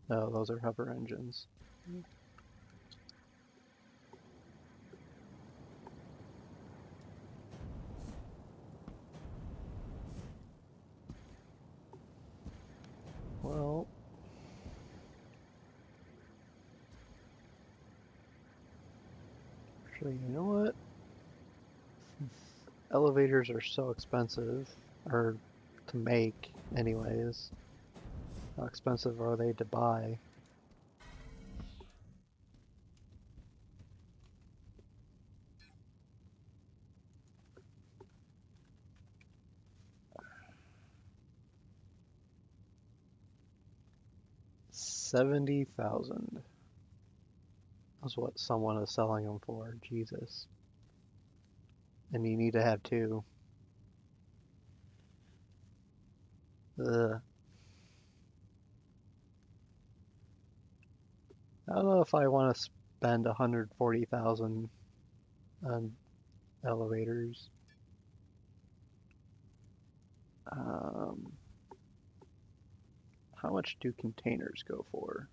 No, those are hover engines. Well, actually, you know what? Since elevators are so expensive, or to make anyways, how expensive are they to buy? $70,000 is what someone is selling them for. Jesus. And you need to have two. Ugh. I don't know if I want to spend 140,000 on elevators. Um, how much do containers go for?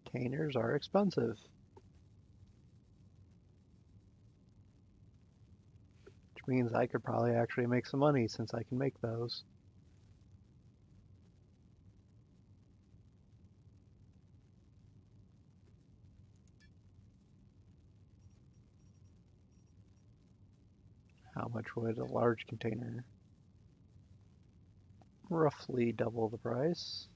Containers are expensive, which means I could probably actually make some money since I can make those. How much would a large container? Roughly double the price.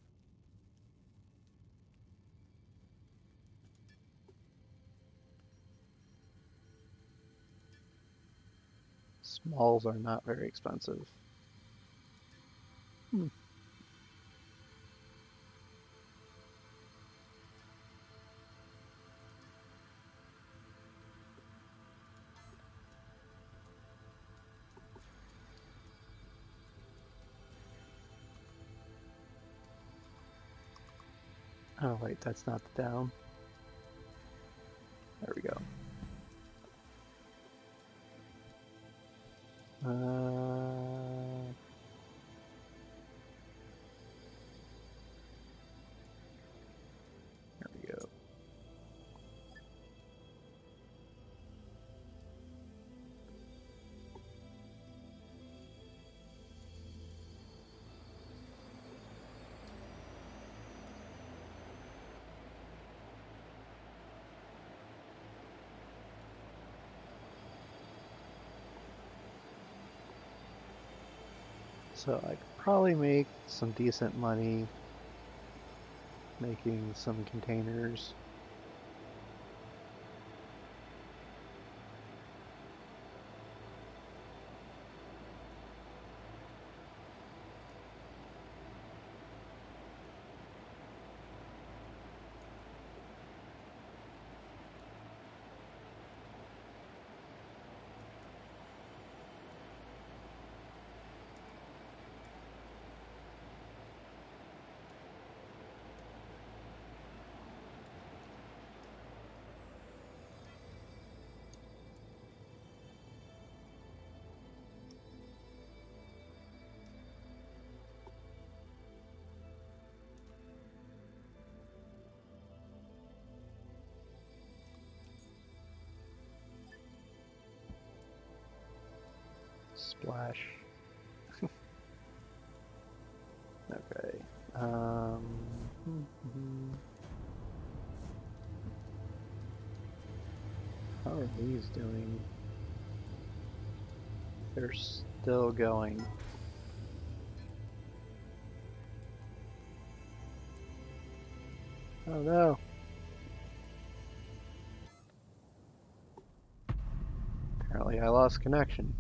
Smalls are not very expensive. Hmm. Oh wait, that's not the down. There we go. There we go. So I could probably make some decent money making some containers. Splash. Okay. How are these doing? They're still going. Oh no. Apparently I lost connection.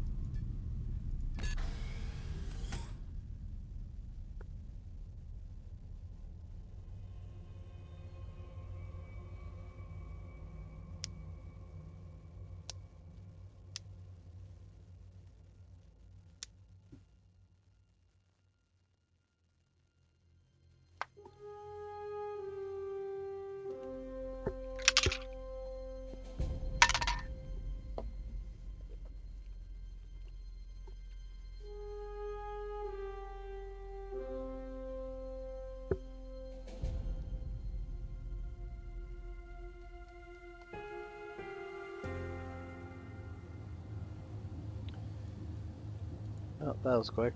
Oh, that was quick.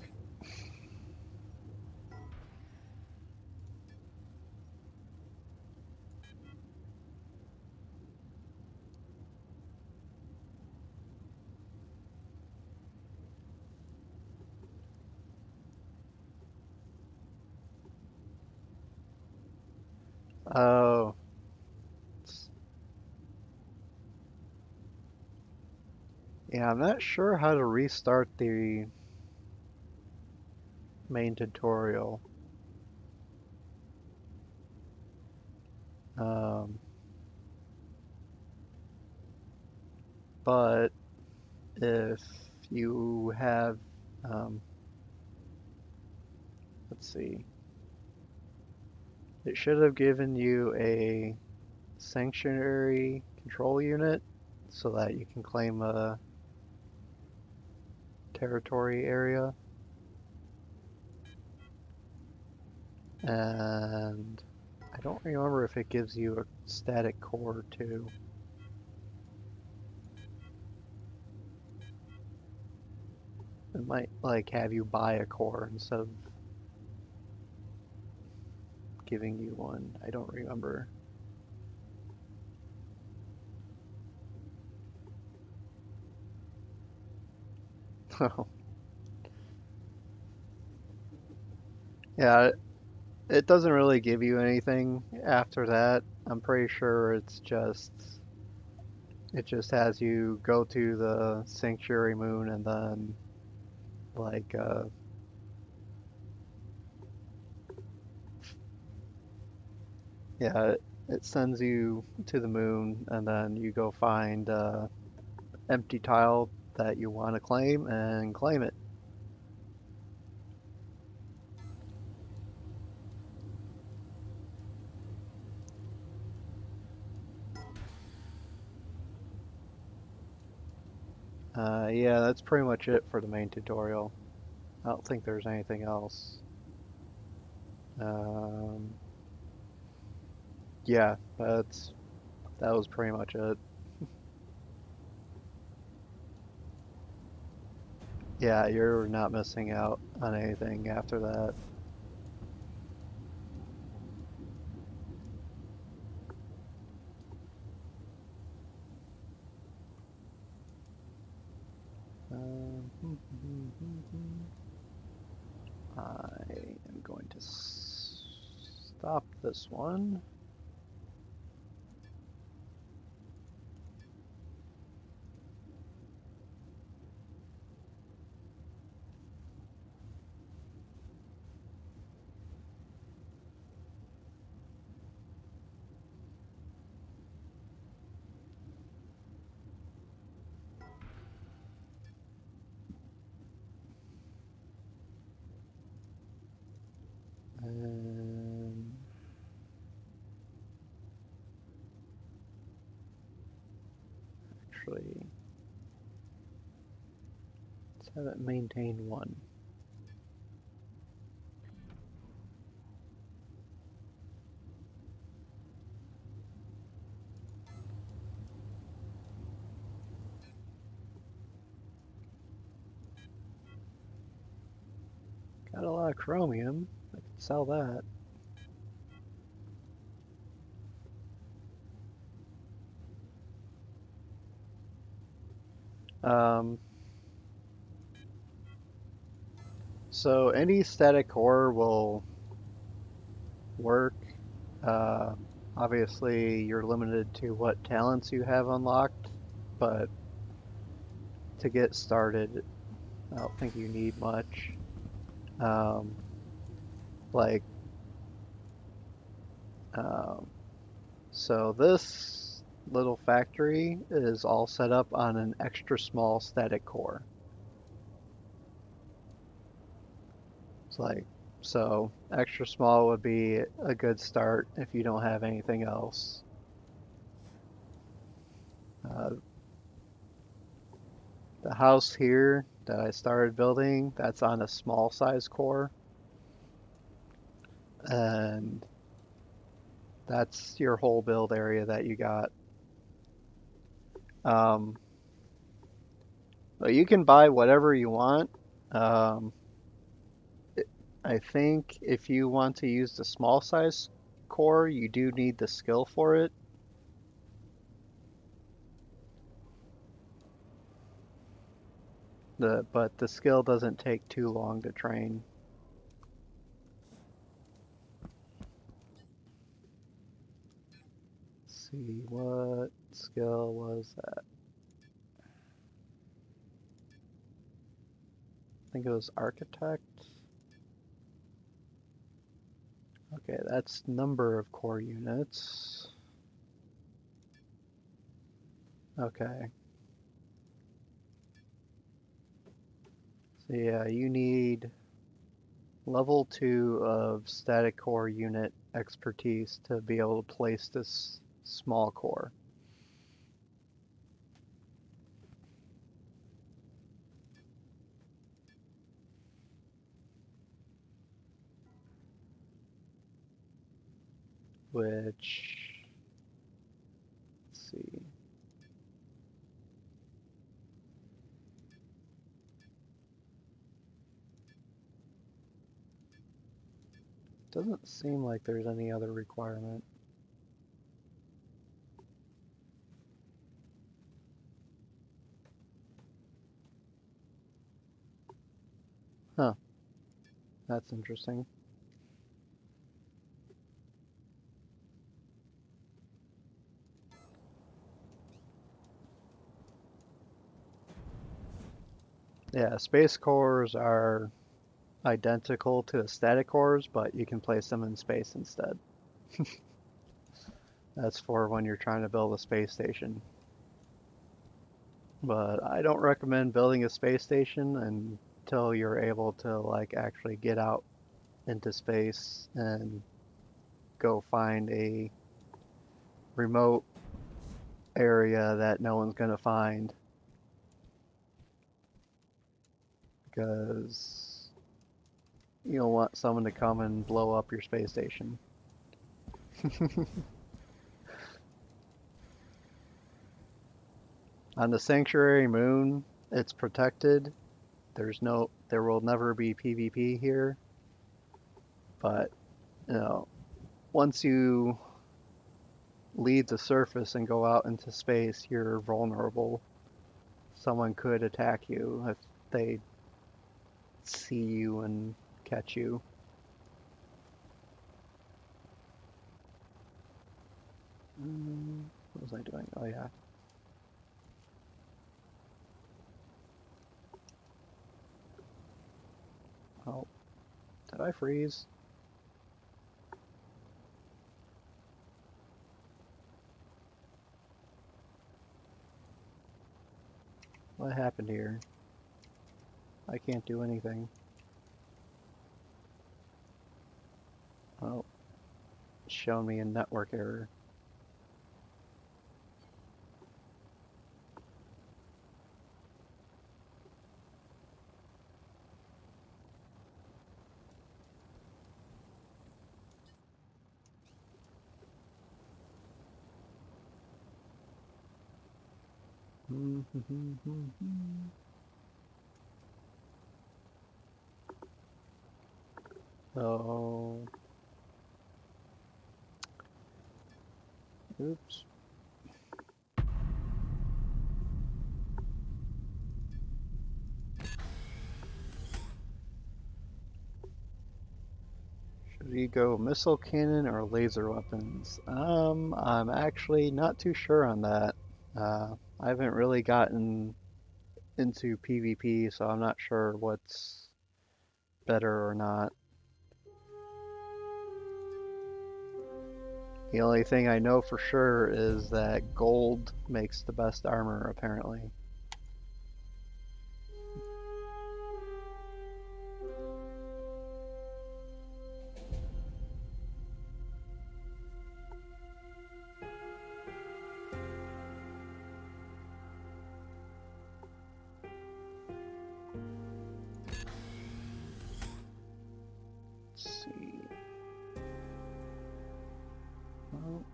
Oh. Yeah, I'm not sure how to restart the main tutorial. Um, but if you have, um, let's see, it should have given you a sanctuary control unit so that you can claim a territory area. And I don't remember if it gives you a static core too. It might like have you buy a core instead of giving you one. I don't remember. Yeah, it doesn't really give you anything after that. I'm pretty sure it's just It just has you go to the sanctuary moon and then like yeah, it sends you to the moon and then you go find empty tile that you want to claim and claim it. Yeah, that's pretty much it for the main tutorial. I don't think there's anything else. Um, yeah, that was pretty much it. Yeah, you're not missing out on anything after that. Um, I am going to stop this one. And actually, let's have it maintain one. Got a lot of chromium. I could sell that. Um, so any static core will work. Uh, Obviously, you're limited to what talents you have unlocked, but to get started, I don't think you need much. Um, like, um, so this little factory is all set up on an extra small static core. It's like, so extra small would be a good start if you don't have anything else. Uh, the house here that I started building, that's on a small size core. And that's your whole build area that you got. Um, but you can buy whatever you want. Um, I think if you want to use the small size core, you do need the skill for it. But the skill doesn't take too long to train. Let's see, what skill was that? I think it was architect. Okay, that's number of core units. Okay. So yeah, you need level 2 of static core unit expertise to be able to place this small core. Which, let's see. Doesn't seem like there's any other requirement. Huh, that's interesting. Yeah, space cores are identical to the static cores, but you can place them in space instead. That's for when you're trying to build a space station. But I don't recommend building a space station until you're able to like actually get out into space and go find a remote area that no one's going to find because you don't want someone to come and blow up your space station. On the Sanctuary Moon, it's protected. There will never be PvP here, but you know, once you leave the surface and go out into space, you're vulnerable. Someone could attack you if they see you and catch you. What was I doing? Oh yeah. Oh, did I freeze? What happened here? I can't do anything. Oh, it's showing me a network error. Oh, oops. Should we go missile cannon or laser weapons? I'm actually not too sure on that. I haven't really gotten into PvP, so I'm not sure what's better or not. The only thing I know for sure is that gold makes the best armor, apparently. Let's see. Well,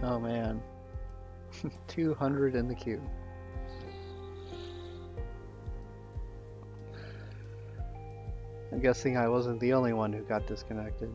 oh man, 200 in the queue. I'm guessing I wasn't the only one who got disconnected.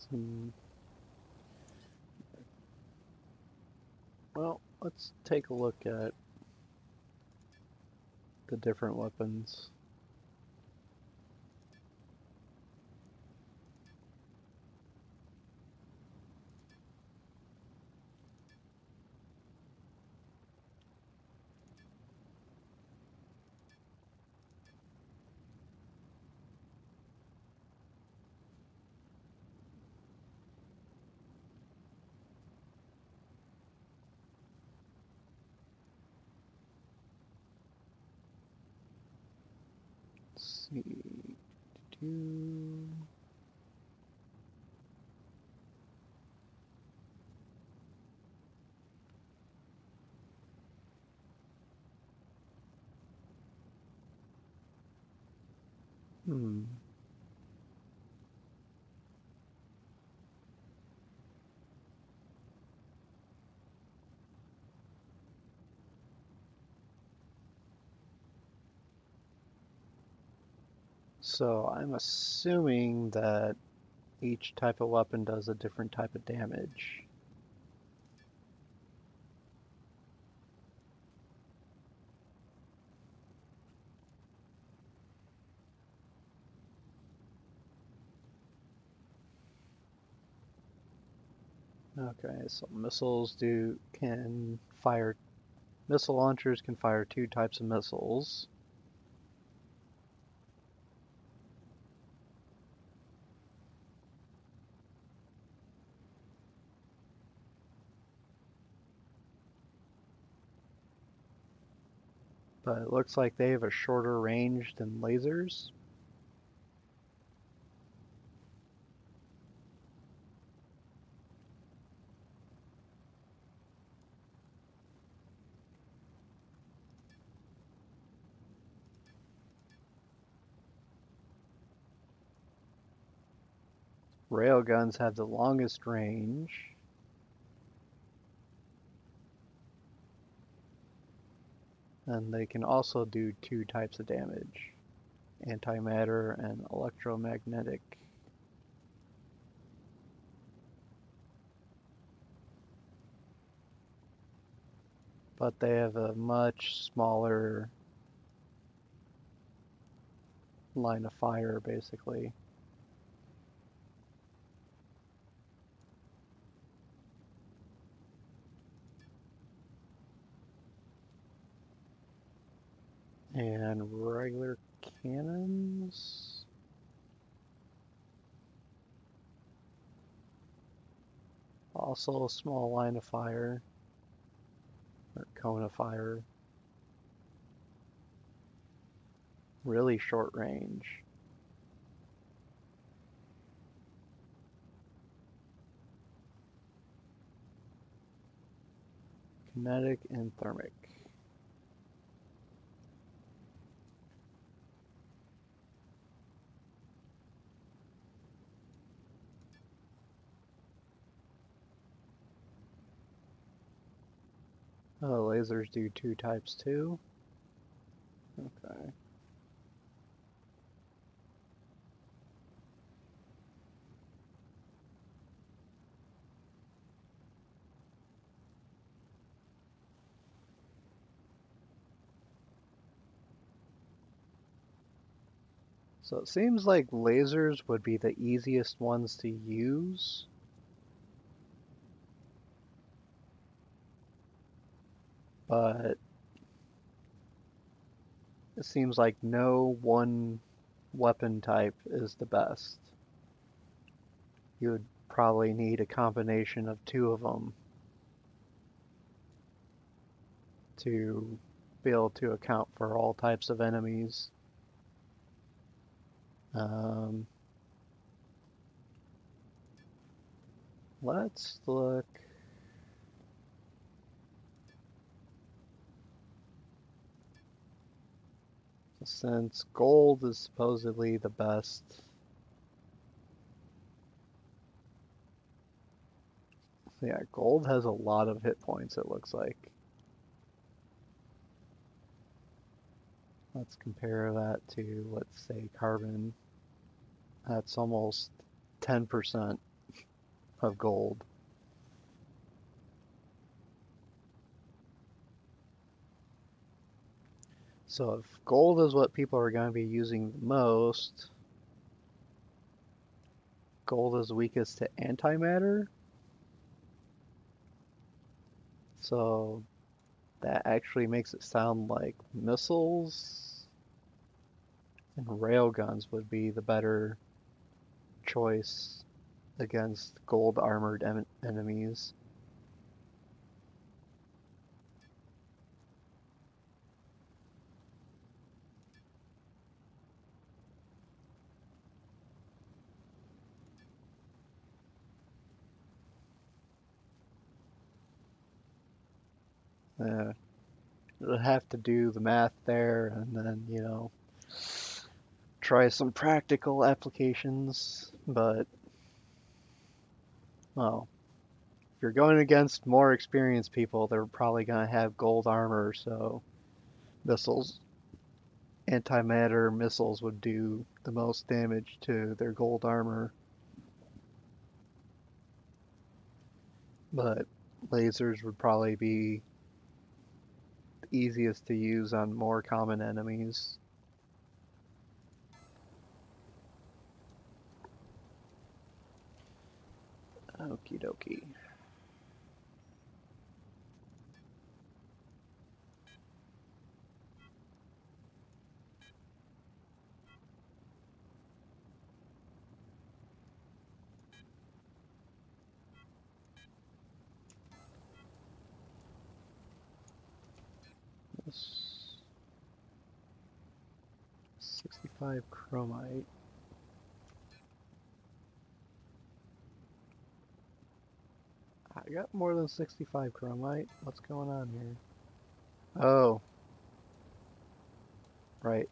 Hmm. Well, let's take a look at the different weapons. Two. Hmm. So I'm assuming that each type of weapon does a different type of damage. Okay, so missile launchers can fire two types of missiles. But it looks like they have a shorter range than lasers. Railguns have the longest range. And they can also do two types of damage, antimatter and electromagnetic. But they have a much smaller line of fire, basically. And regular cannons. Also a small line of fire, or cone of fire. Really short range. Kinetic and thermic. Oh, lasers do two types too. Okay. So it seems like lasers would be the easiest ones to use. But it seems like no one weapon type is the best. You would probably need a combination of two of them to be able to account for all types of enemies. Um, let's look. Since gold is supposedly the best, yeah, gold has a lot of hit points, it looks like. Let's compare that to, let's say, carbon. That's almost 10% of gold. So if gold is what people are going to be using the most, gold is weakest to antimatter. So that actually makes it sound like missiles and railguns would be the better choice against gold armored enemies. You'll have to do the math there and then, try some practical applications. But, well, if you're going against more experienced people, they're probably going to have gold armor, so missiles, antimatter missiles would do the most damage to their gold armor. But lasers would probably be easiest to use on more common enemies. Okie dokie. This 65 chromite. I got more than 65 chromite. What's going on here? Oh, right.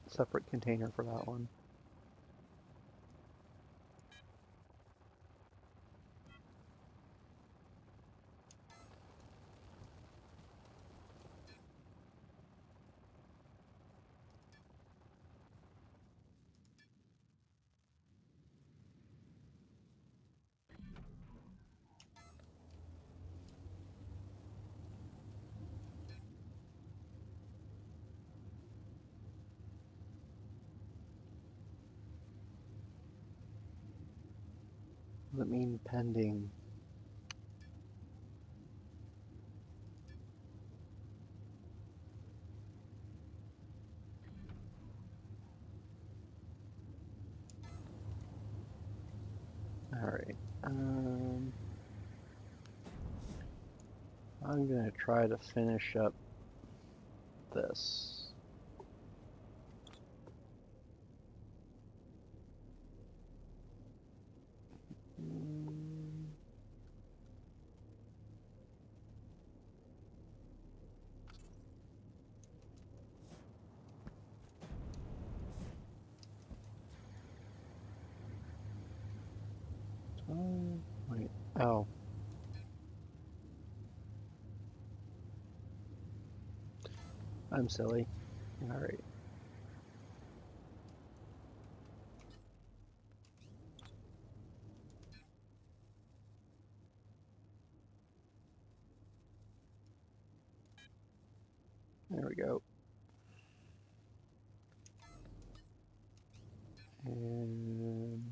Separate container for that one. What does it mean pending? Alright. I'm gonna try to finish up this. Mm, wait. Oh. I'm silly. Alright. There we go. And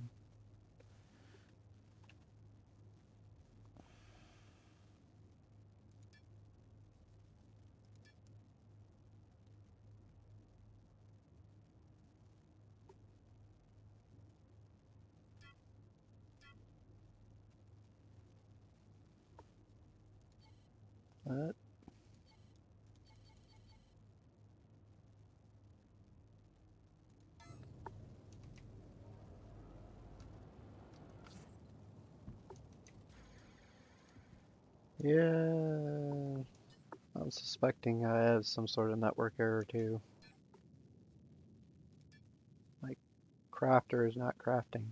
that. Yeah. I'm suspecting I have some sort of network error too. Like, crafter is not crafting.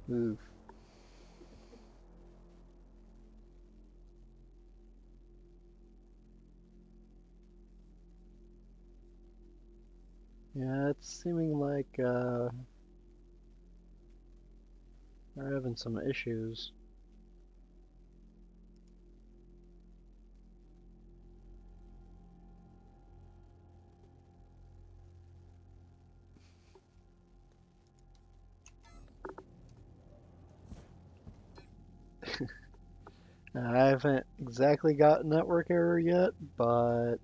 Oof. Yeah, it's seeming like they're having some issues. I haven't exactly got network error yet, but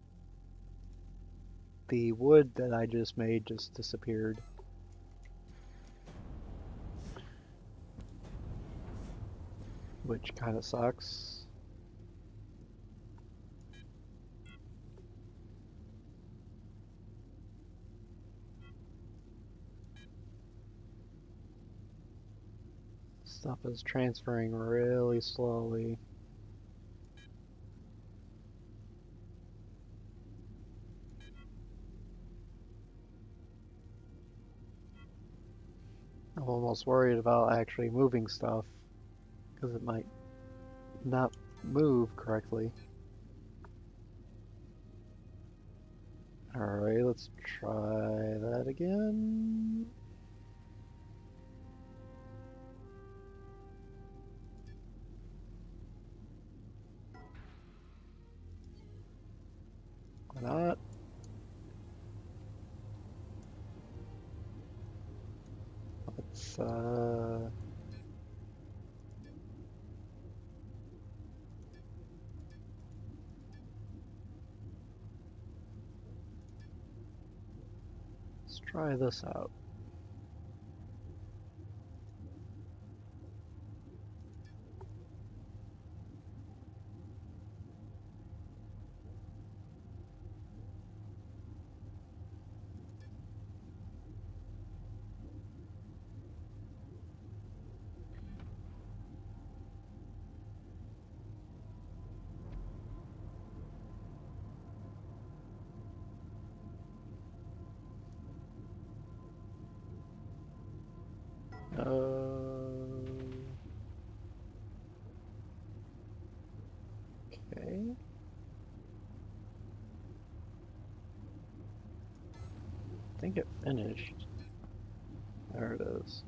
the wood that I just made just disappeared. Which kind of sucks. Stuff is transferring really slowly. I'm almost worried about actually moving stuff because it might not move correctly. Alright, let's try that again. Why not? Let's try this out. Okay. I think it finished. There it is.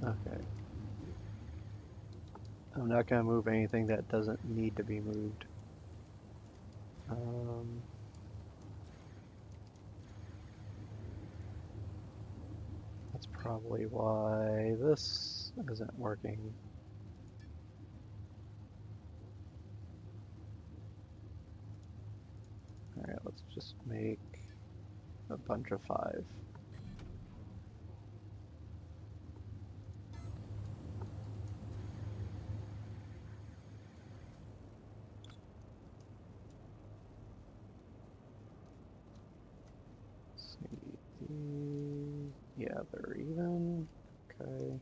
Okay. I'm not going to move anything that doesn't need to be moved. That's probably why this isn't working. Alright, let's just make a bunch of 5. See. Yeah, they're even. Okay.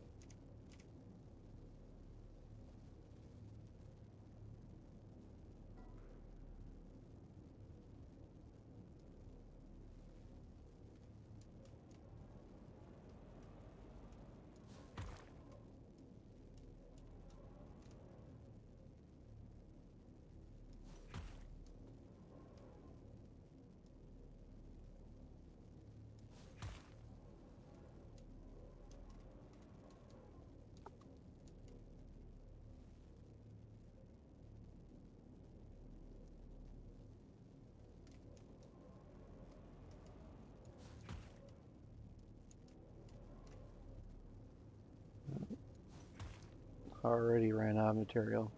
Already ran out of material.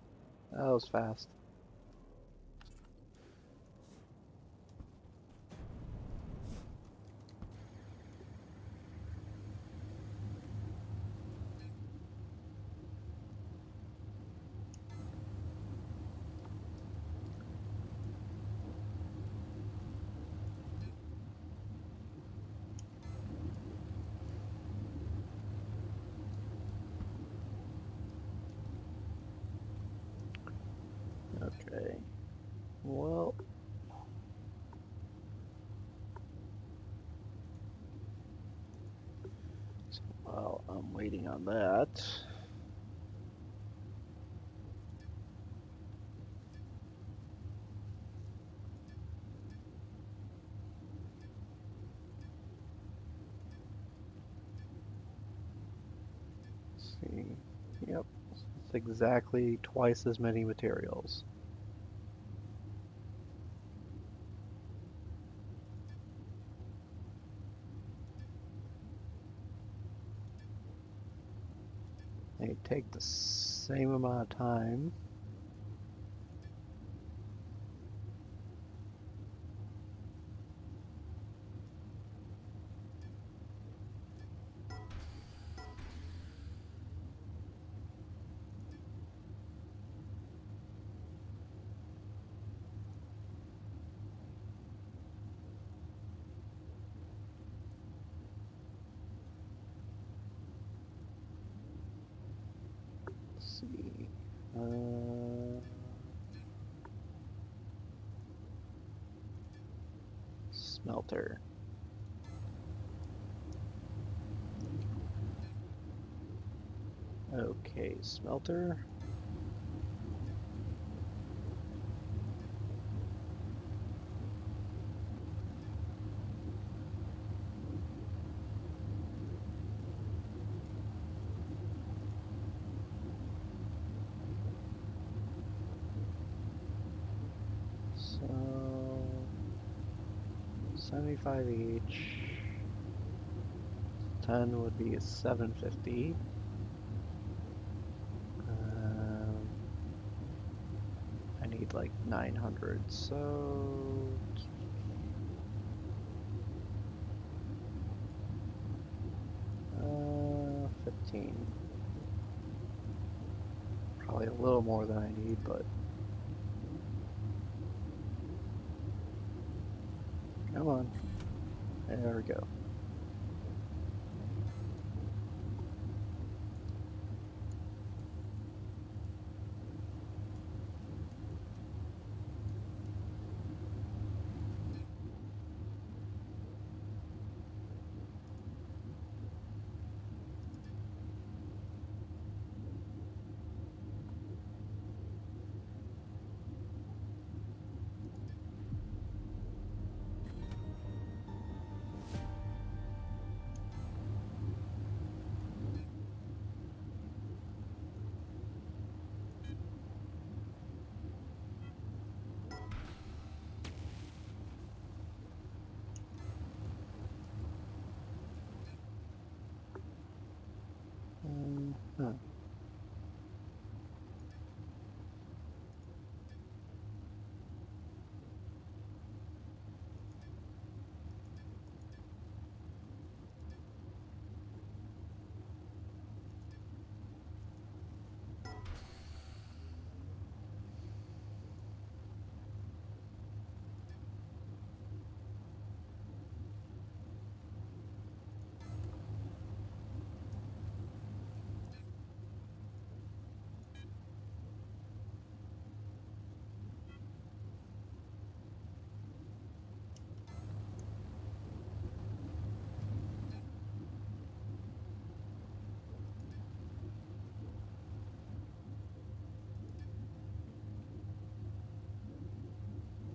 That was fast. Okay. Well, so while I'm waiting on that, let's see. Yep, it's exactly twice as many materials. may take the same amount of time. Let's see. Smelter. Okay, smelter. So 75 each. 10 would be 750. I need like 900, so 15. Probably a little more than I need, but come on. There we go. Huh.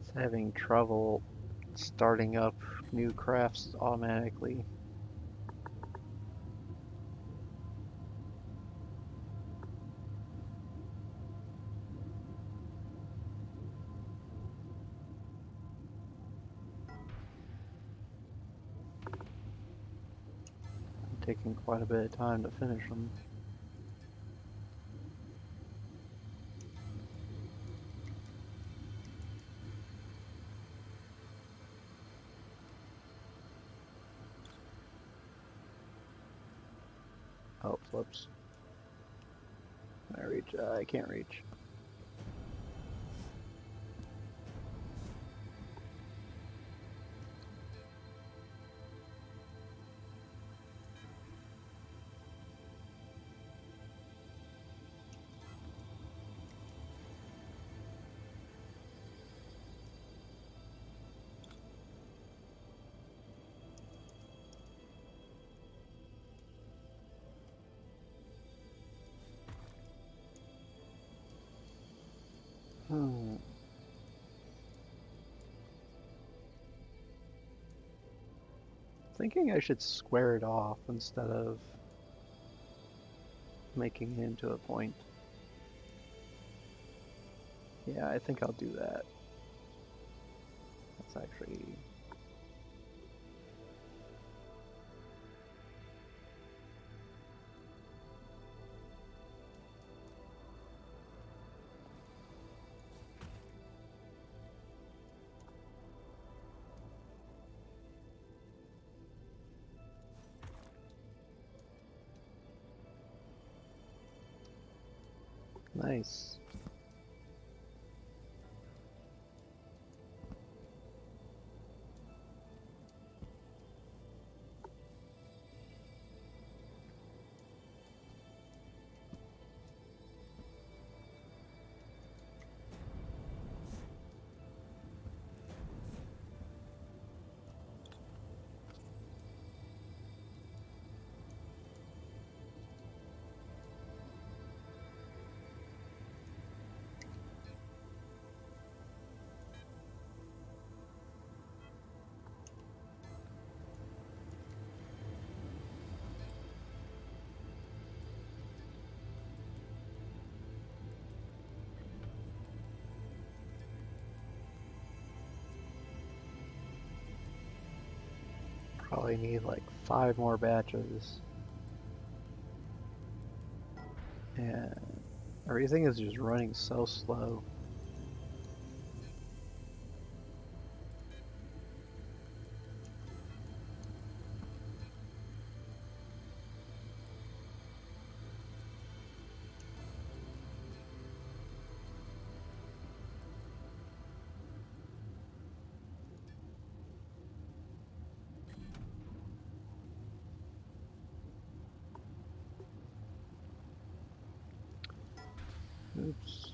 It's having trouble starting up new crafts automatically. I'm taking quite a bit of time to finish them. Oh, flips. Can I reach? I can't reach. Hmm. Thinking I should square it off instead of making it into a point. Yeah, I think I'll do that. That's actually... Nice. Probably need like 5 more batches. And everything is just running so slow. Oops.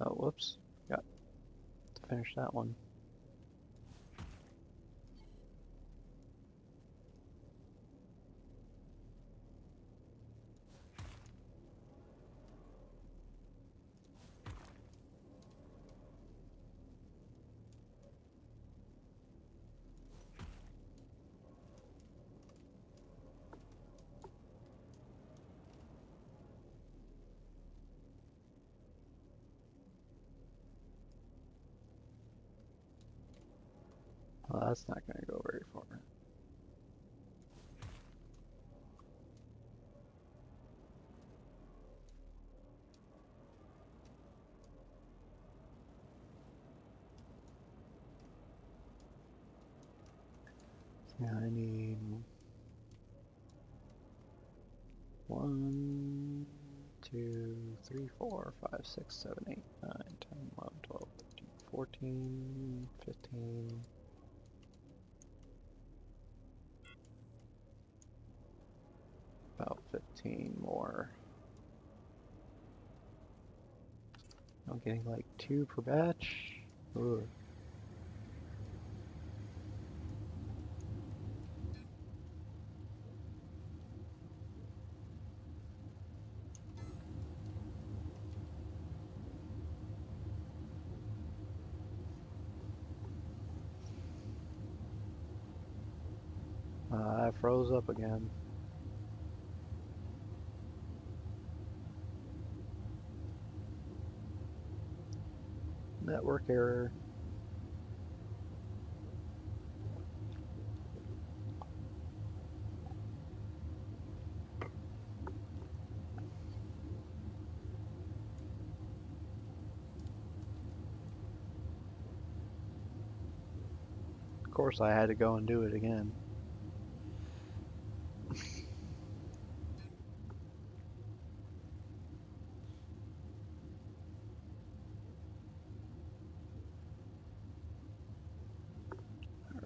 Oh, whoops. Got to finish that one. Well, that's not going to go very far. Yeah, I need 1, 2, 3, 4, 5, 6, 7, 8, 9, 10, 11, 12, 13, 14, 15. About 15 more. I'm getting like 2 per batch. Ugh. I froze up again. Network error. Of course, I had to go and do it again.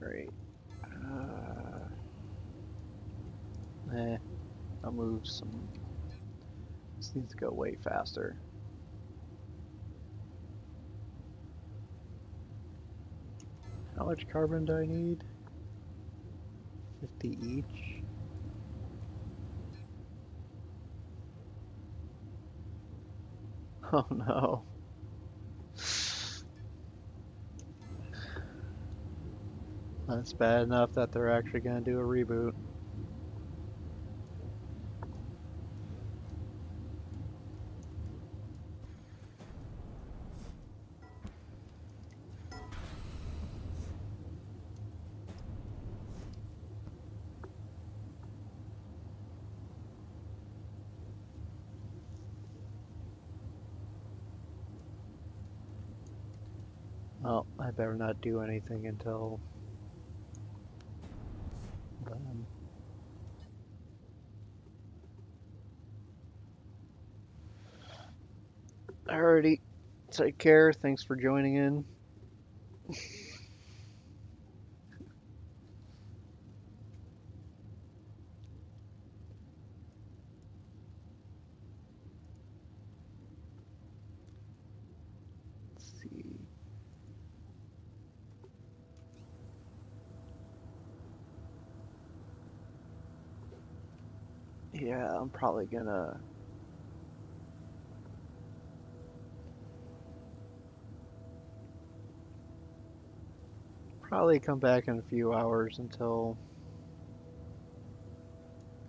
Alright. I'll move some. This needs to go way faster. How much carbon do I need? 50 each? Oh no. That's bad enough that they're actually gonna do a reboot. Well, I better not do anything until then. Alrighty, take care. Thanks for joining in. Let's see. Yeah, I'm probably gonna come back in a few hours until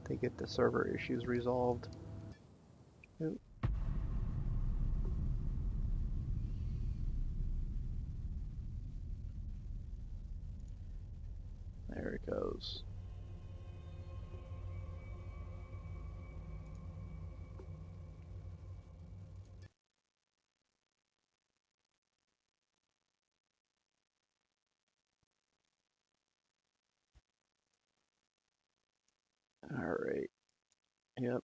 they get the server issues resolved. Oop, there it goes. Alright, yep.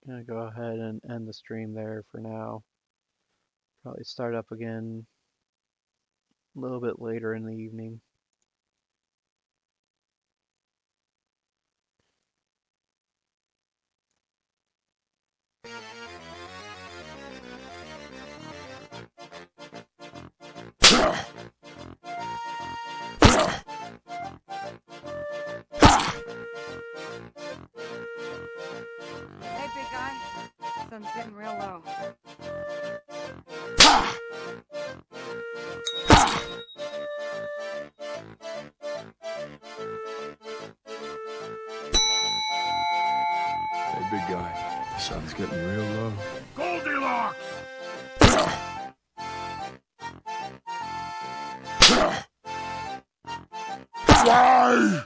Gonna go ahead and end the stream there for now. Probably start up again a little bit later in the evening. Hey, big guy. Sun's getting real low. Hey, big guy. The sun's getting real low. Goldilocks! Why?